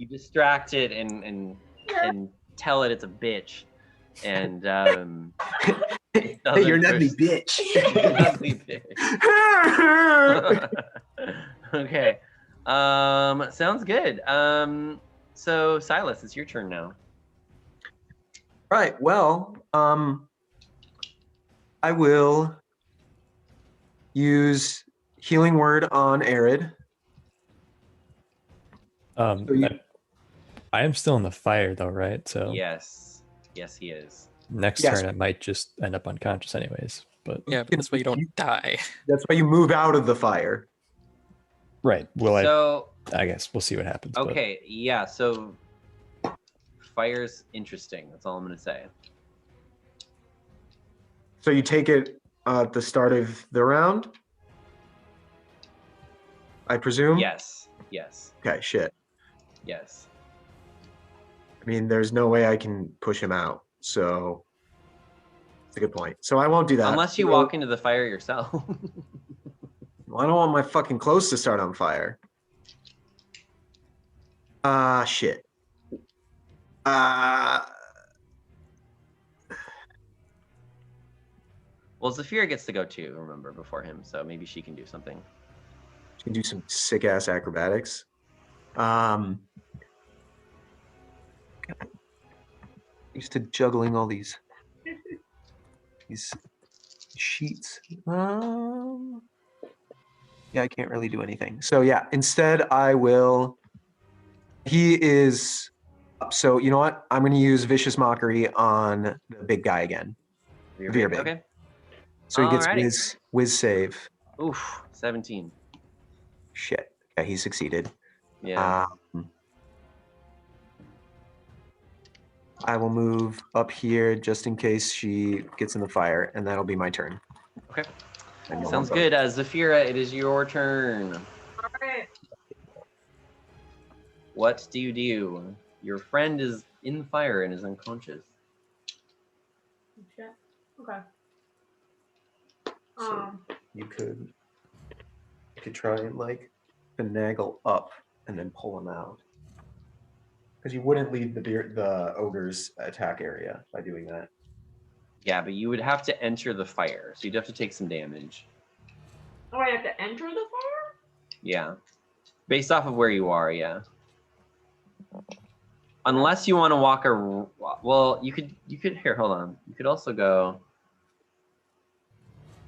You distract it and tell it it's a bitch. And it Hey, you're an doesn't ugly push- bitch. You're an ugly bitch. Okay. Sounds good. So Silas, it's your turn now. Right. Well, I will use healing word on Arid. So you- I am still in the fire though, right? So Yes, he is. next Yes. turn I might just end up unconscious anyways. But Yeah, but this way you don't die. That's why you move out of the fire. right. So I guess we'll see what happens. but- okay, yeah. So fire's interesting. That's all I'm gonna say. So you take it at the start of the round, I presume? Yes. Okay, shit. Yes. I mean, there's no way I can push him out. So it's a good point. So I won't do that. Unless you So- walk into the fire yourself. Well, I don't want my fucking clothes to start on fire. Shit. Well, Zafira gets to go too, remember, before him, so maybe she can do something. She can do some sick ass acrobatics. Used to juggling all these sheets. Yeah, I can't really do anything. So yeah, instead I will. He is. So you know what? I'm going to use vicious mockery on the big guy again. Veerbeeg. Okay. So he gets Alrighty. whiz save. Oof, 17. Shit. Okay, he succeeded. Yeah. I will move up here just in case she gets in the fire, and that'll be my turn. Okay. And Sounds good. Zafira, it is your turn. what do you do? Your friend is in the fire and is unconscious. Shit. Okay. So you could try and like finagle up and then pull him out. Because you wouldn't leave the ogre's attack area by doing that. Yeah, but you would have to enter the fire, so you'd have to take some damage. Oh, I have to enter the fire? Yeah. Based off of where you are, yeah. Unless you want to walk well, you could here, hold on. You could also go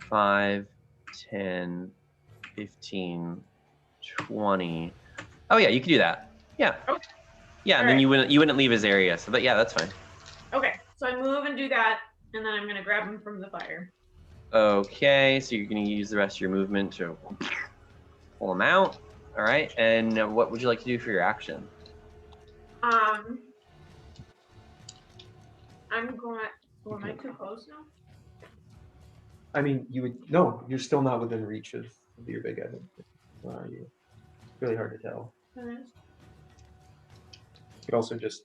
5, 10, 15, 20. Oh yeah, you could do that. Yeah. Okay. Yeah, and then you wouldn't leave his area. So yeah, that's fine. Okay, so I move and do that, and then I'm gonna grab him from the fire. Okay, so you're gonna use the rest of your movement to pull him out. All right, and what would you like to do for your action? I'm going. Oh, am I too close now? I mean, no, you're still not within reach of your big head. Where are you? It's really hard to tell. Okay. You could also just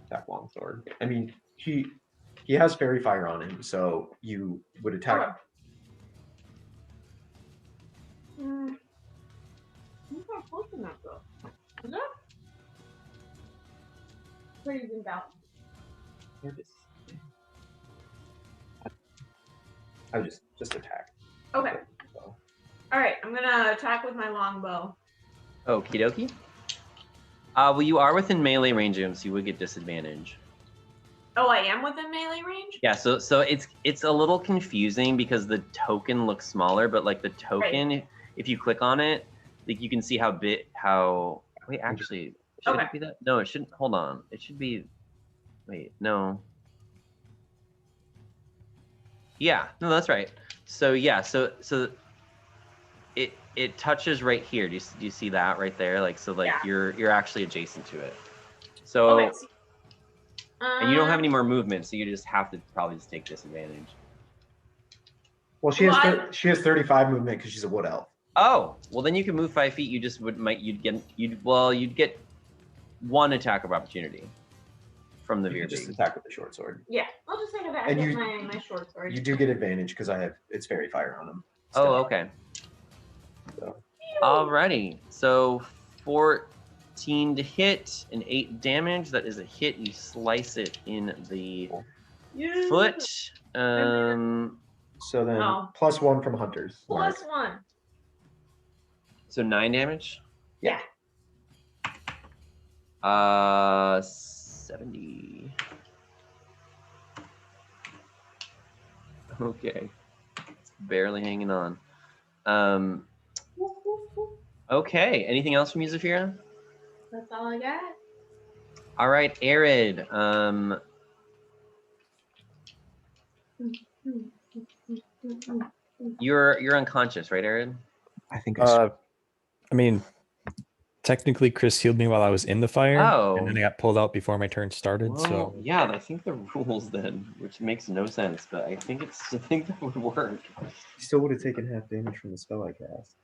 attack longsword. I mean, he has fairy fire on him, so you would attack. Okay. I'm not close enough though. Is that? Pretty good out. I would just attack. Okay. So, All right, I'm gonna attack with my longbow. Okie dokie. Well, you are within melee range of him, so you would get disadvantage. Oh, I am within melee range? Yeah, so it's a little confusing because the token looks smaller, but like the token, if you click on it, like you can see wait, actually, should it be that? No, it shouldn't. Hold on. It should be. Wait, no. Yeah, no, that's right. So yeah, so it touches right here. Do you see that right there? Like so, like you're actually adjacent to it. So and you don't have any more movement, so you just have to probably just take disadvantage. well, she has 35 movement because she's a wood elf. Oh, well then you can move 5 feet. You just you'd get one attack of opportunity from the You veer could just beam. attack with the short sword. Yeah, I'll just take a back And at you- my short sword. You do get advantage because it's fairy fire on him. Oh, okay. So. Alrighty. So 14 to hit and 8 damage. That is a hit. You slice it in the foot. So then Oh. +1 from hunters. Mark. +1. So 9 damage. Yeah. 70. Okay. It's barely hanging on. Okay. Anything else from you, Zafira? That's all I got. All right, Arid. You're unconscious, right, Arid? I think I mean, technically, Chris healed me while I was in the fire, and then I got pulled out before my turn started. Well, So yeah, I think the rules then, which makes no sense, but I think that would work. you still would have taken half damage from the spell I cast.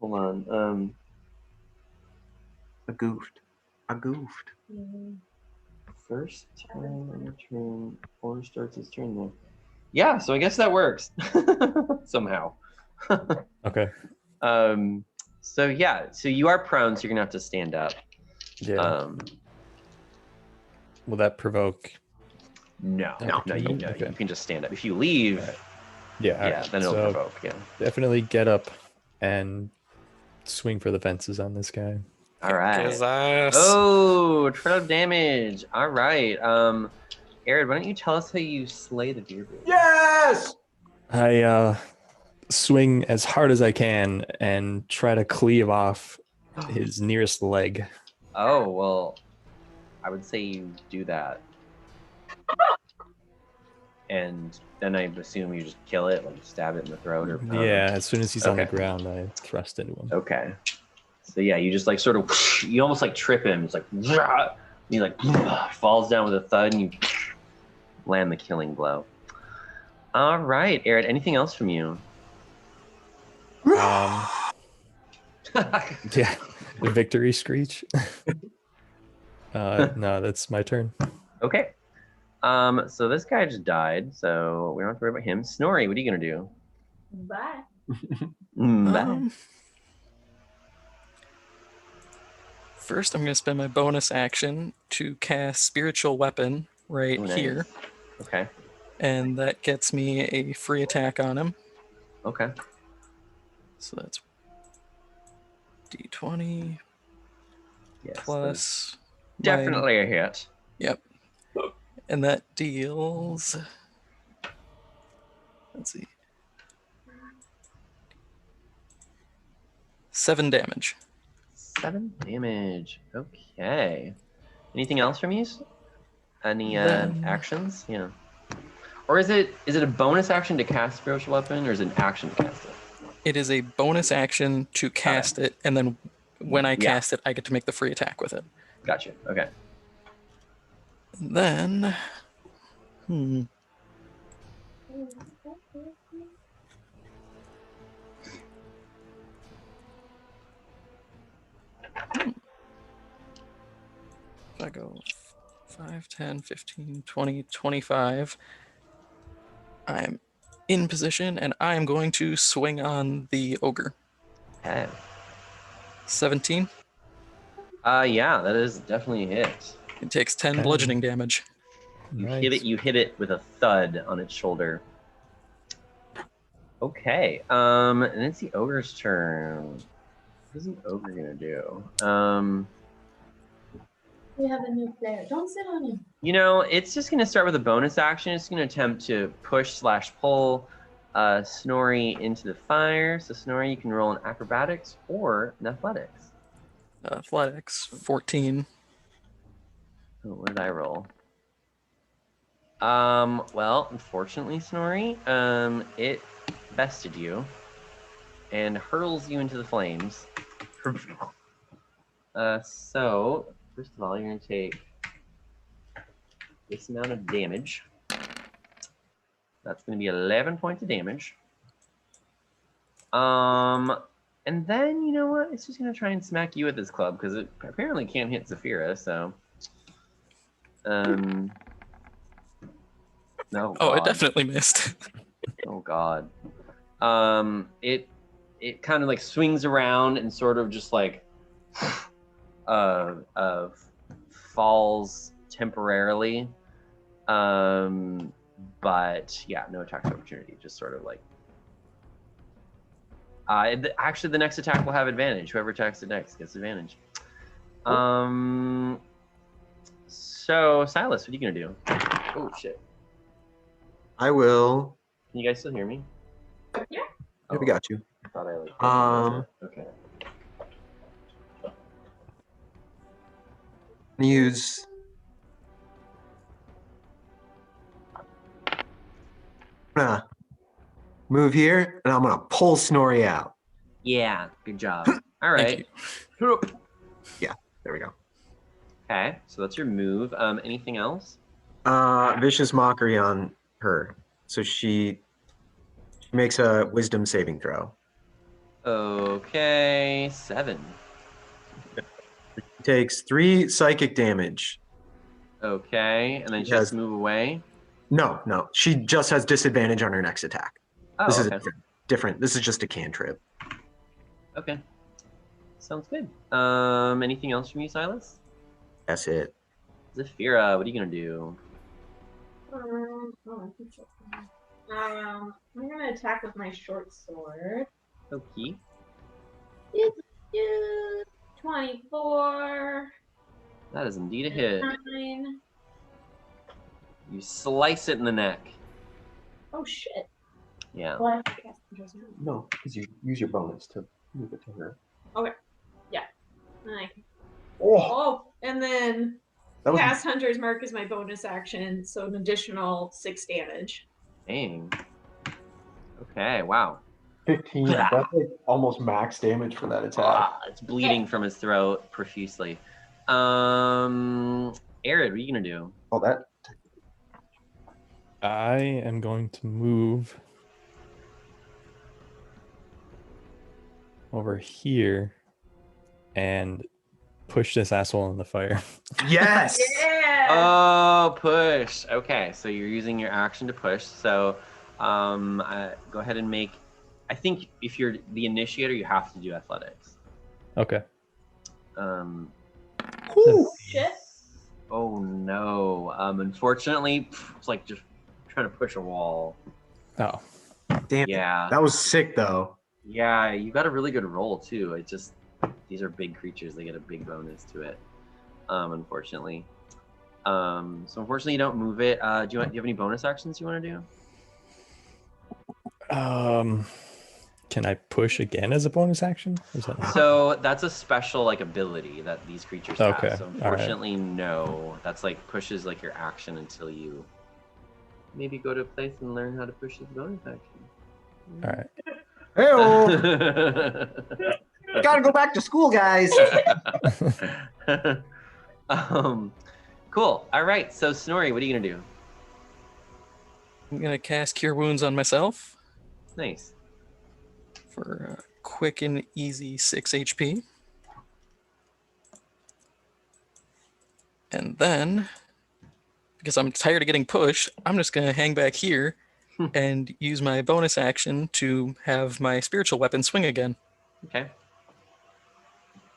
Hold on. I goofed. First time on your turn, or starts his turn then. Yeah, so I guess that works somehow. okay, So yeah, so you are prone, so you're gonna have to stand up. yeah. Will that provoke? No, Okay. you can just stand up. If you leave, Right. Yeah, yeah, then it'll so provoke. Yeah. definitely get up and swing for the fences on this guy. All right. His ass. Oh, 12 damage. All right. Arid, why don't you tell us how you slay the deer bird? Yes! I swing as hard as I can and try to cleave off his nearest leg. Oh, well, I would say you do that. And then I assume you just kill it, like stab it in the throat or Yeah, as soon as he's on the Okay. ground, I thrust into him. Okay. So yeah, you just like sort of, you almost like trip him. It's like, he like falls down with a thud and you land the killing blow. All right, Arid, anything else from you? Yeah, The victory screech. No, that's my turn. Okay. So this guy just died, so we don't have to worry about him. Snorri, what are you gonna do? Bye. Bye. First, I'm going to spend my bonus action to cast Spiritual Weapon right Ooh, nice. here, Okay. and that gets me a free attack on him. Okay. So that's D20 Yes. plus Definitely a hit. Yep. And that deals. Let's see. 7 damage. 7 damage. Okay. Anything else from you? Any Then- actions? Yeah. Or is it a bonus action to cast spiritual weapon, or is it an action to cast it? It is a bonus action to cast it, and then when I Yeah. cast it, I get to make the free attack with it. Gotcha. Okay. And then, if I go 5, 10, 15, 20, 25, I'm in position, and I'm going to swing on the ogre. Okay. 17. Yeah, that is definitely a hit. It takes 10 Okay. bludgeoning damage. You Nice. hit it with a thud on its shoulder. Okay. And it's the ogre's turn. What is an ogre gonna do? We have a new player. Don't sit on him. You know, it's just gonna start with a bonus action. It's gonna attempt to push/pull Snorri into the fire. So Snorri, you can roll an acrobatics or an athletics. Athletics, 14. Oh, what did I roll? Well, unfortunately, Snorri, it bested you and hurls you into the flames. So first of all, you're gonna take this amount of damage. That's gonna be 11 points of damage. And then you know what? It's just gonna try and smack you with this club because it apparently can't hit Zafira. So, no. Oh, it God. definitely missed. Oh God. It kind of like swings around and sort of just like falls temporarily. But yeah, no attack opportunity. Just sort of like. Actually, the next attack will have advantage. Whoever attacks it next gets advantage. So Silas, what are you gonna do? Oh shit! I will. Can you guys still hear me? Yeah. We got you. I thought I like. Okay. Use. Move here, and I'm gonna pull Snorri out. Yeah. Good job. All Thank right. There we go. Okay. So that's your move. Anything else? Vicious mockery on her, so she makes a wisdom saving throw. Okay. 7. Takes 3 psychic damage. Okay. And then she has to move away. No, she just has disadvantage on her next attack. Oh, This is okay. different. This is just a cantrip. Okay. Sounds good. Anything else from you, Silas? That's it. Zafira, what are you gonna do? I'm gonna attack with my short sword. Okay. 24. That is indeed a hit. 9. You slice it in the neck. Oh shit. Yeah. Well, I have to cast Conjure Spell. No, because you use your bonus to move it to her. Nice. Oh, Oh, and then that was cast Hunter's Mark is my bonus action, so an additional 6 damage. Dang. Okay, wow. 15. That's like almost max damage for that attack. It's bleeding from his throat profusely. Arid, what are you gonna do? Oh, that. I am going to move over here and push this asshole in the fire. Yes. Yeah. Oh, push. Okay, so you're using your action to push. So go ahead and make. I think if you're the initiator, you have to do athletics. Okay. Whew. Shit. Oh no. Unfortunately, it's like just trying to push a wall. Oh. Damn. Yeah. That was sick though. Yeah, you got a really good roll too. It just these are big creatures; they get a big bonus to it. Unfortunately. So unfortunately, you don't move it. Do you have any bonus actions you want to do? Can I push again as a bonus action? Is that So that's a special like ability that these creatures Okay, have. So all right. unfortunately, no. That's like pushes like your action until you maybe go to a place and learn how to push this bonus action. all right? Hey, gotta go back to school, guys. Cool. All right. So Snorri, what are you gonna do? I'm gonna cast Cure Wounds on myself Nice. for a quick and easy 6 HP. And then, because I'm tired of getting pushed, I'm just gonna hang back here and use my bonus action to have my spiritual weapon swing again. Okay.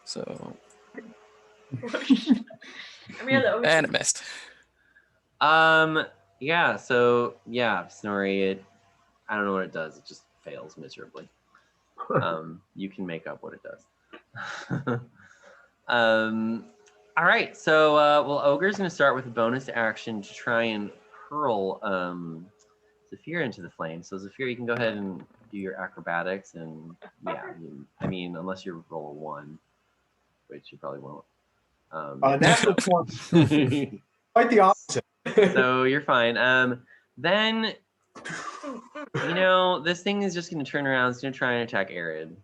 So, and it missed. Yeah. So yeah, Snorri. I don't know what it does. It just fails miserably. You can make up what it does. All right. So well, Ogre's going to start with a bonus action to try and hurl Zephyr into the flame. So Zephyr, you can go ahead and do your acrobatics, and yeah, I mean, unless you roll a 1, which you probably won't. Natural one. Quite the opposite. So you're fine. Then, you know, this thing is just going to turn around. It's going to try and attack Arid.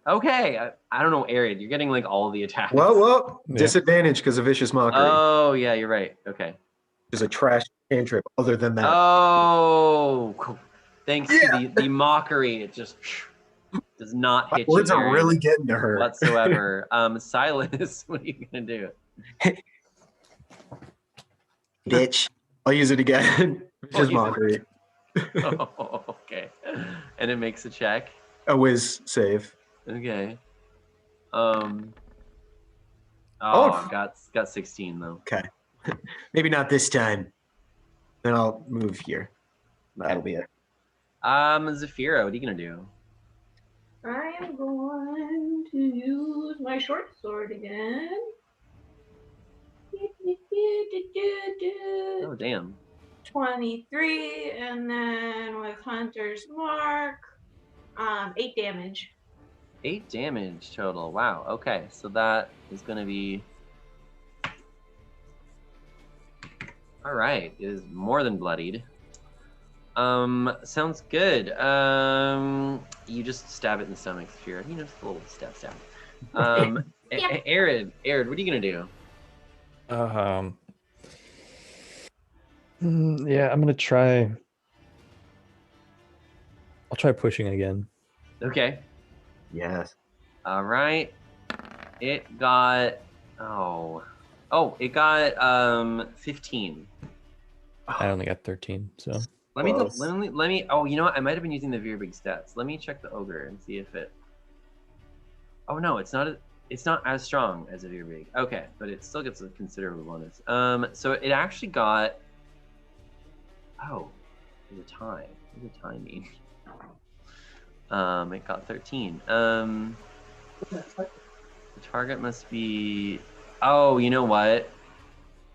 Okay, I don't know, Arid. You're getting like all the attacks. Well, Yeah. disadvantage because of vicious mockery. Oh yeah, you're right. Okay. There's a trash cantrip. Other than that, Oh, cool. Thanks to the mockery, it just does not my hit words you are Arid, really getting to her. whatsoever. Silas, what are you gonna do? Bitch. I'll use it again. Vicious use it. mockery. Oh, okay. And it makes a check. A whiz save. Okay. Oh. Got 16 though. Okay. Maybe not this time. Then I'll move here. That'll be it. Zafira, what are you gonna do? I am going to use my short sword again. Oh damn. 23, and then with Hunter's Mark, 8 damage. 8 damage total. Wow. Okay, so that is gonna be. All right, it is more than bloodied. Sounds good. You just stab it in the stomach, Zafira. You know, just a little stab. Yeah. Arid, what are you gonna do? Yeah, I'm gonna try. I'll try pushing again. Okay. Yes. All right. It got. It got 15. I only got 13, so Let me. Close. Let me. Oh, you know what? I might have been using the very big stats. Let me check the ogre and see if it. Oh no, it's not. It's not as strong as a very big. Okay, but it still gets a considerable bonus. So it actually got. Oh, there's a tie. What does a tie mean? It got 13. The target must be. Oh, you know what?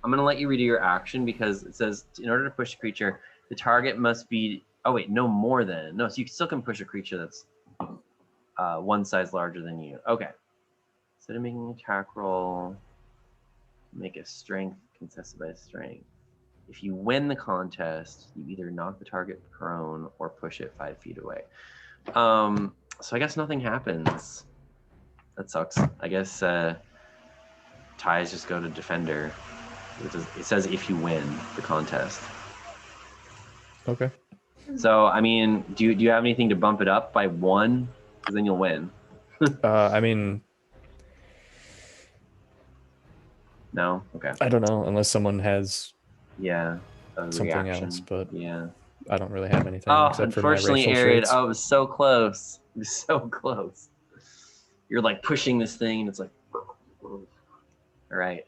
I'm gonna let you redo your action because it says in order to push a creature, the target must be. Oh wait, no more than no. So you still can push a creature that's one size larger than you. Okay. Instead of making an attack roll, make a strength contested by a strength. If you win the contest, you either knock the target prone or push it 5 feet away. So I guess nothing happens. That sucks. I guess ties just go to defender. It says if you win the contest. okay. So I mean, do you have anything to bump it up by 1? Because then you'll win. I mean, No. Okay. I don't know unless someone has Yeah. A something reaction. else, but Yeah. I don't really have anything Oh, except for my unfortunately, racial Arid. traits. Oh, it was so close. It was so close. You're like pushing this thing, and it's like. All right.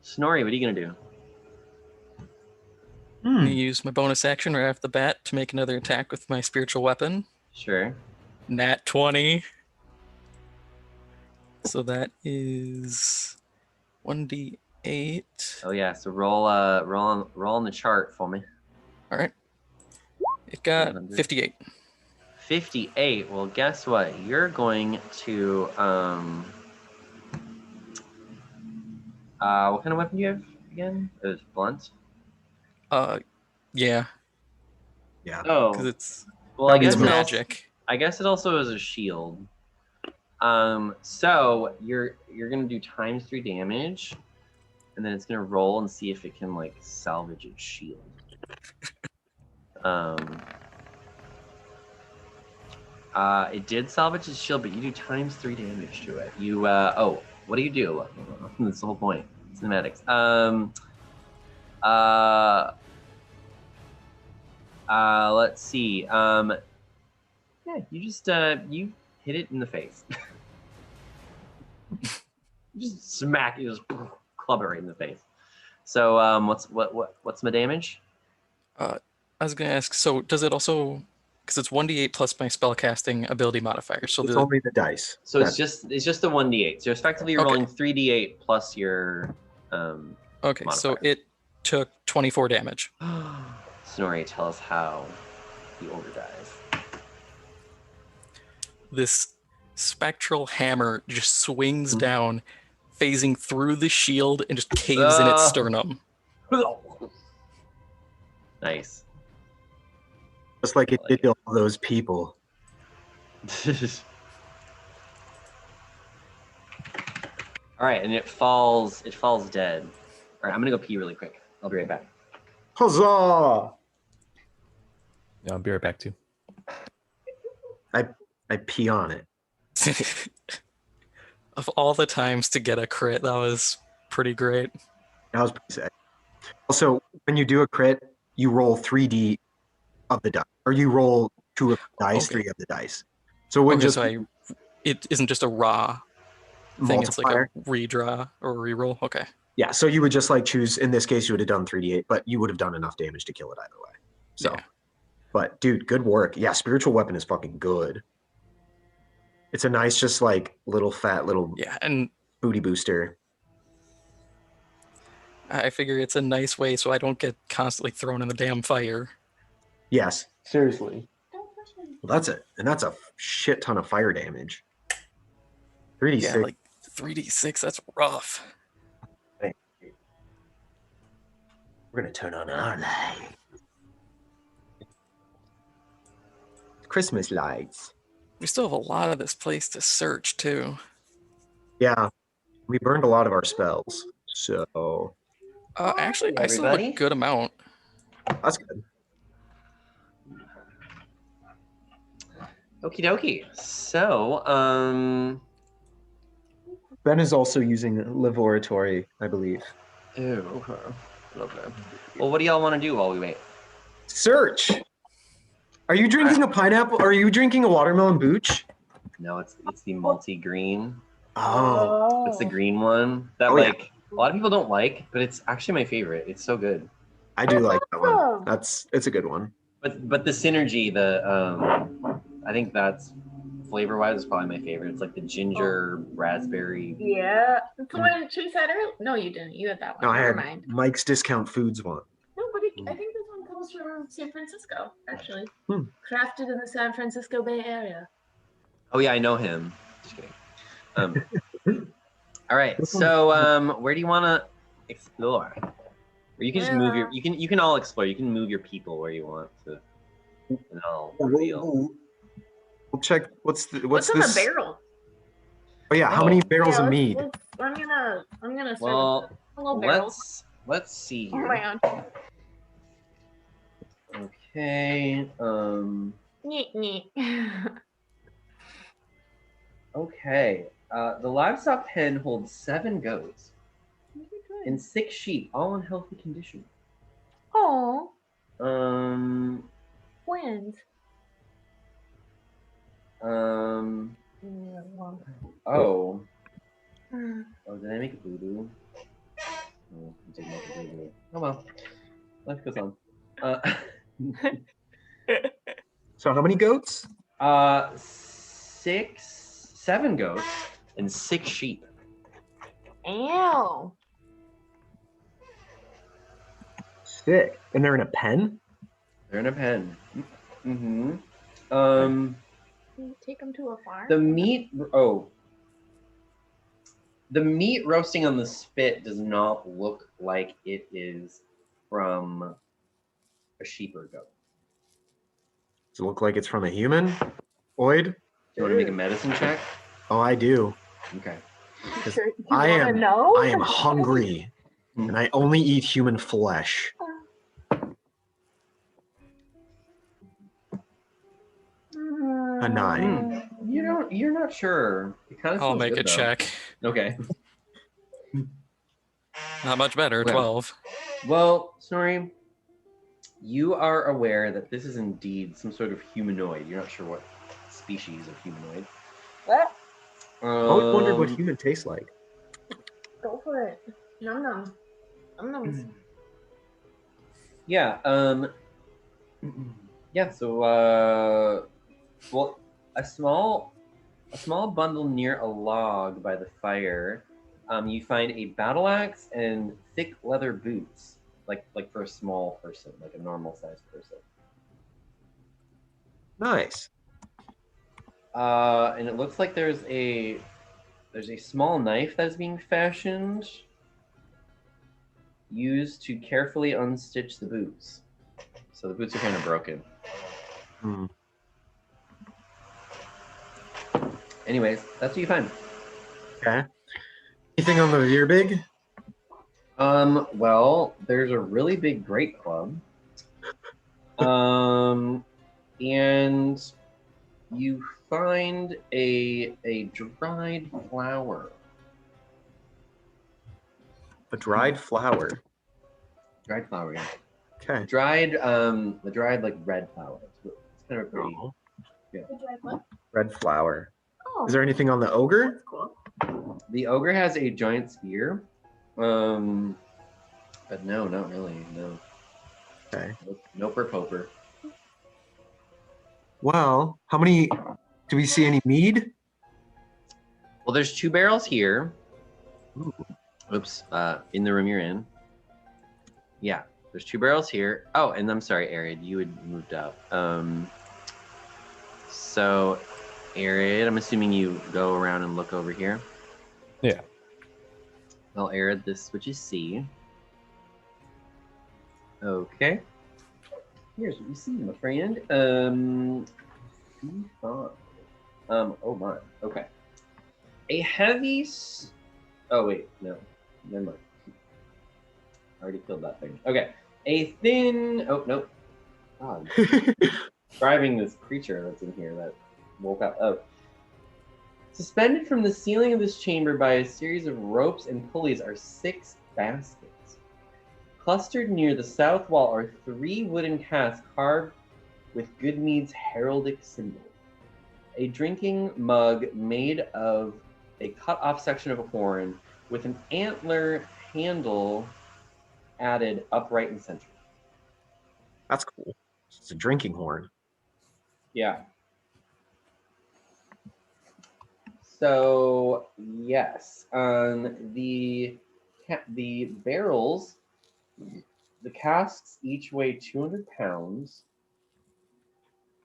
Snorri, what are you gonna do? I'm gonna use my bonus action right off the bat to make another attack with my spiritual weapon. Sure. Nat 20. So that is 1d8. Oh yeah. So roll on the chart for me. All right. It got 100. 58. 58. Well, guess what? You're going to what kind of weapon do you have again? It was blunt. Yeah, Yeah. Oh, because it's well, I guess It's magic. I guess it also is a shield. So you're gonna do ×3 damage, and then it's gonna roll and see if it can like salvage its shield. It did salvage its shield, but you do ×3 damage to it. You what do you do? That's the whole point. Cinematics. Let's see. Yeah, you just you hit it in the face. You just smack. You just club it right in the face. So what's my damage? I was gonna ask. So does it also? Because it's 1d8 plus my spellcasting ability modifier. So It's only the dice. So it's just a 1d8. So effectively you're Okay. rolling 3d8 plus your okay. So modifier. it took 24 damage. Snorri, tell us how the ogre dies. This spectral hammer just swings down, phasing through the shield and just caves in its sternum. Nice. Just like it did to all those people. All right, and it falls dead. All right, I'm gonna go pee really quick. I'll be right back. Huzzah! Yeah, I'll be right back too. I pee on it. Of all the times to get a crit, that was pretty great. That was pretty sick. Also, when you do a crit, you roll 3d of the dice, or you roll 2 of the dice, Okay. 3 of the dice. So it wouldn't Okay, just so it isn't just a raw thing, it's like multiplier. a redraw or reroll. Okay. Yeah, so you would just like choose, in this case, you would have done 3d8, but you would have done enough damage to kill it either way. So, Yeah. But dude, good work. Yeah, spiritual weapon is fucking good. It's a nice, just like little fat little Yeah, and booty booster. I figure it's a nice way so I don't get constantly thrown in the damn fire. Yes, seriously. Well, that's it, and that's a shit ton of fire damage. 3d6. Yeah, like 3d6, that's rough. We're gonna turn on our light. Christmas lights. We still have a lot of this place to search too. Yeah, we burned a lot of our spells, so Actually, I still have a everybody. good amount. that's good. Okie dokie. So, Ben is also using laboratory, I believe. ew, okay. Well, what do y'all want to do while we wait? Search. Are you drinking a pineapple? Are you drinking a watermelon booch? No, it's the multi-green. Oh, It's the green one that Oh, yeah. like a lot of people don't like, but it's actually my favorite. It's so good. I do like that one. It's a good one. But the synergy, I think that's flavor-wise is probably my favorite. It's like the ginger raspberry. Yeah, that's the one she said earlier. No, you didn't. You had that one. No, I Never had mind. Mike's Discount Foods one. No, but I think this one comes from San Francisco, actually. Hmm. Crafted in the San Francisco Bay Area. Oh yeah, I know him. Just kidding. All right. So where do you want to explore? Or you can just move your. You can all explore. You can move your people where you want to, and I'll reveal. We'll check. What's What's in this? the barrel? Oh yeah, how many barrels of mead? I'm gonna start Well, with a little barrel. let's see Oh here. my god. Okay. Neat, neat. Okay. The livestock pen holds 7 goats. and 6 sheep, all in healthy condition. Oh, Um, twins. oh, Hmm. did I make a boo-boo? Oh, I did make a boo-boo. Oh well, life goes on. So how many goats? 7 goats and 6 sheep. Ew. Sick. And they're in a pen? They're in a pen. Mm-hmm. Can you take them to a farm? The meat roasting on the spit does not look like it is from a sheep or goat. Does it look like it's from a human? Oid? Do you want to make a medicine check? Oh, I do. Okay. Sure, you I wanna am- know? I am hungry, and I only eat human flesh. A 9. You're not sure. It kind of I'll smells make good, a though. check. Okay. Not much better. Okay. 12. Well, Snorri, you are aware that this is indeed some sort of humanoid. You're not sure what species of humanoid. What? I always wondered what Um, human tastes like. Go for it. Num num. Num nums. Yeah. Yeah. So, well, a small bundle near a log by the fire. You find a battle axe and thick leather boots, like for a small person, like a normal sized person. Nice. And it looks like there's a small knife that's being fashioned, used to carefully unstitch the boots. So the boots are kind of broken. Hmm. Anyways, that's what you find. Okay. Anything on the rear big? Well, there's a really big grape club. And you find a dried flower. A dried flower. Dried flower, yeah. Okay. The dried like red flower. It's kind of pretty. Oh, What? red flower. Oh, Is there anything on the ogre? that's cool. The ogre has a giant spear. But no, not really. No. Okay. No per poper. Well, how many? Do we see any mead? Well, there's 2 barrels here. Ooh. Oops. In the room you're in. Yeah, there's 2 barrels here. Oh, and I'm sorry, Arid, you had moved up. So, Arid, I'm assuming you go around and look over here. Yeah. Well, Arid, this which is C. Okay. Here's what you see, my friend. B5. Oh my. Okay. A heavy. Oh wait, no. Never mind. I already killed that thing. Okay. A thin. Oh nope. God. Describing this creature that's in here that woke up. Oh. Suspended from the ceiling of this chamber by a series of ropes and pulleys are 6 baskets. Clustered near the south wall are 3 wooden casks carved with Goodmead's heraldic symbol. A drinking mug made of a cut-off section of a horn with an antler handle added upright in center. That's cool. It's a drinking horn. Yeah. So yes, the barrels, the casks each weigh 200 pounds,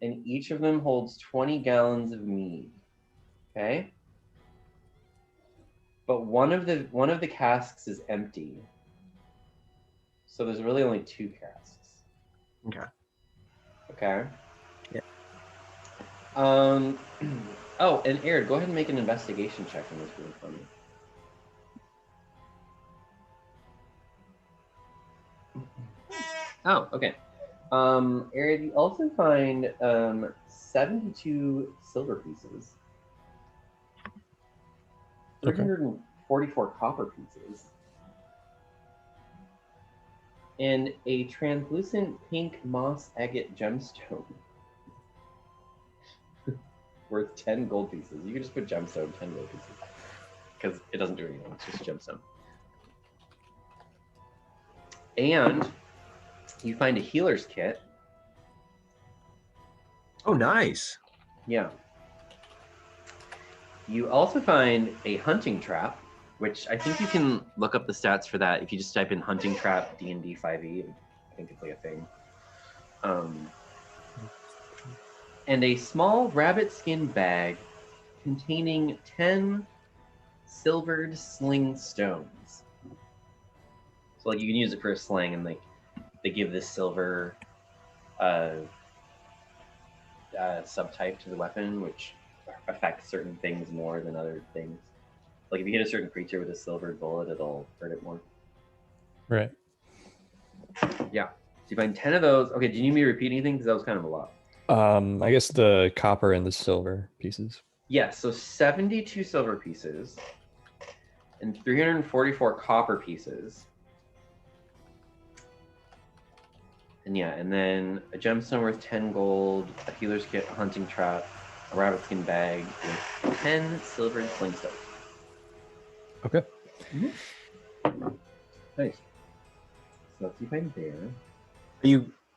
and each of them holds 20 gallons of mead. Okay. But one of the casks is empty. So there's really only 2 casks. Okay. Okay. Yeah. Oh, and Arid, go ahead and make an investigation check on this room for me. Oh, okay. Arid, you also find 72 silver pieces, 344 copper pieces, and a translucent pink moss agate gemstone worth 10 gold pieces. You can just put gemstone, 10 gold pieces, because it doesn't do anything. It's just gemstone. And you find a healer's kit. Oh, nice. Yeah. You also find a hunting trap, which I think you can look up the stats for that if you just type in hunting trap D&D 5e. I think it's like a thing. And a small rabbit skin bag containing 10 silvered sling stones. So like you can use it for a sling, and like they give this silver subtype to the weapon, which affects certain things more than other things. Like if you hit a certain creature with a silvered bullet, it'll hurt it more. Right. Yeah. So you find 10 of those. Okay, do you need me to repeat anything? Because that was kind of a lot. I guess the copper and the silver pieces. Yes, so 72 silver pieces and 344 copper pieces. And yeah, and then a gemstone worth 10 gold, a healer's kit, a hunting trap, a rabbit skin bag with 10 silvered sling stones. Okay. Nice. So let's see if I'm there.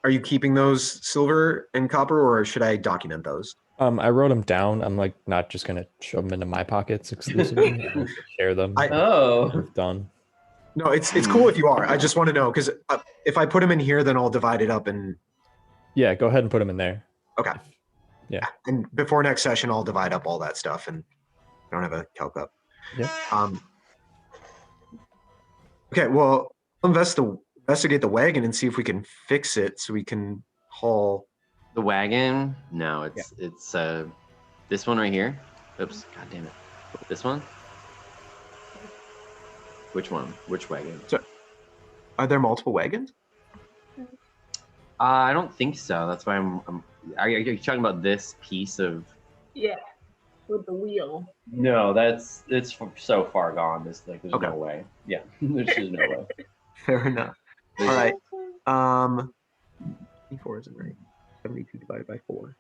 Are you keeping those silver and copper, or should I document those? I wrote them down. I'm like not just gonna shove them into my pockets exclusively. I'll share them. Oh. We're done. No, it's cool if you are. I just want to know, because if I put them in here, then I'll divide it up and. Yeah, go ahead and put them in there. Okay. Yeah. And before next session, I'll divide up all that stuff, and I don't have a calc up. Yep. Okay, well, I'll investigate the wagon and see if we can fix it so we can haul. The wagon? No, it's this one right here. Oops, god damn it. This one? Which one? Which wagon? So, are there multiple wagons? I don't think so. That's why are you talking about this piece of? Yeah, with the wheel. No, it's so far gone. There's Okay. no way. Yeah, there's just no way. Fair enough. All right. 24 isn't right. 72 divided by 4.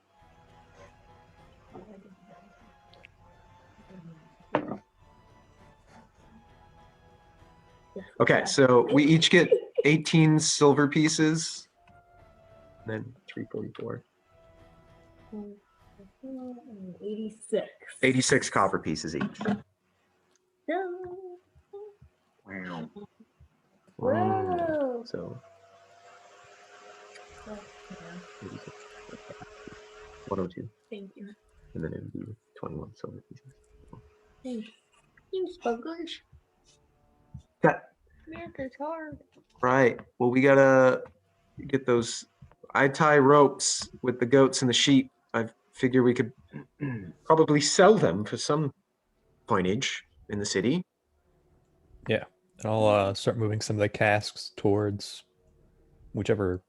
Okay, so we each get 18 silver pieces, and then 344. 86. 86 copper pieces each. Wow. Whoa. So 102, Thank you. and then it would be 21 silver pieces. Thanks. Thanks, buggers. That Math is hard. right. Well, we gotta get those. I tie ropes with the goats and the sheep. I figure we could probably sell them for some coinage in the city. Yeah. And I'll start moving some of the casks towards whichever.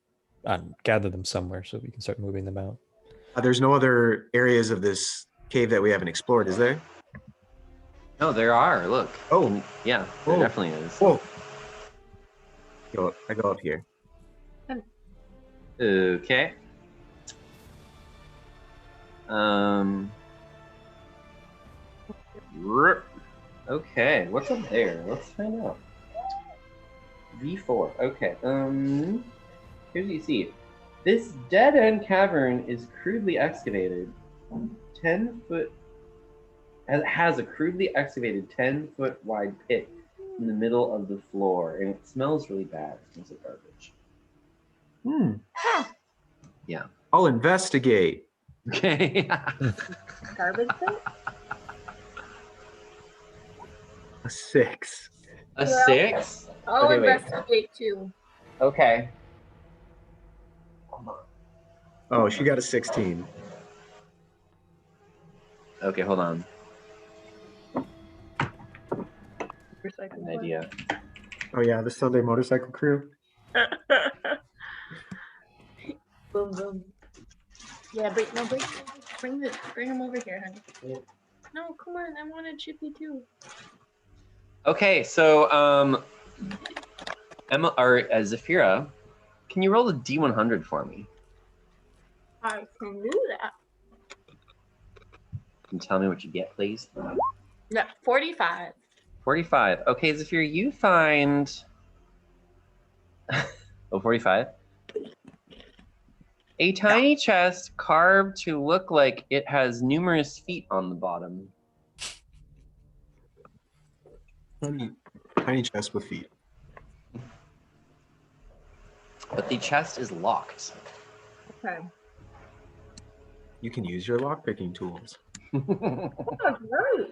Gather them somewhere so we can start moving them out. There's no other areas of this cave that we haven't explored, is there? No, there are. Look. Oh, Yeah, there Whoa. definitely is. whoa. I go up here. Okay. Okay, what's up there? Let's find out. V4. Okay. Here's what you see. This dead-end cavern is crudely excavated. 10-foot. Has a crudely excavated 10-foot wide pit in the middle of the floor, and it smells really bad. It smells like garbage. Yeah. I'll investigate. Okay. Garbage pit? A 6. A 6? I'll Okay, wait. investigate too. Okay. Oh, she got a 16. Okay, hold on. Recycle An idea. Oh yeah, the Sunday motorcycle crew. Boom, boom. Yeah, bring them over here, honey. Yeah. No, come on, I want a chippy too. Okay, so Emma or Zafira, can you roll a D100 for me? I can do that. Can you tell me what you get, please? Yeah, 45. 45. Okay, Zafira, you find. 45. A tiny chest carved to look like it has numerous feet on the bottom. Tiny chest with feet. But the chest is locked. Okay. You can use your lockpicking tools. That's right.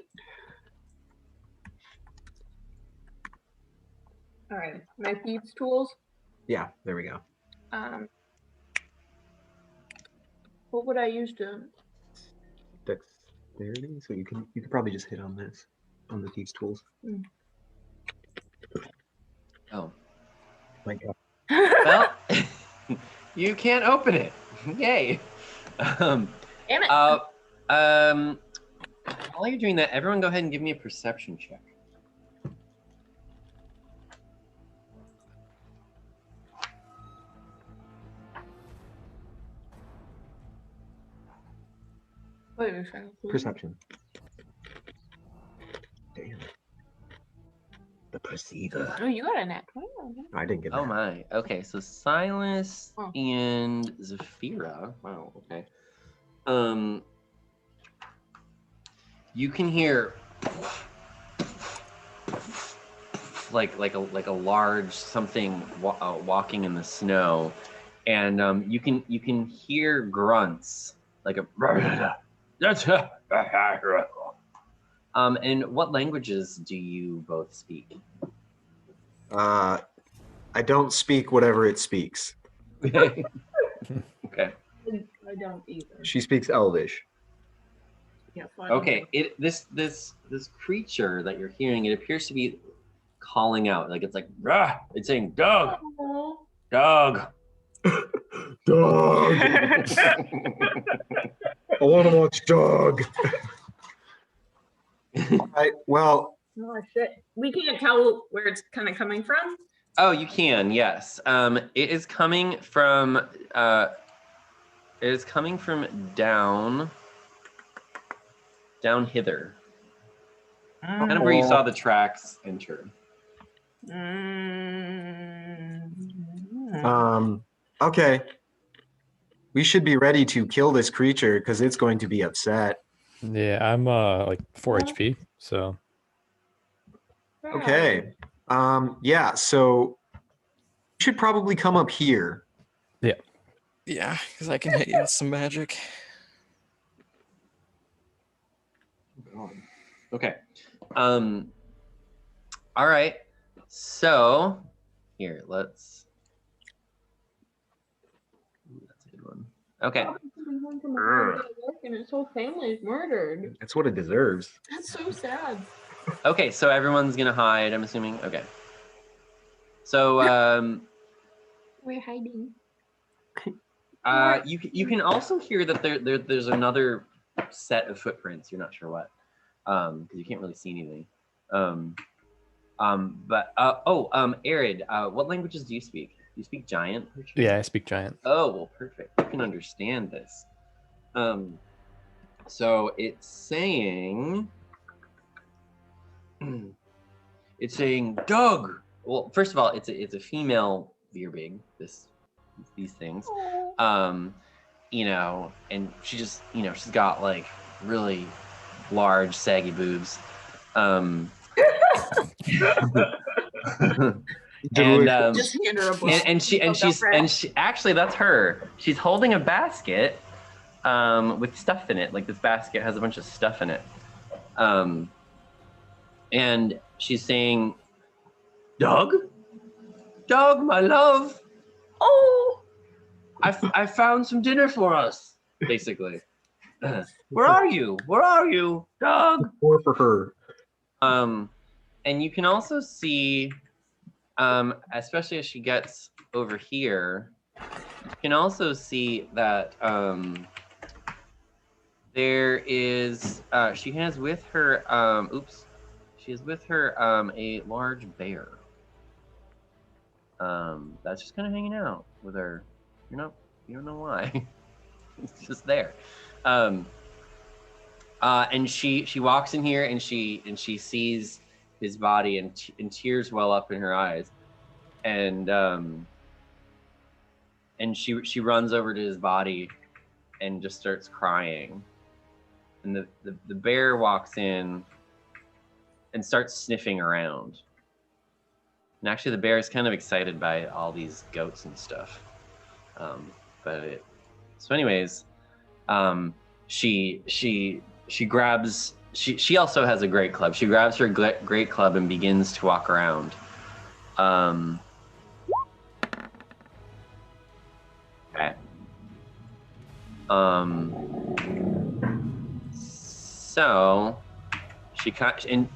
All right, my thieves tools. Yeah, there we go. What would I use to? Dexterity. So you can probably just hit on this, on the thieves tools. Oh. My God. Well, you can't open it. Yay. Damn it. While you're doing that, everyone go ahead and give me a perception check. Wait a second. Perception. Damn. The perceiver. Oh, you got a nat 20. I didn't get that. Oh my. Okay, so Silas Oh. and Zafira. Wow, okay. You can hear like a large something walking in the snow, and you can hear grunts like a and what languages do you both speak? I don't speak whatever it speaks. Okay. I don't either. She speaks Elvish. Yeah, fine. Okay. This creature that you're hearing, it appears to be calling out, like it's like rah! It's saying dog, Oh. dog. Dog. I want to watch dog. All right. Well, Oh shit. We can't tell where it's kind of coming from. Oh, you can, yes. It is coming from down hither. Kind of where you saw the tracks enter. okay. We should be ready to kill this creature because it's going to be upset. Yeah, I'm like 4 HP, so Okay. Yeah, so you should probably come up here. Yeah, because I can hit you with some magic. Okay. All right. So here, let's. Ooh, that's a good one. Okay. And his whole family is murdered. That's what it deserves. That's so sad. Okay, so everyone's gonna hide, I'm assuming. Okay. So We're hiding. you can also hear that there's another set of footprints. You're not sure what, because you can't really see anything. Arid, what languages do you speak? Do you speak Giant? yeah, I speak Giant. Oh, well, perfect. You can understand this. So it's saying, Doug. Well, first of all, it's a female Veerbig. These things. You know, and she just, you know, she's got like really large, saggy boobs. And Just hand her a book. and she actually, that's her. She's holding a basket with stuff in it. Like this basket has a bunch of stuff in it. And she's saying, Doug, my love. Oh, I found some dinner for us, basically. Where are you, Doug? Or for her. And you can also see, especially as she gets over here, you can also see that there is, she has with her, a large bear. that's just kind of hanging out with her. You don't know why. It's just there. And she walks in here and she sees his body and tears well up in her eyes, and she runs over to his body and just starts crying. And the bear walks in and starts sniffing around. And actually, the bear is kind of excited by all these goats and stuff. So anyways, she grabs. She also has a great club. She grabs her great club and begins to walk around. Okay. So and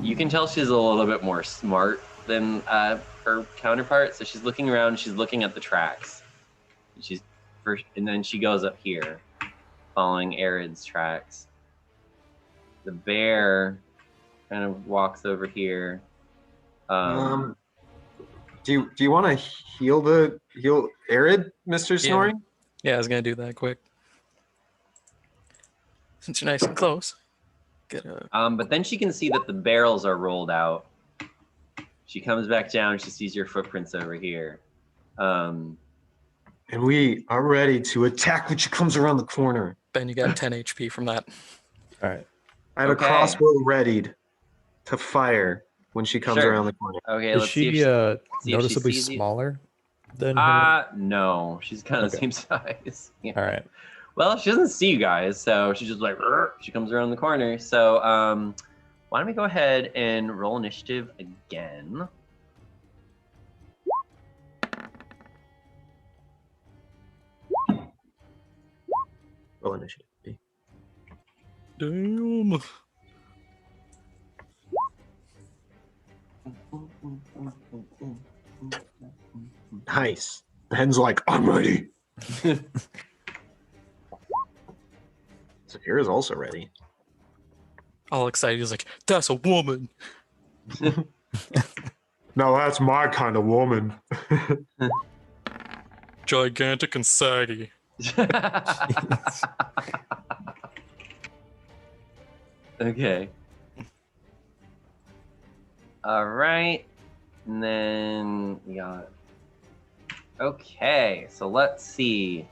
you can tell she's a little bit more smart than her counterpart. So she's looking around. She's looking at the tracks. And then she goes up here, following Arid's tracks. The bear kind of walks over here. Do you want to heal Arid, Mr. Snoring? Yeah, I was gonna do that quick. Since you're nice and close. But then she can see that the barrels are rolled out. She comes back down. She sees your footprints over here. And we are ready to attack when she comes around the corner. Ben, you got 10 HP from that. All right. I have a crossbow readied to fire when she comes around the corner. Okay, Is let's she see if noticeably sees you. smaller than her? No, she's kind of the same size. Yeah. All right. Well, she doesn't see you guys, so she's just like, she comes around the corner. So why don't we go ahead and roll initiative again? Roll initiative. Damn. Nice. Ben's like, I'm ready. Saphira's also ready. All excited. He's like, that's a woman. No, that's my kind of woman. Gigantic and saggy. Okay. All right. And then we got... Okay, so let's see.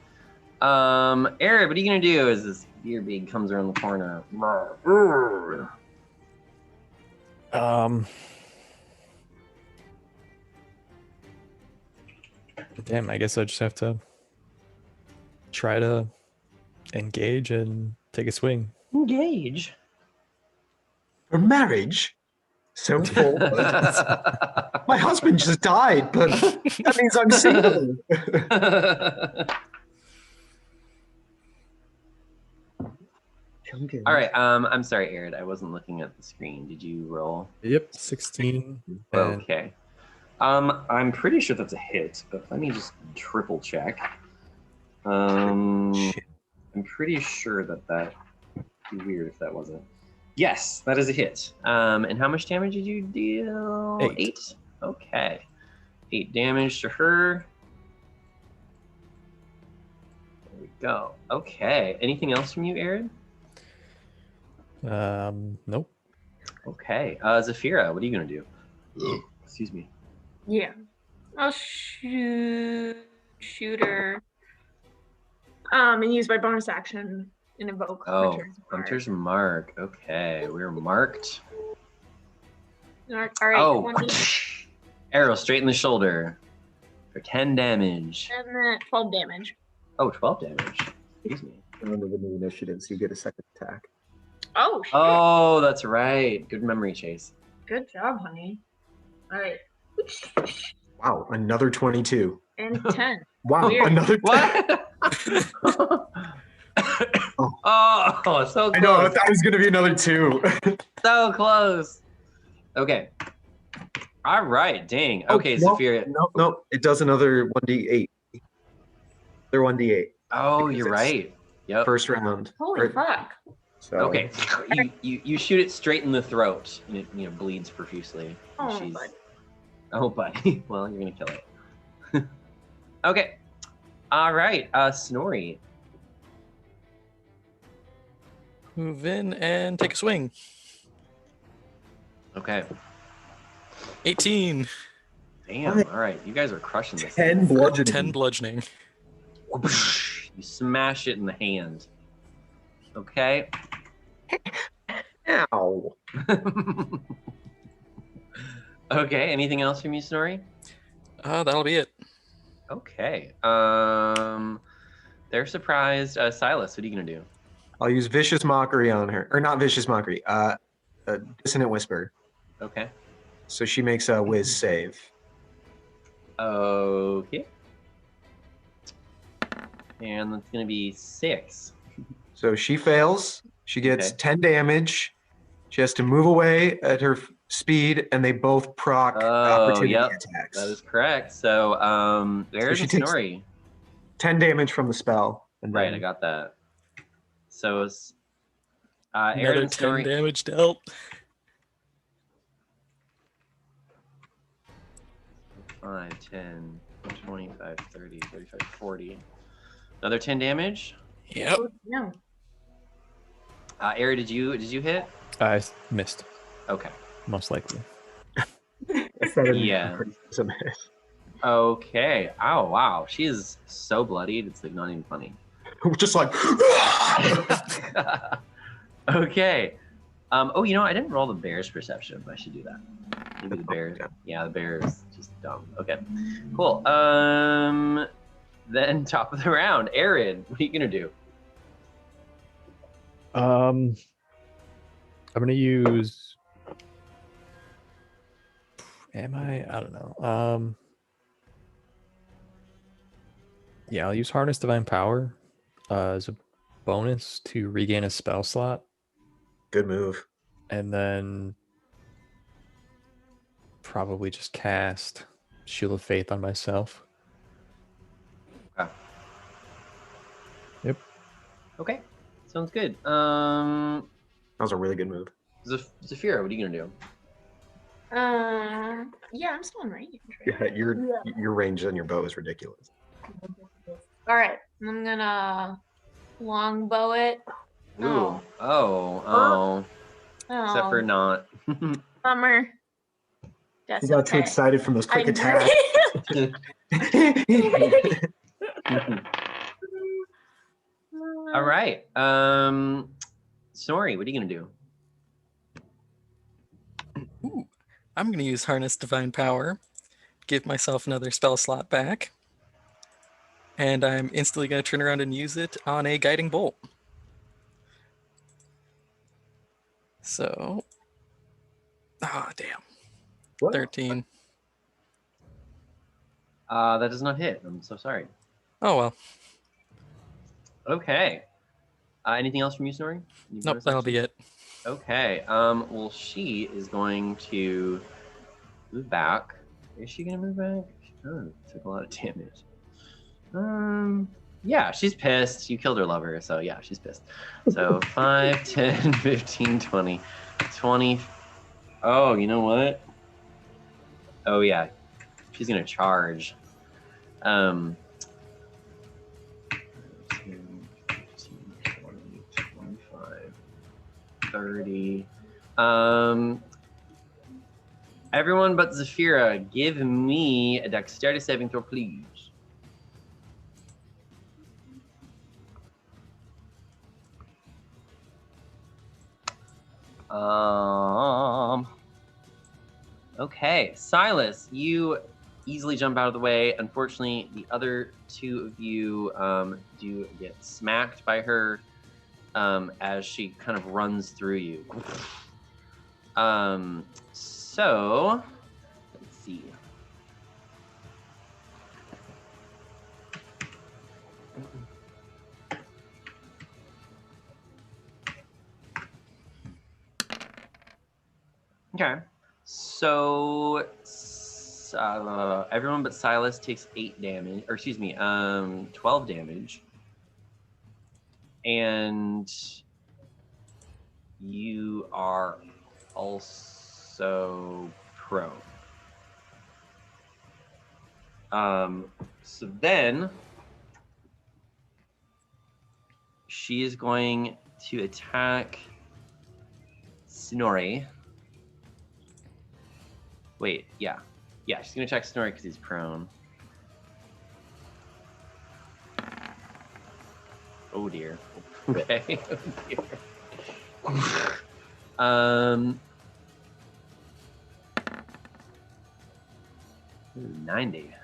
Eric, what are you going to do as this beard comes around the corner? Damn, I guess I just have to try to engage and take a swing. Engage? For marriage? So forward. My husband just died, but that means I'm single. All right. I'm sorry, Aaron. I wasn't looking at the screen. Did you roll? Yep, 16. Okay. I'm pretty sure that's a hit, but let me just triple check. I'm pretty sure that would be weird if that wasn't. Yes, that is a hit. And how much damage did you deal? 8. Okay. 8 damage to her. There we go. Okay. Anything else from you, Aaron? Nope. Okay. Zafira, what are you gonna do? Excuse me. Yeah. I'll shoot her. And use my bonus action and invoke Hunter's Mark. Okay, we're marked. All right. Arrow straight in the shoulder for 10 damage. And then 12 damage. Oh, 12 damage. Excuse me. Remember the new initiatives, you get a second attack. Oh, shit. Oh, that's right. Good memory, Chase. Good job, honey. All right. Wow, another 22. And 10. Wow, Weird. another 10. What? Oh, so close. I know, I thought it was going to be another 2. So close. Okay. All right, dang. Okay, Zafira. No, it does another 1d8. They're 1d8. Oh, you're right. Yep. First round. Holy fuck. So, Okay, you shoot it straight in the throat, and it bleeds profusely. Oh, She's bud. Oh, buddy. Well, you're gonna kill it. Okay. All right. Snorri. Move in and take a swing. Okay. 18. Damn. What? All right. You guys are crushing this. 10 For bludgeoning. 10 bludgeoning. You smash it in the hand. Okay. Ow. Okay. Anything else from you, Snorri? That'll be it. Okay. They're surprised. Silas, what are you gonna do? I'll use Vicious Mockery on her. Or not Vicious Mockery. Dissonant Whisper. Okay. So she makes a whiz save. Okay. And that's gonna be 6. So she fails. She gets Okay. 10 damage. She has to move away at her speed, and they both proc opportunity yep. attacks. That is correct. So, there's she a takes- Snorri. 10 damage from the spell. And Right, then- I got that. So, Another Aaron 10 and Snorri. damage dealt. 5, 10, 25, 30, 35, 40. Another 10 damage. Yep. No. Ari, did you hit? I missed, Okay. most likely. Yeah. Okay. Oh wow, she is so bloodied. It's like not even funny. Just like. Okay. Oh, you know, I didn't roll the bear's perception. I should do that. Maybe the bear. Yeah, the bear is just dumb. Okay. Cool. Then top of the round, Aaron, what are you gonna do? I'm gonna use. Am I? I don't know. Yeah, I'll use Harness Divine Power as a bonus to regain a spell slot, Good move. and then probably just cast Shield of Faith on myself. Okay. Yep. Okay. Sounds good. That was a really good move. Zafira, what are you gonna do? Yeah, I'm still in range. Right? Yeah, your range on your bow is ridiculous. All right, I'm gonna longbow it. Ooh. Oh. Except for not. Bummer. That's You got too okay. excited from those quick I attacks. All right. Snorri, what are you gonna do? Ooh, I'm going to use Harness Divine Power, give myself another spell slot back, and I'm instantly going to turn around and use it on a Guiding Bolt. So, damn. What? 13. That does not hit. I'm so sorry. Oh, well. Okay. Anything else from you, Snorri? You Nope, that'll be it. Okay. Well, she is going to move back. Is she gonna move back? Oh, took a lot of damage. Yeah, she's pissed. You killed her lover, so yeah, she's pissed. So 5, 10, 15, 20, 20. Oh, you know what? Oh yeah, she's gonna charge. 10, 15, 20, 25, 30. Everyone but Zafira, give me a dexterity saving throw, please. Okay, Silas, you easily jump out of the way. Unfortunately, the other two of you do get smacked by her as she kind of runs through you. So let's see. Okay, so everyone but Silas takes 8 damage, or excuse me, 12 damage, and you are also prone. So then she is going to attack Snorri. Wait, yeah, she's gonna attack Snorri because he's prone. Oh dear. Okay. Oh dear. 90.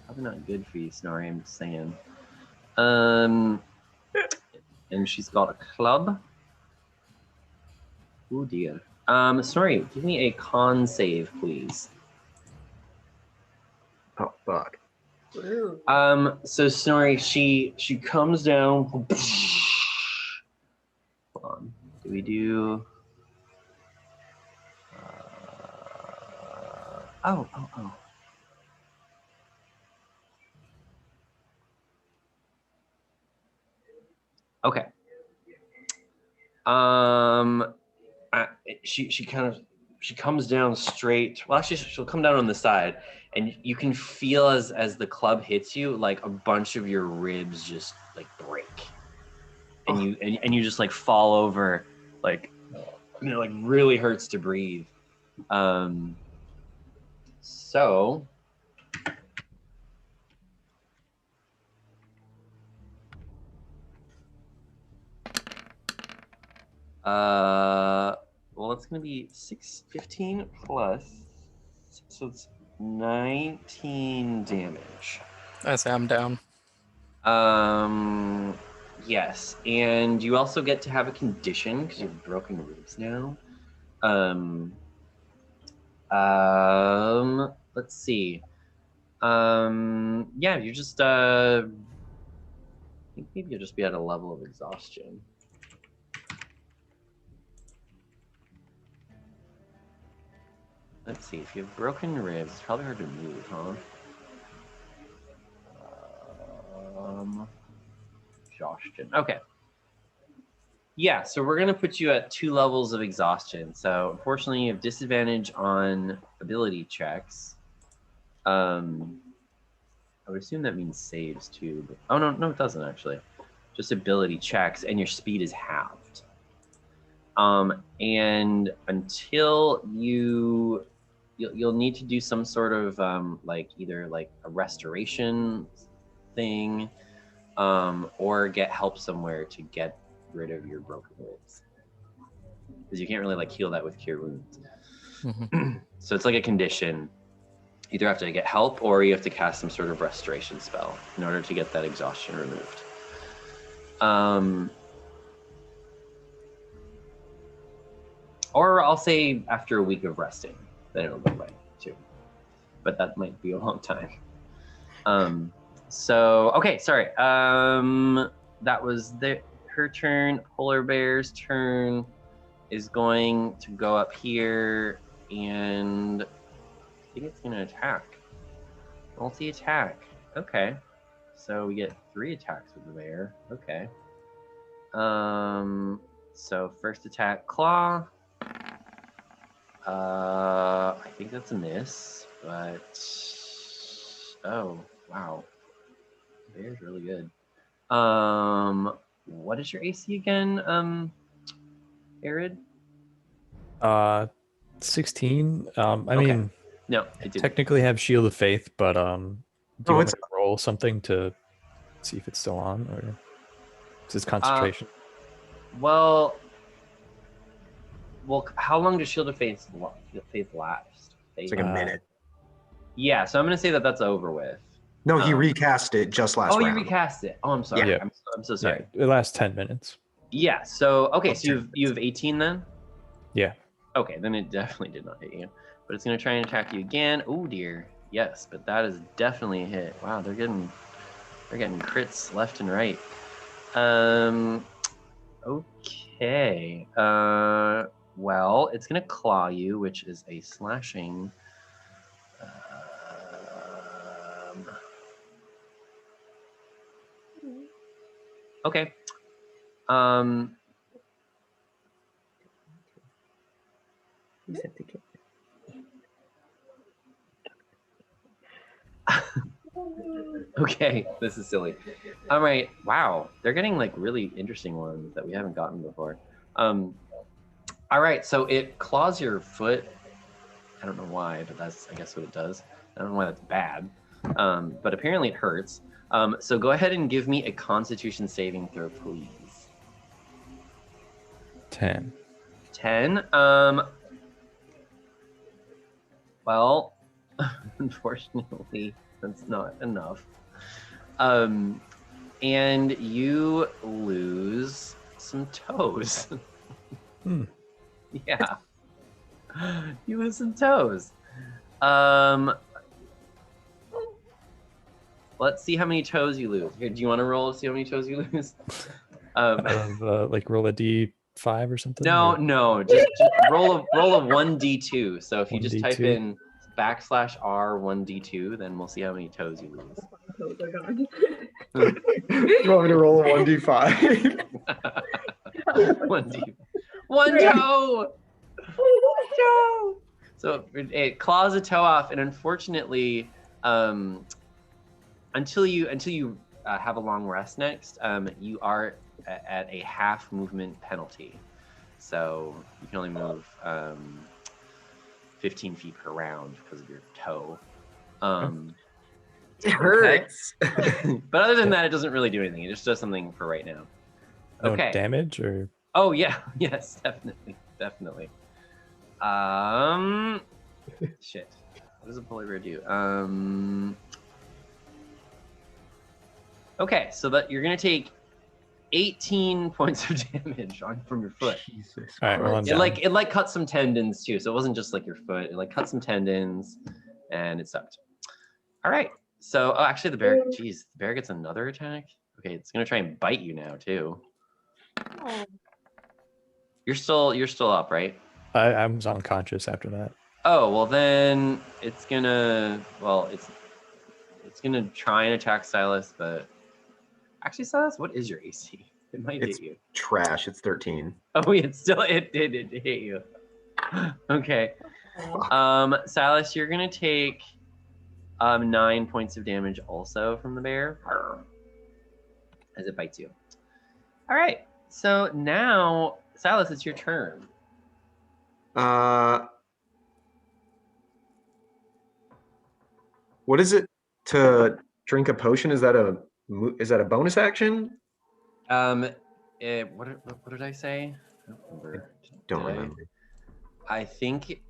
Probably not good for you, Snorri, I'm just saying. And she's got a club. Oh dear. Snorri, give me a con save, please. Oh fuck. Ooh. So Snorri, she comes down. Hold on. Do we do? Oh. Okay. She comes down straight. Well, actually, she'll come down on the side, and you can feel as the club hits you, like a bunch of your ribs just like break, and you just like fall over, like, and it like really hurts to breathe. So. Well, it's gonna be 15 plus, so it's 19 damage. I say I'm down. Yes, and you also get to have a condition because you have broken ribs now. Let's see. Yeah, you just I think maybe you'll just be at a level of exhaustion. Let's see, if you have broken ribs, it's probably hard to move, huh? Exhaustion. Okay. Yeah, so we're gonna put you at 2 levels of exhaustion. So unfortunately, you have disadvantage on ability checks. I would assume that means saves too. But, oh no, it doesn't actually. Just ability checks, and your speed is halved. And until you'll need to do some sort of like either like a restoration thing, or get help somewhere to get rid of your broken ribs, because you can't really like heal that with cure wounds. Mm-hmm. So it's like a condition. You either have to get help or you have to cast some sort of restoration spell in order to get that exhaustion removed. Or I'll say after a week of resting, then it'll go away too. But that might be a long time. So okay, sorry. That was her turn. Polar Bear's turn is going to go up here, and I think it's gonna attack. Multi-attack. Okay. So we get 3 attacks with the bear. Okay. So first attack, claw. I think that's a miss, but oh wow, bear's really good. What is your AC again, Arid? 16. I Okay. mean, No, it didn't. technically have Shield of Faith, but do you Oh, want it's me to roll something to see if it's still on, or is this concentration? Well, how long does Shield of Faith last? like a minute. Yeah, so I'm gonna say that that's over with. No, he recast it just last round. You recast it. Oh, I'm sorry. Yeah. I'm so sorry. Yeah, it lasts 10 minutes. Yeah. So okay, so you have 18 then. Yeah. Okay, then it definitely did not hit you, but it's gonna try and attack you again. Oh dear. Yes, but that is definitely a hit. Wow, they're getting crits left and right. Okay. Well, it's gonna claw you, which is a slashing. Okay. Okay, this is silly. All right, wow, they're getting like really interesting ones that we haven't gotten before. All right, so it claws your foot. I don't know why, but that's I guess what it does. I don't know why that's bad, but apparently it hurts. So go ahead and give me a Constitution saving throw, please. 10. 10. Well, unfortunately, that's not enough. And you lose some toes. Yeah. You lose some toes. Let's see how many toes you lose. Here, do you want to roll to see how many toes you lose? Like roll a d5 or something? No, just roll a 1d2. So if you just type 1d2? in /R 1d2, then we'll see how many toes you lose. Toes are gone. You want me to roll a 1d5? 1d. One toe. So it claws a toe off, and unfortunately, until you have a long rest next, you are at a half movement penalty. So you can only move 15 feet per round because of your toe. It hurts. But other than that, it doesn't really do anything. It just does something for right now. Okay. Oh, damage or? Oh yeah, yes, definitely. Shit. What does a polar bear do? Okay, so that you're gonna take 18 points of damage from your foot. Jesus All right, well, I'm Christ. It like cut some tendons too, so it wasn't just like your foot. It like cut some tendons, and it sucked. All right, so actually the bear gets another attack. Okay, it's gonna try and bite you now too. You're still up, right? I was unconscious after that. Oh, well then it's gonna try and attack Silas, but actually Silas, what is your AC? It might It's hit you. trash. It's 13. Oh, it hit you. Okay. Silas, you're gonna take 9 points of damage also from the bear as it bites you. All right. So now, Silas, it's your turn. What is it to drink a potion? Is that a bonus action? What did I say? I don't remember. Don't Did I? remember. I think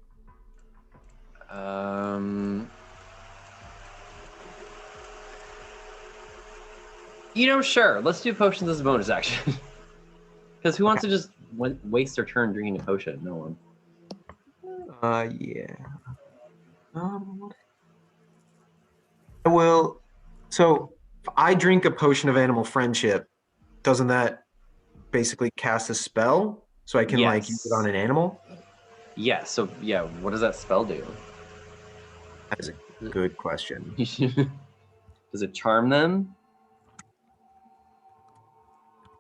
sure. Let's do potions as a bonus action. Because who wants to just waste their turn drinking a potion? No one. Yeah. I will. So if I drink a potion of animal friendship, doesn't that basically cast a spell? So I can like use it on an animal? Yeah, so yeah, what does that spell do? That is a good question. Does it charm them?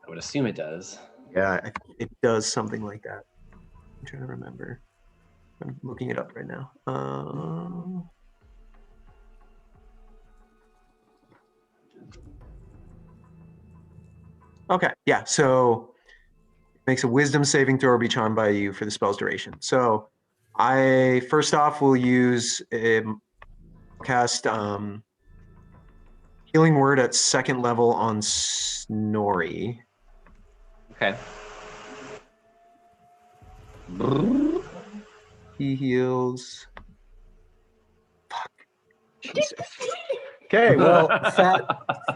I would assume it does. Yeah, it does something like that. I'm trying to remember. I'm looking it up right now. Okay, yeah, so it makes a wisdom saving throw or be charmed by you for the spell's duration. So I first off will use cast healing word at 2nd level on Snorri. Okay. He heals. Fuck. Jesus. Okay, well,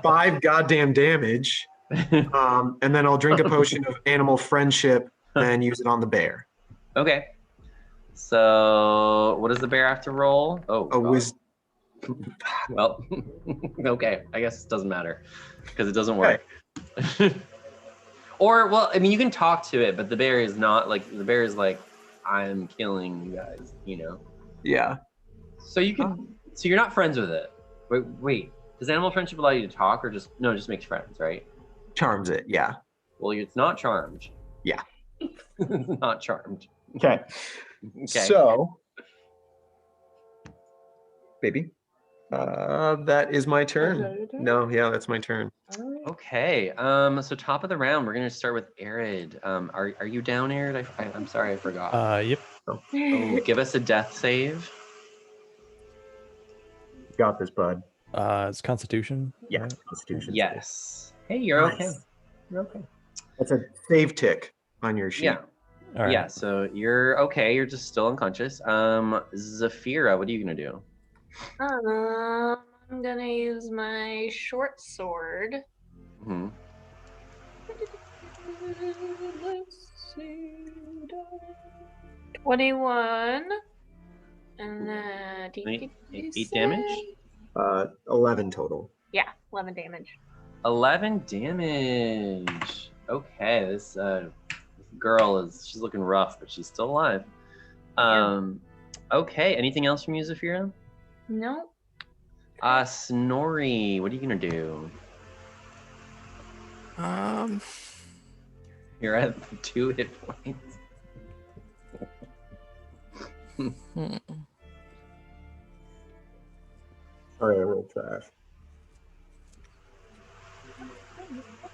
5 goddamn damage. And then I'll drink a potion of animal friendship and use it on the bear. Okay. So what does the bear have to roll? Oh, well, okay. I guess it doesn't matter because it doesn't work. Okay. Or, well, I mean, you can talk to it, but the bear is not like, the bear is like, I'm killing you guys, Yeah. So you can, so you're not friends with it. Wait, does animal friendship allow you to talk or just makes friends, right? Charms it, yeah. Well, it's not charmed. Yeah. It's not charmed. Okay. So, baby, That is my turn. that your turn? No, yeah, that's my turn. All right. Okay. So top of the round, we're gonna start with Arid. Are you down, Arid? I'm sorry, I forgot. Yep. Oh, give us a death save. Got this, bud. It's Constitution. Yeah, right? Constitution. Yes. Hey, you're Nice. okay. You're okay. That's a save tick on your sheet. Yeah. All Yeah. right. So you're okay. You're just still unconscious. Zafira, what are you gonna do? I'm gonna use my short sword. Hmm. Let's see. 21. And then Eight damage. 11 total. Yeah, 11 damage. 11 damage. Okay, this girl she's looking rough, but she's still alive. Okay, anything else from you, Zafira? No. Snorri, what are you gonna do? You're at 2 hit points. Sorry, I rolled trash.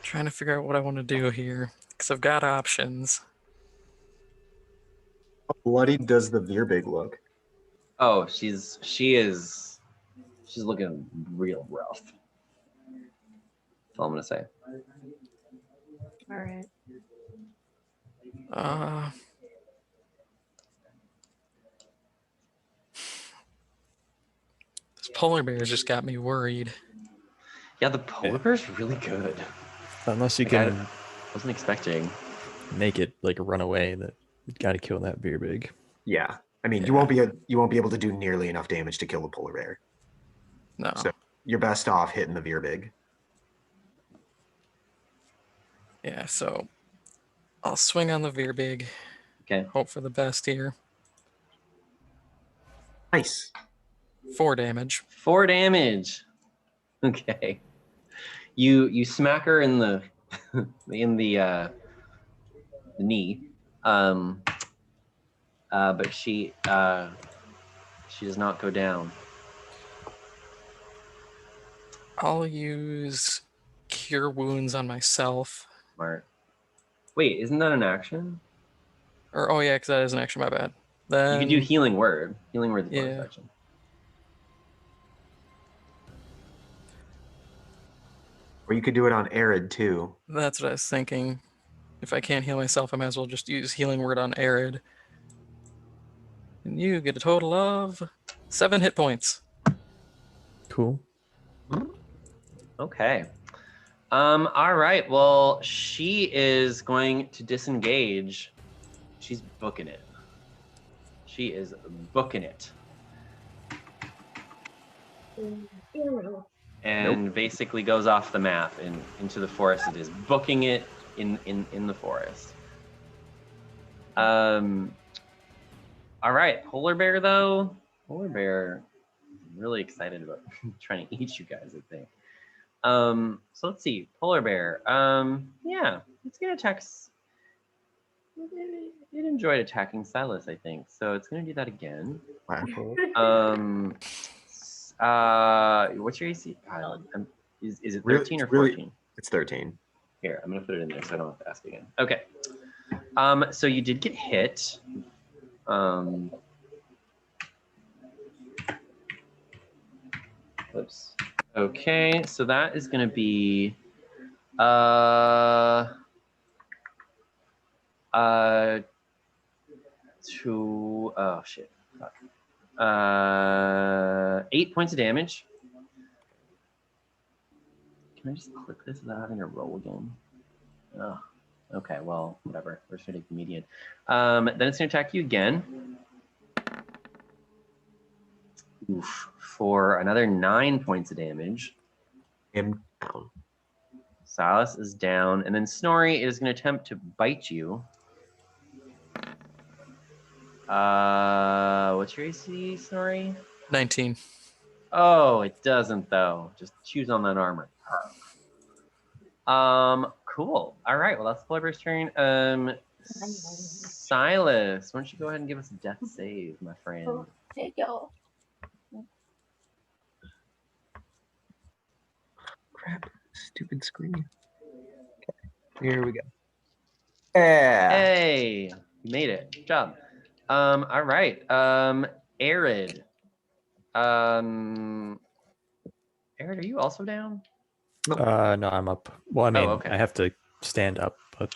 Trying to figure out what I want to do here because I've got options. How bloody does the Veerbig look? Oh, she's looking real rough. That's all I'm gonna say. All right. This polar bear's just got me worried. Yeah, the polar bear's really good. Unless you Like, I can wasn't expecting. make it like a runaway, that you got to kill that beer big. Yeah, I mean, Yeah. you won't be able to do nearly enough damage to kill the polar bear. No. So you're best off hitting the Veerbig. Yeah, so I'll swing on the Veerbig. Okay. Hope for the best here. Nice. 4 damage. 4 damage. Okay. You smack her in the in the knee. But she does not go down. I'll use Cure Wounds on myself. Smart. Wait, isn't that an action? Or, oh yeah, because that is an action, my bad. You Then, can do healing word. Healing word's a bonus Yeah. action. Or you could do it on Arid too. that's what I was thinking. If I can't heal myself, I might as well just use Healing Word on Arid. And you get a total of 7 hit points. Cool. Okay. All right. Well, she is going to disengage. She's booking it. She is booking it. And basically goes off the map and into the forest. It is booking it in the forest. All right, polar bear though. Polar bear, I'm really excited about trying to eat you guys, I think. So let's see, polar bear. Yeah, it's gonna attack. It enjoyed attacking Silas, I think. So it's gonna do that again. Wow. What's your AC? Is it Really- 13 or really- 14? It's 13. Here, I'm gonna put it in there so I don't have to ask again. Okay. So you did get hit. Oops. Okay, so that is gonna be oh shit. Fuck. 8 points of damage. Can I just click this without having to roll again? Oh, okay, well, whatever. We're just gonna take the median. Then it's gonna attack you again. Oof, for another 9 points of damage. Him down. Silas is down, and then Snorri is gonna attempt to bite you. What's your AC, Snorri? 19. Oh, it doesn't though. Just choose on that armor. Cool. All right. Well, that's Polar Bear's turn. Silas, why don't you go ahead and give us a death save, my friend? There you go. Stupid screen. Okay. Here we go. Yeah. Hey, you made it. Good job. All right. Arid. Arid, are you also down? No, I'm up. Well, I mean, okay. I have to stand up, but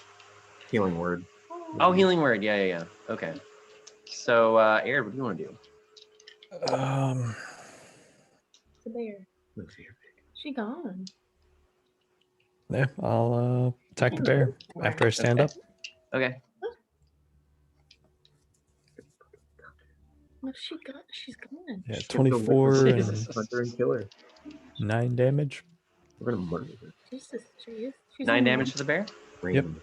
Healing word. Oh, healing word. Yeah. Okay. So, Arid, what do you want to do? The bear. Let's see here. She gone. yeah, I'll attack the bear after I stand up. Okay. Well, she's gone. Yeah, Just get the 24 liquid and hunter and killer. 9 damage. We're gonna murder her. Jesus, she is. She's 9 in damage to the bear. Rime.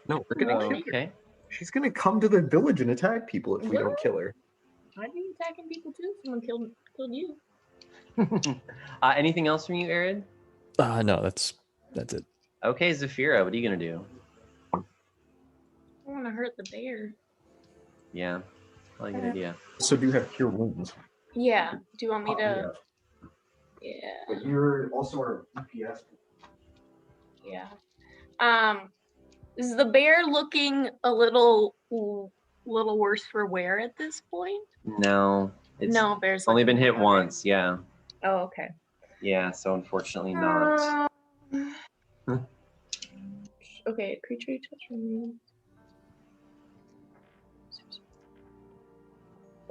No, we're gonna kill her. Okay. She's gonna come to the village and attack people if we don't kill her. I'd be attacking people too. Someone killed you. Anything else from you, Arid? No, that's it. Okay, Zafira, what are you gonna do? I want to hurt the bear. Yeah, probably a good idea. So do you have cure wounds? Yeah. Do you want me Yeah. to? Yeah. But you're also our DPS. Yeah. Is the bear looking a little worse for wear at this point? No, it's No, bear's only been looking hit all right. once. Yeah, Oh, okay. yeah. So unfortunately not. Okay, creature you touch removes.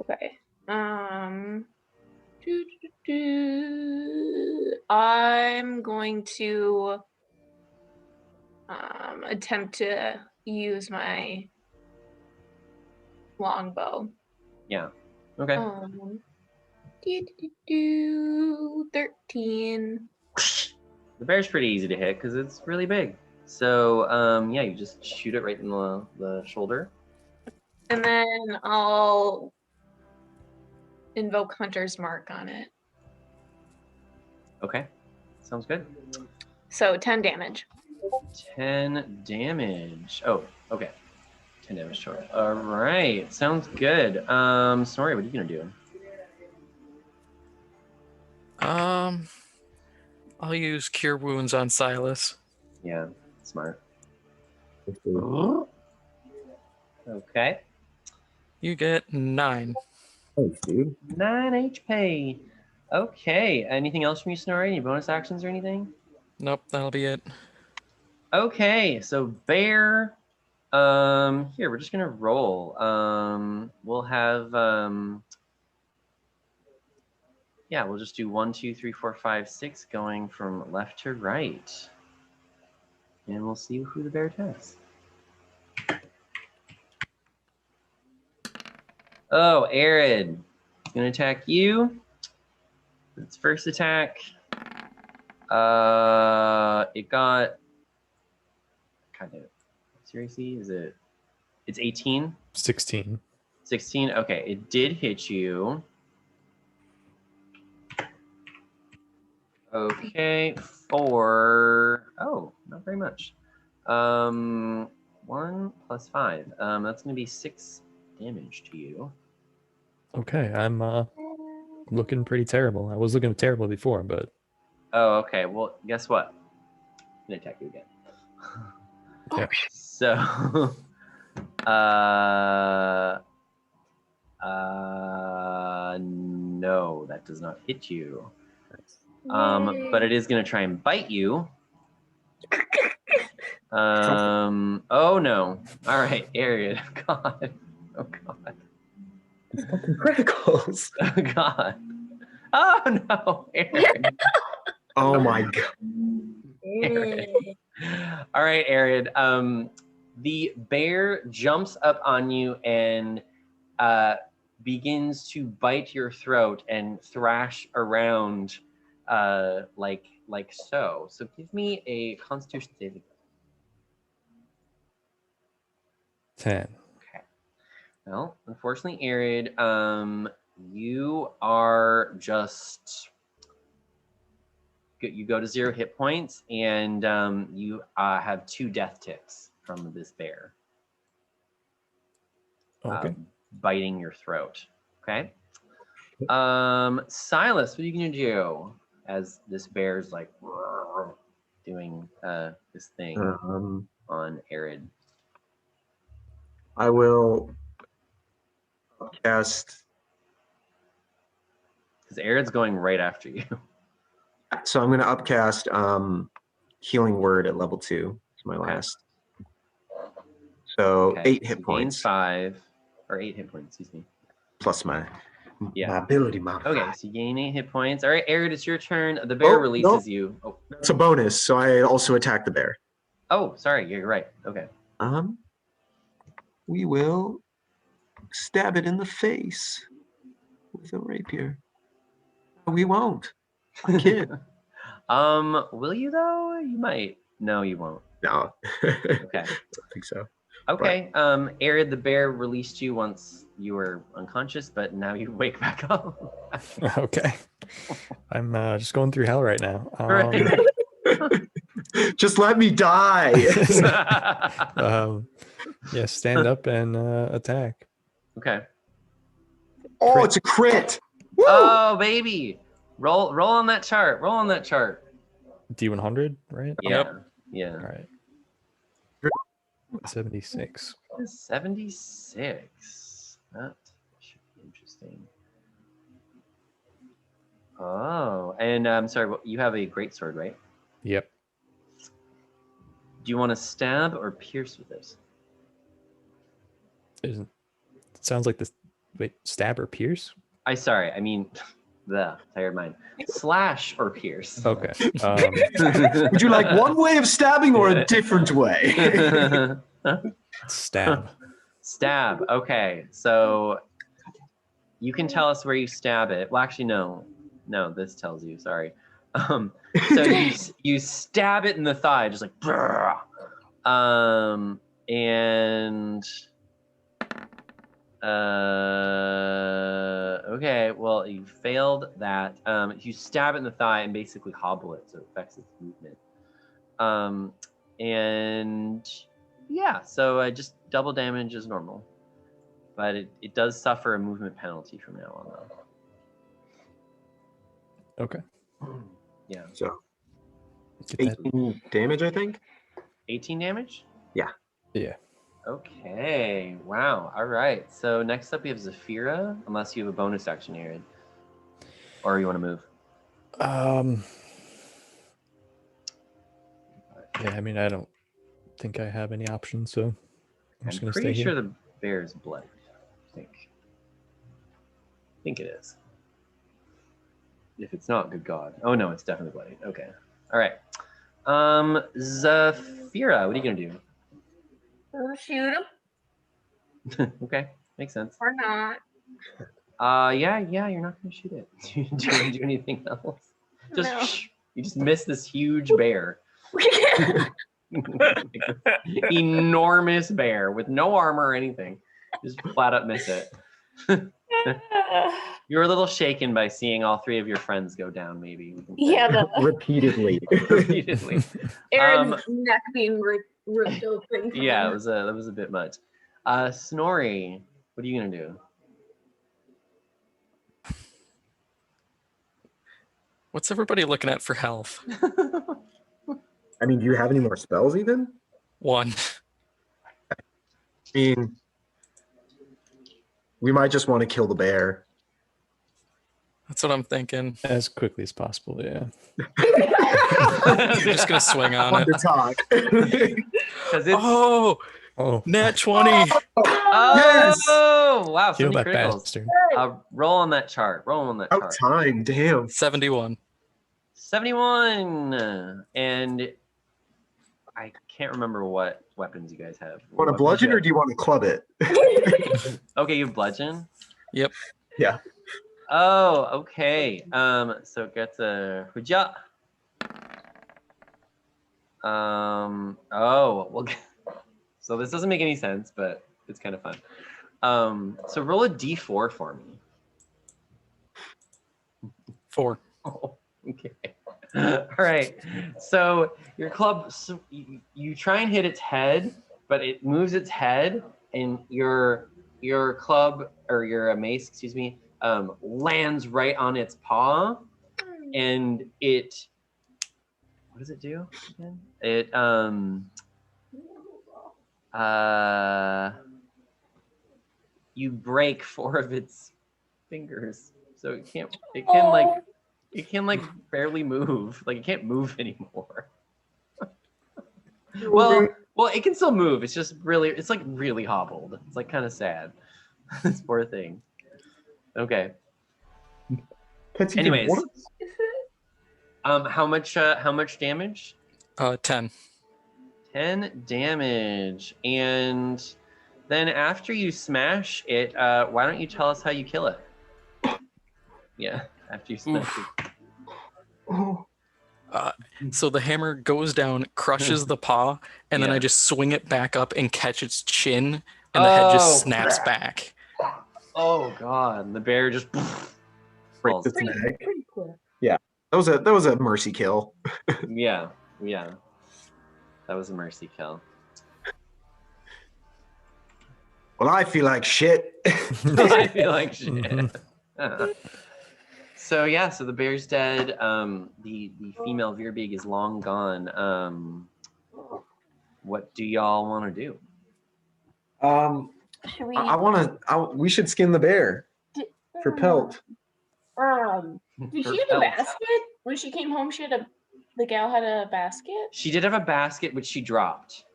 Okay. I'm going to attempt to use my longbow. Yeah. Okay. 13. The bear's pretty easy to hit because it's really big. So yeah, you just shoot it right in the shoulder. And then I'll invoke Hunter's Mark on it. Okay, sounds good. So 10 damage. 10 damage. Oh, okay. 10 damage total. All right, sounds good. Snorri, what are you gonna do? I'll use Cure Wounds on Silas. Yeah, smart. Okay. You get 9. Thanks, dude. 9 HP. Okay. Anything else from you, Snorri? Any bonus actions or anything? Nope, that'll be it. Okay, so bear. Here we're just gonna roll. We'll have yeah, we'll just do 1, 2, 3, 4, 5, 6, going from left to right, and we'll see who the bear attacks. Oh, Arid, it's gonna attack you. Its first attack. It got kind of seriously. Is it? It's 18. 16. 16. Okay, it did hit you. Okay, not very much. 1 plus 5. That's gonna be 6 damage to you. Okay, I'm looking pretty terrible. I was looking terrible before, but Oh, okay. Well, guess what? I'm gonna attack you again. yeah. So, no, that does not hit you. But it is gonna try and bite you. Oh no. All right, Ariad. God. Oh God. Fucking criticals. Oh God. Oh no, Ariad. Oh my god. Ariad. All right, Ariad. The bear jumps up on you and begins to bite your throat and thrash around like so. So give me a Constitution saving. 10. Okay. Well, unfortunately, Arid, you are just you go to 0 hit points, and you have 2 death ticks from this bear. Okay. Biting your throat. Okay. Silas, what are you gonna do? as this bear's like doing this thing on Arid. I will cast. Because Arid's going right after you. So I'm going to upcast Healing Word at level 2. It's my last. So Okay, 8 hit so gain points 5 or 8 hit points. Excuse me. plus my Yeah. ability modifier. Okay, so you gain 8 hit points. All right, Arid, it's your turn. The bear releases you. Oh. That's a bonus, so I also attack the bear. Oh, sorry, you're right. Okay. We will stab it in the face with a rapier. We won't. I kid. Will you though? You might. No, you won't. No. Okay. I don't think so. Okay. Arid, the bear released you once you were unconscious, but now you wake back up. Okay. I'm just going through hell right now. Right. Just let me die. Yeah, stand up and attack. Okay. Oh, Crit. it's a crit. Woo! Oh, baby. Roll on that chart. Roll on that chart. D100, right? Yeah. Yep. Yeah. All right. 76. 76. That should be interesting. Oh, and I'm sorry, you have a great sword, right? Yep. Do you want to stab or pierce with this? It sounds like this. Wait, stab or pierce? I mean, the tired mind. Slash or pierce. Okay. Would you like one way of stabbing or a different way? Stab. Stab. Okay, so you can tell us where you stab it. Well, actually, no. This tells you. Sorry. So you stab it in the thigh, just like, brrr. And okay, well, you failed that. You stab it in the thigh and basically hobble it, so it affects its movement. And yeah, so just double damage is normal, but it does suffer a movement penalty from now on, though. Okay. Yeah. So Get that. 18 damage, I think. 18 damage? Yeah. Okay. Wow. All right. So next up we have Zafira, unless you have a bonus action, Aaron. Or you want to move? Yeah, I mean, I don't think I have any options, so I'm just I'm gonna pretty stay sure here. the bear is bloody. I think it is. If it's not, good God. Oh no, it's definitely bloody. Okay. All right. Zafira, what are you gonna do? Shoot him Okay, makes sense. or not? Yeah, you're not gonna shoot it. Do you want to do anything else? Just No. you just missed this huge bear. Enormous bear with no armor or anything. Just flat up miss it. You were a little shaken by seeing all 3 of your friends go down, maybe. Yeah, Repeatedly. Repeatedly. Aaron's neck being ripped open. Yeah, that was a bit much. Snorri, what are you gonna do? What's everybody looking at for health? I mean, do you have any more spells even? 1. I mean, we might just want to kill the bear. That's what I'm thinking. As quickly as possible, yeah. You're just gonna swing on On it. the talk. Because it's Oh, Nat 20. Yes! Wow, so kill many that criticals. bastard. Roll on that chart. Out time, damn. 71. 71. And I can't remember what weapons you guys have. Want a bludgeon or do you want to club it? Okay, you have bludgeon? Yep. Yeah. Oh, okay. So it gets a huja. Well, so this doesn't make any sense, but it's kind of fun. So roll a d4 for me. 4. Oh, okay. All right. So your club, you try and hit its head, but it moves its head, and your club or your mace, excuse me, lands right on its paw, and it. What does it do again? It you break 4 of its fingers, so it can like barely move. Like it can't move anymore. Well, it can still move. It's just it's like really hobbled. It's like kind of sad. This poor thing. Okay. Anyways, how much damage? 10. 10 damage. And then after you smash it, why don't you tell us how you kill it? Yeah, after you smash it. Oh, So the hammer goes down, crushes the paw, and then I just swing it back up and catch its chin, and the head just snaps back. Oh god! And the bear just falls. its neck. Yeah, that was a mercy kill. Yeah. That was a mercy kill. Well, I feel like shit. I feel like shit. So yeah, so the bear's dead. The female Veerbig is long gone. What do y'all want to do? Should we? We should skin the bear for pelt. Did she have a basket when she came home? The gal had a basket. She did have a basket, which she dropped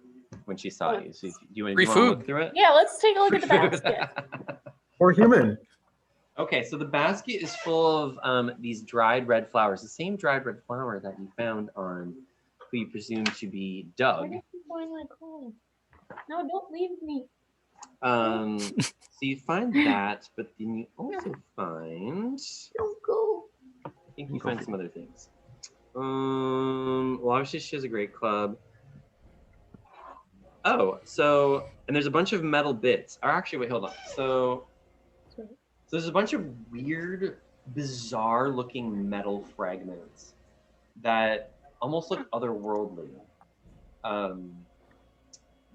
when she saw you. So do you want to look through it? Yeah, let's take a look at the basket. Or human. Okay, so the basket is full of these dried red flowers, the same dried red flower that you found on who you presume to be Doug. Where did you find my clothes? No, don't leave me. So you find that, but then you also find. Don't go. I think you find some other things. Well, obviously she has a great club. Oh, so and there's a bunch of metal bits. Or actually, wait, hold on. So there's a bunch of weird, bizarre-looking metal fragments that almost look otherworldly.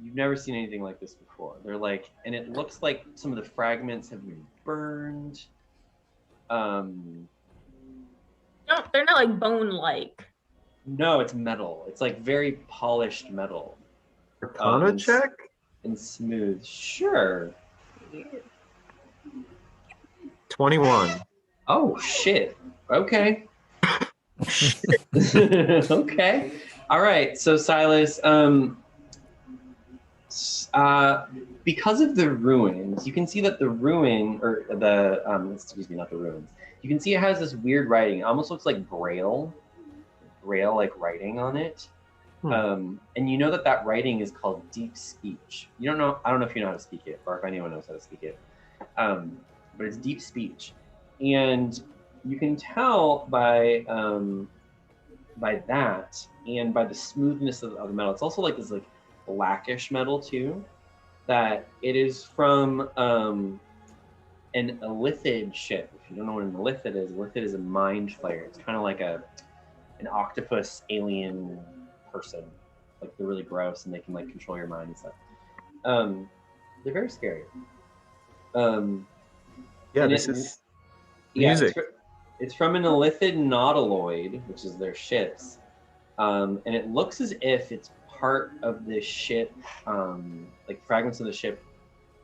You've never seen anything like this before. They're like, and it looks like some of the fragments have been burned. No, they're not like bone-like. No, it's metal. It's like very polished metal. Arcana check? And smooth. Sure. 21. Oh shit. Okay. Okay. All right. So Silas, because of the ruins, you can see that the ruin, or excuse me, not the ruins. You can see it has this weird writing. It almost looks like braille like writing on it. And you know that writing is called deep speech. I don't know if you know how to speak it, or if anyone knows how to speak it. But it's deep speech, and you can tell by that and by the smoothness of the metal. It's also like this like blackish metal too. That it is from an illithid ship. If you don't know what an illithid is a mind flayer. It's kind of like an octopus alien person. Like they're really gross and they can like control your mind and stuff. They're very scary. Yeah, this is music. It's from an illithid nautiloid, which is their ships. And it looks as if it's part of the ship, like fragments of the ship,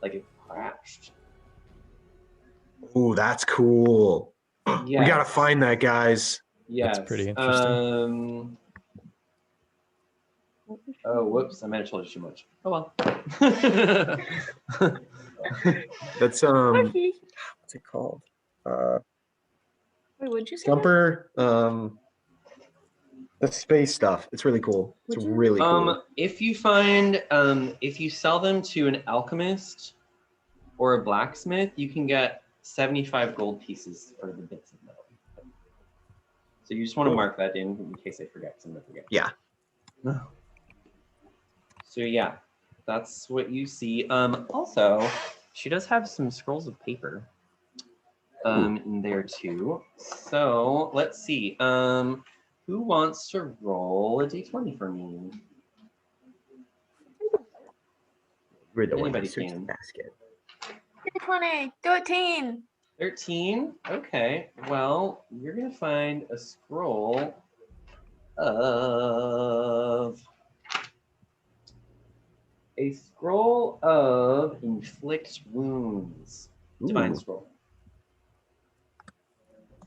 like it crashed. Ooh, that's cool. Yeah. We gotta find that, guys. Yeah, That's pretty interesting. Oh, whoops! I might have told you too much. Oh well. That's what's it called? Wait, what'd you say? Jumper. The space stuff. It's really cool. It's really cool. If you sell them to an alchemist or a blacksmith, you can get 75 gold pieces for the bits of metal. So you just want to mark that in case I forget. I'm gonna forget. Yeah. So yeah, that's what you see. Also, she does have some scrolls of paper in there too. So let's see. Who wants to roll a d20 for me? We're the one Anybody who searched the can. basket. 20, go teen. 13. Okay. Well, you're gonna find a scroll of inflict wounds. Divine Ooh. scroll.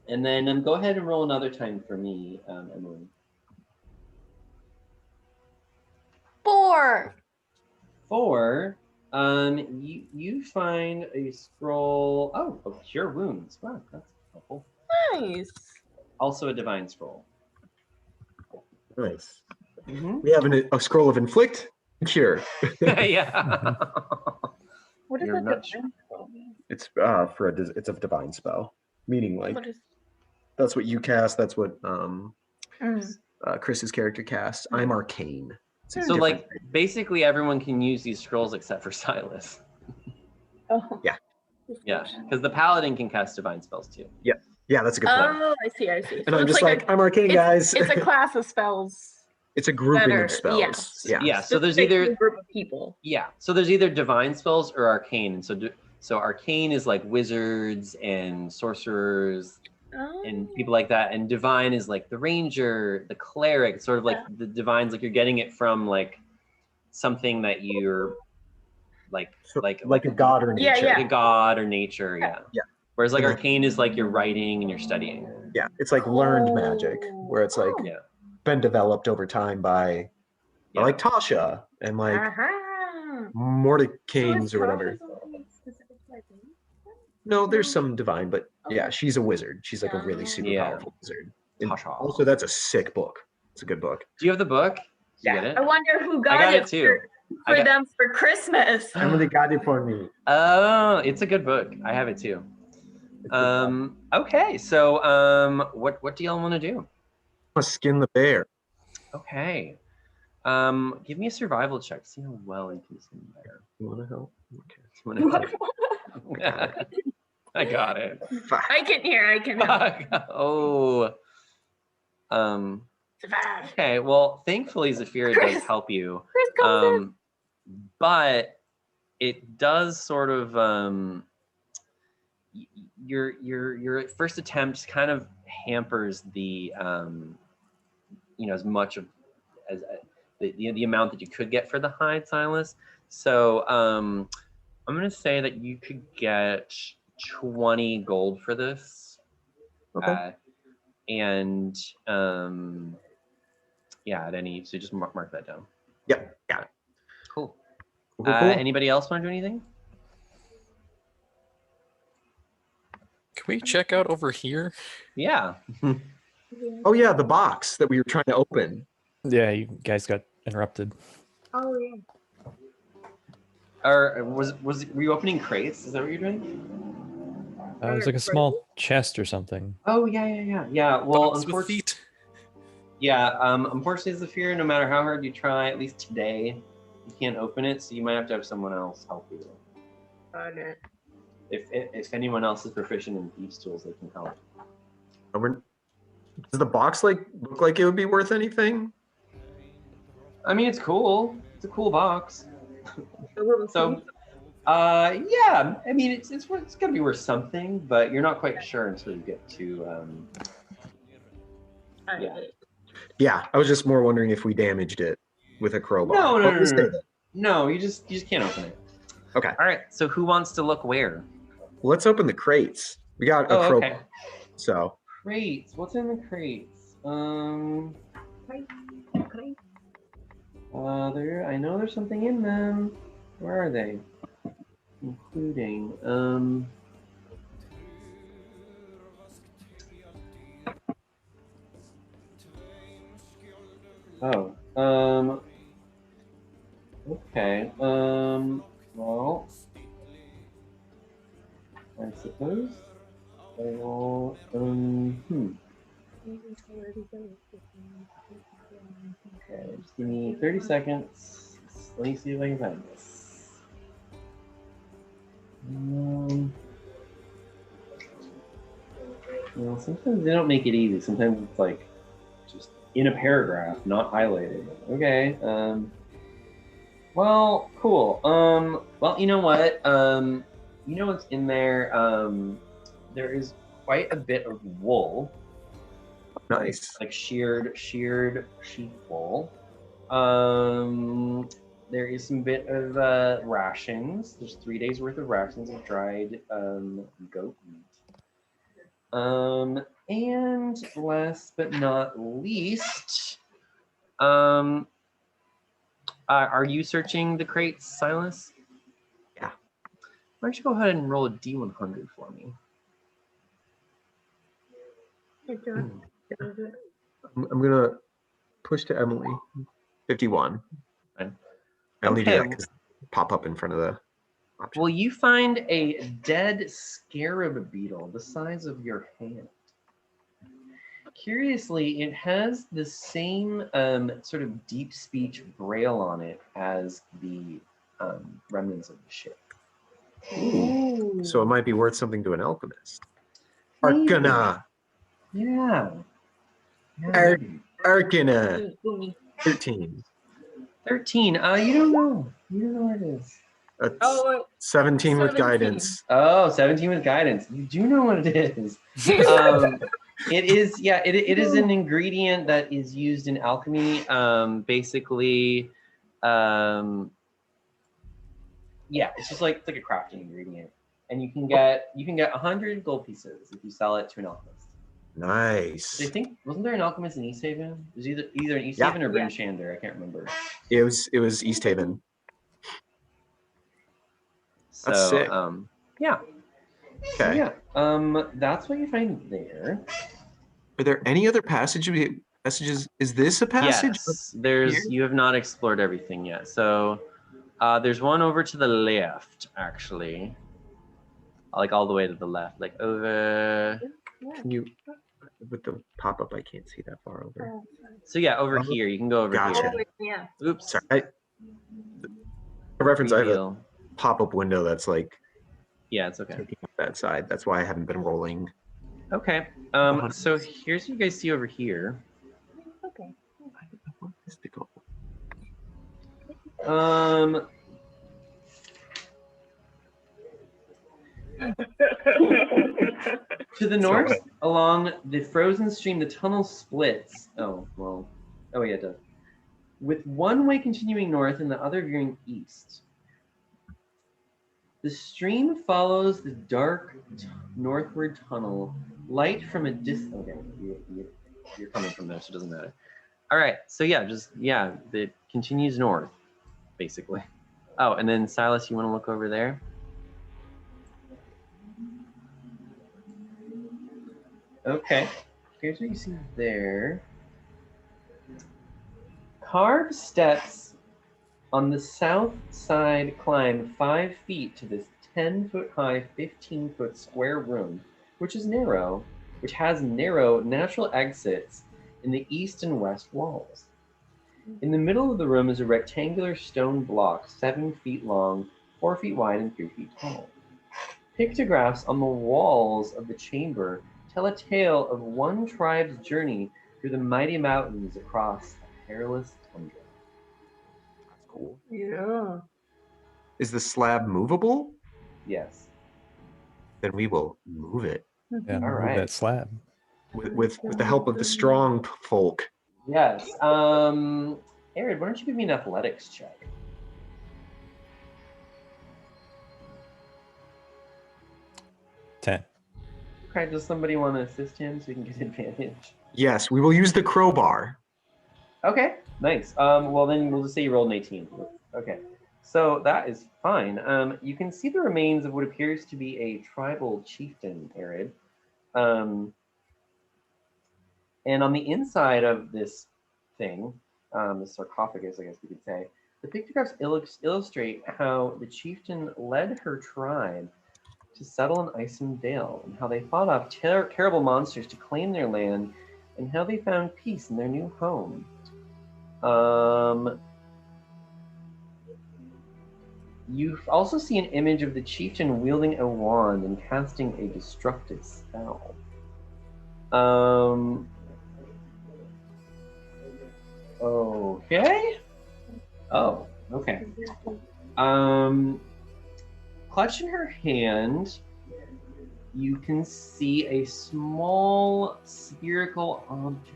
And then go ahead and roll another time for me, Emily. 4. 4. You find a scroll. Oh, of cure wounds. Wow, that's helpful. Nice. Also a divine scroll. Nice. Mm-hmm. We have a scroll of inflict and cure. Yeah. What is You're that? not sure. It's it's a divine spell, meaning like What is? that's what you cast. That's what Mm. Chris's character casts. I'm arcane. It's a So different like thing. basically everyone can use these scrolls except for Silas. Oh. Yeah. Yeah, because the paladin can cast divine spells too. Yeah, that's a good point. Oh, I see. And So I'm it's just like, I'm arcane, guys. It's a class of spells. It's a grouping that of are- spells. yeah. Yeah. Yeah, so there's Specific to either a group of people. so there's either divine spells or arcane. And so arcane is like wizards and sorcerers Oh. and people like that, and divine is like the ranger, the cleric, sort of like the divines, like you're getting it from like something that you're like So, like like a god or Yeah, nature. like a god or nature. Yeah. Whereas like And I- arcane is like you're writing and you're studying. Yeah, it's like learned magic, where it's like Yeah. been developed over time by Yeah. like Tasha and like Uh-huh. Mordekains or whatever. No, there's some divine, but yeah, she's a wizard. She's like a really super Yeah. powerful wizard. And Tasha. also, that's a sick book. It's a good book. Do you have the book? Did you get I it? wonder who I got, got it it too. for I got- them for Christmas. Emily got it for me. Oh, it's a good book. I have it too. Okay, so what do y'all want to do? Skin the bear. Okay. Give me a survival check. See how well you can skin the bear. You want to help? Okay. You wanna help? I got it. I can help. Oh. Survive. Okay. Well, thankfully, Zafira does Chris. help you. Chris comes in. But it does sort of your first attempt kind of hampers the as much of as the amount that you could get for the hide, Silas. So I'm gonna say that you could get 20 gold for this. Okay. And at any, so just mark that down. Yep, got it. Cool. Cool, cool. Anybody else want to do anything? Can we check out over here? Yeah. Oh yeah, the box that we were trying to open. Yeah, you guys got interrupted. Oh yeah. Or were you opening crates? Is that what you're doing? It was like a small chest or something. Oh yeah. Well, Box with feet. unfortunately, Zafir, no matter how hard you try, at least today, you can't open it. So you might have to have someone else help you. Okay. If anyone else is proficient in thieves' tools, they can help. Does the box like look like it would be worth anything? I mean, it's cool. It's a cool box. So So, yeah. I mean, it's gonna be worth something, but you're not quite sure until you get to. Yeah. Yeah, I was just more wondering if we damaged it with a crowbar. No, But we'll save it. No, you just can't open it. Okay, All right. So who wants to look where? let's open the crates. We got a Oh, crowbar, okay. so Crates. What's in the crates? There. I know there's something in them. Where are they? Including. Oh. Okay. Well. I suppose. I will. Okay, just give me 30 seconds. Let me see if I can find this. Well, sometimes they don't make it easy. Sometimes it's like just in a paragraph, not highlighted. Okay. Well, cool. Well, you know what? You know what's in there? there is quite a bit of wool, Nice. like sheared sheep wool. There is some bit of rations. There's 3 days worth of rations of dried goat meat. And last but not least, are you searching the crates, Silas? Yeah. Why don't you go ahead and roll a D100 for me? I'm gonna push to Emily. 51. Fine. I only do that Okay. because pop up in front of the option. Well, you find a dead scarab beetle the size of your hand. Curiously, it has the same sort of deep speech braille on it as the remnants of the ship. Ooh. So it might be worth something to an alchemist. Maybe. Arcana. Yeah. Ar- maybe. Arcana. 13. 13. You don't know. You don't know what it is. That's 17 with 17. guidance. Oh, 17 with guidance. You do know what it is. It is, yeah, it is an ingredient that is used in alchemy. Basically, yeah, it's just like a crafting ingredient. And you can get 100 gold pieces if you sell it to an alchemist. Nice. I think, wasn't there an alchemist in East Haven? It was either in East Yeah. Haven or Bryn Yeah. Shander, I can't remember. It was East Haven. So That's sick. yeah. So, Okay. yeah. That's what you find there. Are there any other messages? Is this a passage? Yes, there's. here? You have not explored everything yet. So there's one over to the left, actually. Like all the way to the left, like over. Can you, with the pop up, I can't see that far over. So yeah, over Oh, here. You can go over gotcha. here. Yeah. Oops. Sorry. A reference, I have a Reveal. pop up window that's like Yeah, it's okay. taking up that side. That's why I haven't been rolling. Okay. So here's what you guys see over here. Okay. I want this to go. To the north, along the frozen stream, the tunnel splits. Oh, well. Oh, yeah, it does. With one way continuing north and the other veering east. The stream follows the dark northward tunnel, light from a distance. Okay, you're coming from there, so it doesn't matter. All right, so yeah, it continues north, basically. Oh, and then Silas, you want to look over there? Okay, here's what you see there. Carved steps on the south side climb 5 feet to this 10-foot high, 15-foot square room, which has narrow natural exits in the east and west walls. In the middle of the room is a rectangular stone block, 7 feet long, 4 feet wide, and 3 feet tall. Pictographs on the walls of the chamber tell a tale of one tribe's journey through the mighty mountains across a perilous tundra. That's cool. Yeah. Is the slab movable? Yes. Then we will move it Yeah, All move right. that slab. with the help of the strong folk. Yes. Aaron, why don't you give me an athletics check? Ten. Okay, does somebody want to assist him so he can get advantage? Yes, we will use the crowbar. Okay, nice. Well, then we'll just say you rolled an 18. Okay, so that is fine. You can see the remains of what appears to be a tribal chieftain, Arid. And on the inside of this thing, the sarcophagus, I guess we could say, the pictographs illustrate how the chieftain led her tribe to settle in Icewind Dale, and how they fought off terrible monsters to claim their land, and how they found peace in their new home. You also see an image of the chieftain wielding a wand and casting a destructive spell. Okay. Oh, okay. Clutch in her hand, you can see a small spherical object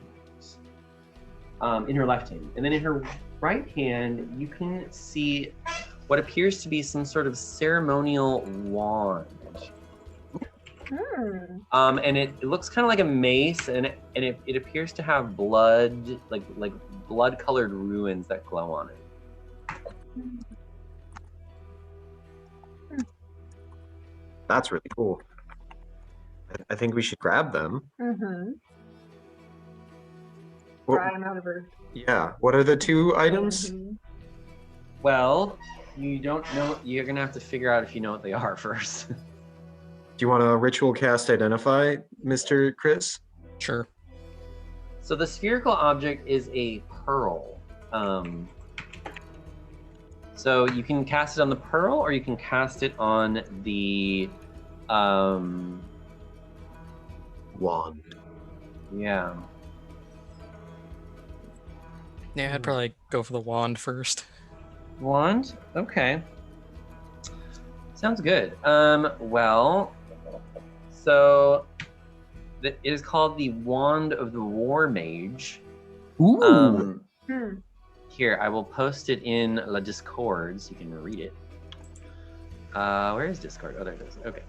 in her left hand. And then in her right hand, you can see what appears to be some sort of ceremonial wand. And it looks kind of like a mace, and it appears to have blood, like blood-colored runes that glow on it. That's really cool. I think we should grab them. Mm-hmm. What- Pry 'em out of her. yeah. What are the 2 items? Mhm. Well, you don't know. You're gonna have to figure out if you know what they are first. Do you want to ritual cast identify, Mr. Chris? Sure. So the spherical object is a pearl. So you can cast it on the pearl, or you can cast it on the Wand. yeah. Yeah, I'd probably go for the wand first. Wand? Okay. Sounds good. Well, so it is called the Wand of the War Mage. Ooh. Here, I will post it in La Discord so you can read it. Where is Discord? Oh, there it is. Okay.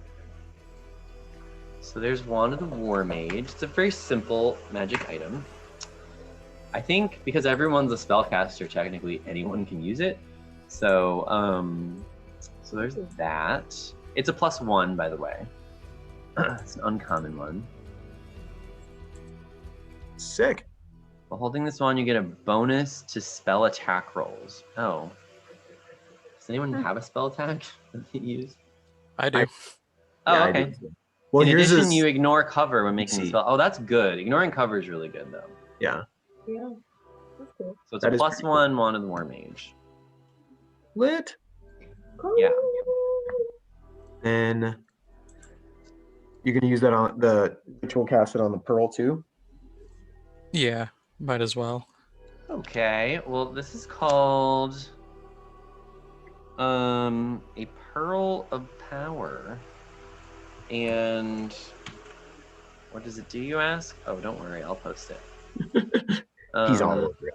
So there's Wand of the War Mage. It's a very simple magic item. I think because everyone's a spellcaster, technically anyone can use it. So, so there's that. It's a +1, by the way. It's an uncommon one. Sick. While holding this wand, you get a bonus to spell attack rolls. Oh. Does anyone have a spell attack that they use? I do. Oh, Yeah, I okay. do. Well, In yours addition, is you ignore cover when making the see. spell. Oh, that's good. Ignoring cover is really good, though. yeah. Yeah. That's cool. So it's That a is pretty +1 Wand of the War Mage. Lit. Yeah. Then you're gonna use that on the ritual cast it on the pearl too. Yeah, might as well. Okay. Well, this is called a Pearl of Power. And what does it do, you ask? Oh, don't worry, I'll post it. He's all over it.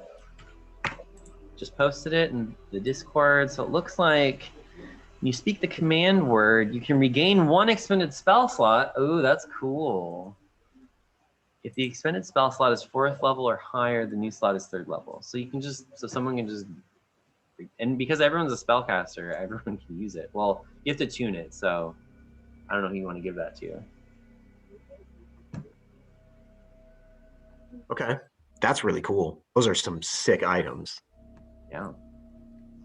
Just posted it in the Discord. So it looks like when you speak the command word, you can regain 1 expended spell slot. Oh, that's cool. If the expended spell slot is 4th level or higher, the new slot is 3rd level. So you can just, so someone can just, and because everyone's a spellcaster, everyone can use it. Well, you have to tune it, so I don't know who you want to give that to. Okay. That's really cool. Those are some sick items. Yeah.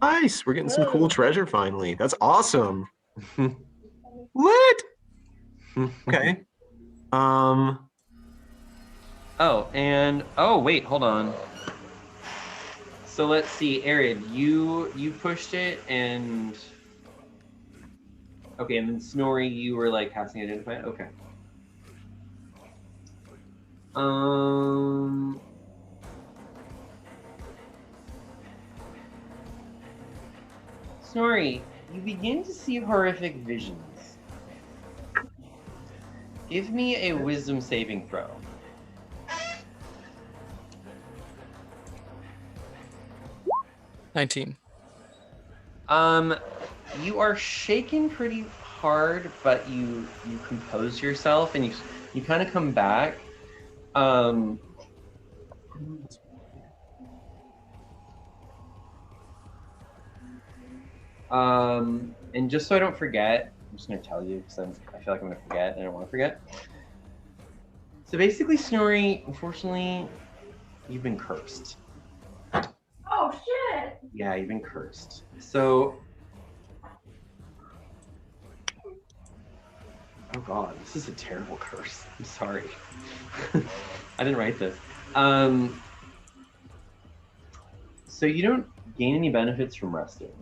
Nice. We're getting some cool treasure finally. That's awesome. Lit. Okay. Oh, and oh wait, hold on. So let's see, Arid, you pushed it, and okay, and then Snorri, you were like casting identify. Okay. Snorri, you begin to see horrific visions. Give me a wisdom saving throw. $19. You are shaken pretty hard, but you compose yourself and you kind of come back. And just so I don't forget, I'm just gonna tell you because I feel like I'm gonna forget and I don't want to forget. So basically, Snorri, unfortunately, you've been cursed. Oh shit! Yeah, you've been cursed. So, oh god, this is a terrible curse. I'm sorry. I didn't write this. So you don't gain any benefits from resting.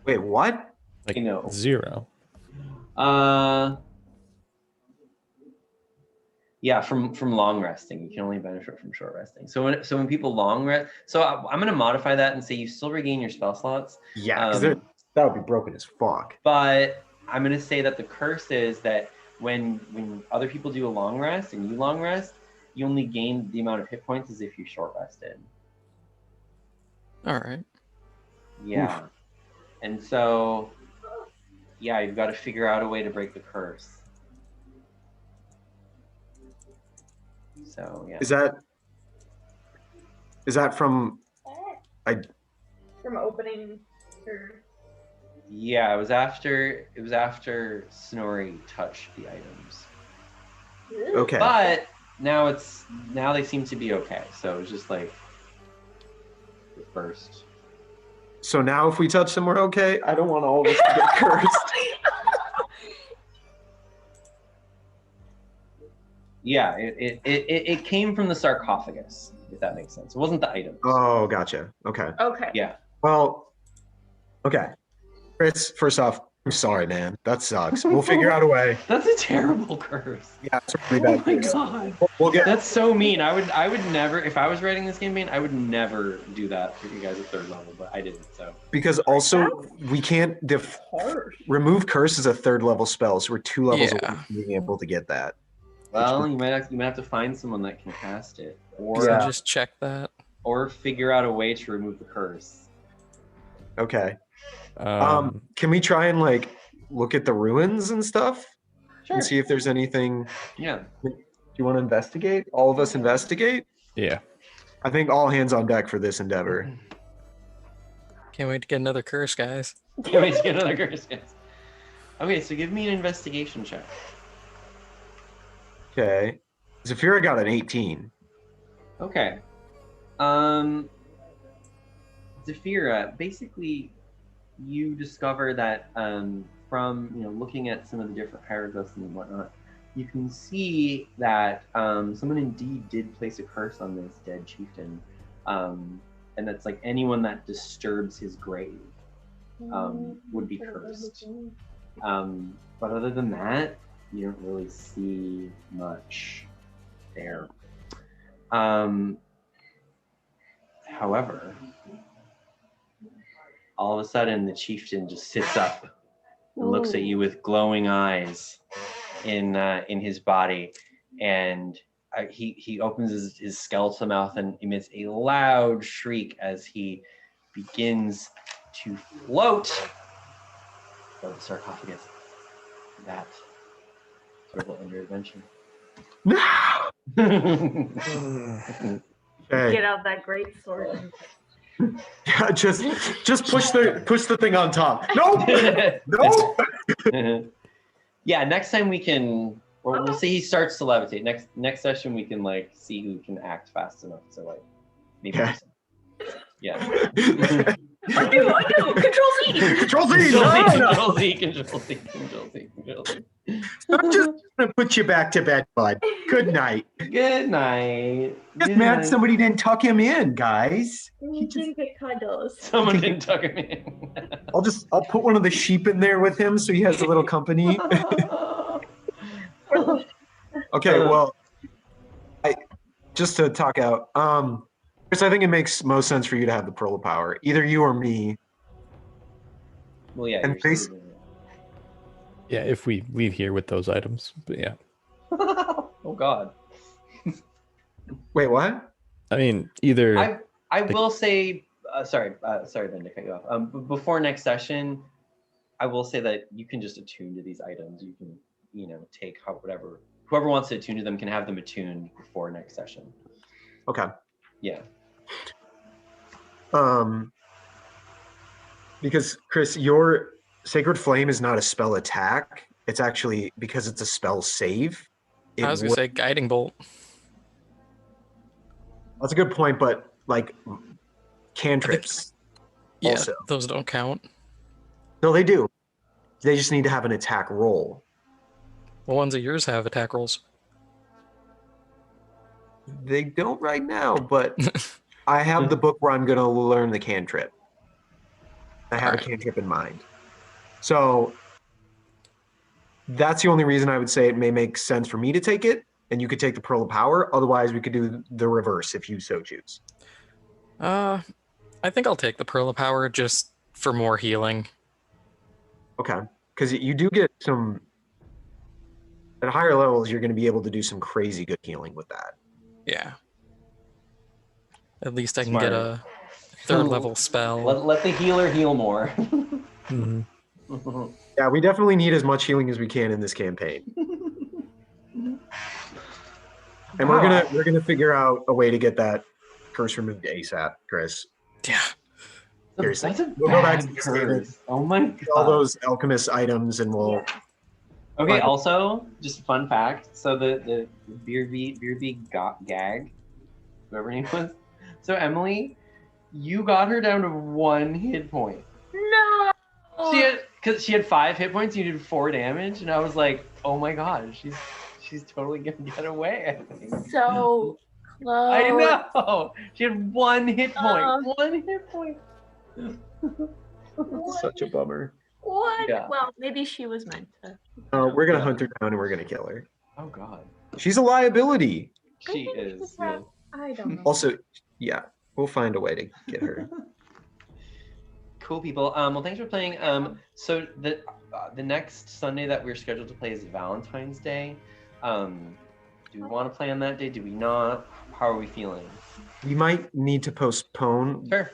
Wait, what? Like You know. 0. Yeah, from long resting, you can only benefit from short resting. So when people long rest, so I'm gonna modify that and say you still regain your spell slots. Yeah, because that would be broken as fuck. But I'm gonna say that the curse is that when other people do a long rest and you long rest, you only gain the amount of hit points as if you short rested. All right. Yeah. And so, yeah, you've got to figure out a way to break the curse. So, yeah. Is that from From opening her. Yeah, it was after Snorri touched the items. okay? But now they seem to be okay. So it's just like the first. So now if we touch them, we're okay. I don't want all of us to get cursed. Yeah, it came from the sarcophagus, if that makes sense. It wasn't the items. Oh, gotcha. Okay. Okay. Yeah. Well, okay. Chris, first off, I'm sorry, man. That sucks. We'll figure out a way. That's a terrible curse. Yeah, it's a really bad. Oh my curse. god. We'll get. That's so mean. I would never, if I was writing this campaign, I would never do that for you guys at third level, but I didn't, so. Because also we can't remove curse is a third level spell, so we're 2 levels away Yeah. from being able to get that. Well, you might have to find someone that can cast it. Or Yeah. Just check that. or figure out a way to remove the curse. Okay. Can we try and like look at the ruins and stuff Sure. and see if there's anything? Yeah. Do you want to investigate? All of us investigate? Yeah. I think all hands on deck for this endeavor. Can't wait to get another curse, guys. Can't wait to get another curse, guys. Okay, so give me an investigation check. Okay. Zafira got an 18. Okay. Zafira, basically, you discover that from looking at some of the different hieroglyphs and whatnot, you can see that someone indeed did place a curse on this dead chieftain, and that's like anyone that disturbs his grave would be cursed. But other than that, you don't really see much there. However, all of a sudden the chieftain just sits up and looks at you with glowing eyes in his body, and he opens his skeletal mouth and emits a loud shriek as he begins to float above the sarcophagus. That sort of under adventure. No! Get Okay. out that great sword. Yeah, just push the thing on top. No! No! Yeah, next time we can, or we'll see he starts to levitate. Next session we can like see who can act fast enough to like maybe. Yeah. Yeah. Undo! Control Z! Control Z! Control No, Z, no. Control Z, Control Z, Control Z, Control Z. I'm just gonna put you back to bed, bud. Good night. Good night. Just Good mad night. somebody didn't tuck him in, guys. You can get cuddles. Someone didn't tuck him in. I'll put one of the sheep in there with him so he has a little company. Okay, well, just to talk out, Chris, I think it makes most sense for you to have the Pearl of Power, either you or me. Well, yeah. And you're basi- still doing Yeah, if we leave here with those items. But yeah. it. Oh God. Wait, what? I mean, either I will say, sorry, Ben, to cut you off. Before next session, I will say that you can just attune to these items. You can, take whoever wants to attune to them can have them attuned before next session. Okay. Yeah. Because Chris, your Sacred Flame is not a spell attack. It's actually because it's a spell save. I was gonna say guiding bolt. That's a good point, but like cantrips. Yeah, Also. those don't count. No, they do. They just need to have an attack roll. What ones of yours have attack rolls? They don't right now, but I have the book where I'm going to learn the cantrip. I have a Alright. cantrip in mind. So that's the only reason I would say it may make sense for me to take it, and you could take the Pearl of Power. Otherwise, we could do the reverse if you so choose. I think I'll take the Pearl of Power just for more healing. Okay. because you do get some at higher levels. You're going to be able to do some crazy good healing with that. Yeah. At least I can get Smart. a third level spell. Let the healer heal more. Hmm. Yeah, we definitely need as much healing as we can in this campaign, and we're gonna figure out a way to get that curse removed ASAP, Chris. Yeah. Seriously. That's a We'll go back to bad the statement. curse. Oh my god. All those alchemist items, and we'll. Okay, Fine. also, just a fun fact. So the beer gag, whoever her name was. So Emily, you got her down to 1 hit point. No. Because she had 5 hit points, you did 4 damage, and I was like, oh my god, she's totally gonna get away. I think. So close. I know. She had 1 hit point. Oh. 1 hit point. Such a bummer. What? Yeah. Well, maybe she was meant to. We're gonna Yeah. hunt her down and we're gonna kill her. Oh god. She's a liability. She I think is. she's not- I don't know. Also, yeah, we'll find a way to get her. Cool people. Well, thanks for playing. So the next Sunday that we're scheduled to play is Valentine's Day. Do we want to play on that day? Do we not? How are we feeling? We might need to postpone Sure.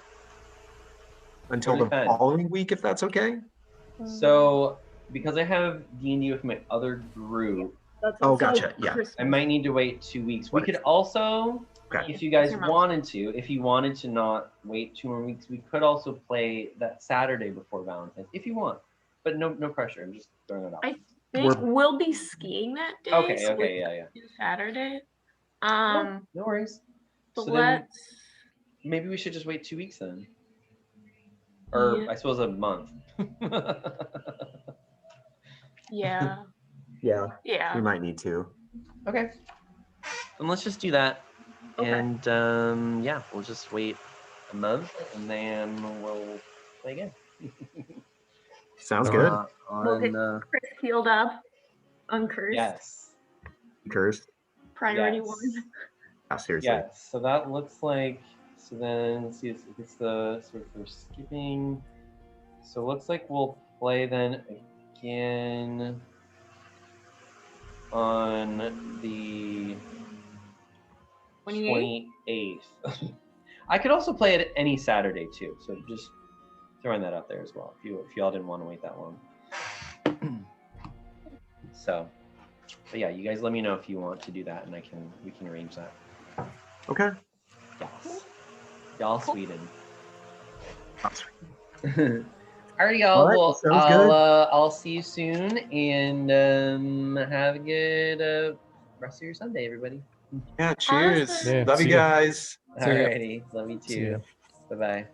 until Totally the fine. following week, if that's okay. So because I have D&D with my other group, That's Oh, also gotcha, yeah. Christmas. I might need to wait 2 weeks. We What could is- also, Okay. if you guys Your mom's- wanted to, if you wanted to not wait 2 more weeks, we could also play that Saturday before Valentine's, if you want. But no pressure. I'm just throwing it out. I think we'll be skiing that day. Okay, so we okay, yeah. can do Saturday. No worries. But So then let's. maybe we should just wait 2 weeks then. Or Yeah. I suppose a month. Yeah. Yeah, we Yeah. might need to. Okay. Then let's just do that. Okay. And yeah, we'll just wait a month and then we'll play again. Sounds good. We'll get Chris healed up. Uncursed. Yes. Cursed. Priority Yes. 1. Ah, seriously. Yes. So that looks like. So then let's see if it's the sort of for skipping. So it looks like we'll play then again on the 28th. I could also play it any Saturday too. So just throwing that out there as well. If y'all didn't want to wait that long. So, but yeah, you guys let me know if you want to do that, and we can arrange that. Okay. Yes. Y'all Sweden. That's Alrighty, y'all. All right, Well, sounds good. I'll see you soon, and have a good rest of your Sunday, everybody. Yeah, cheers. Awesome. Yeah, Love you see ya. guys. See ya. Alrighty, love you See too. ya. Bye bye.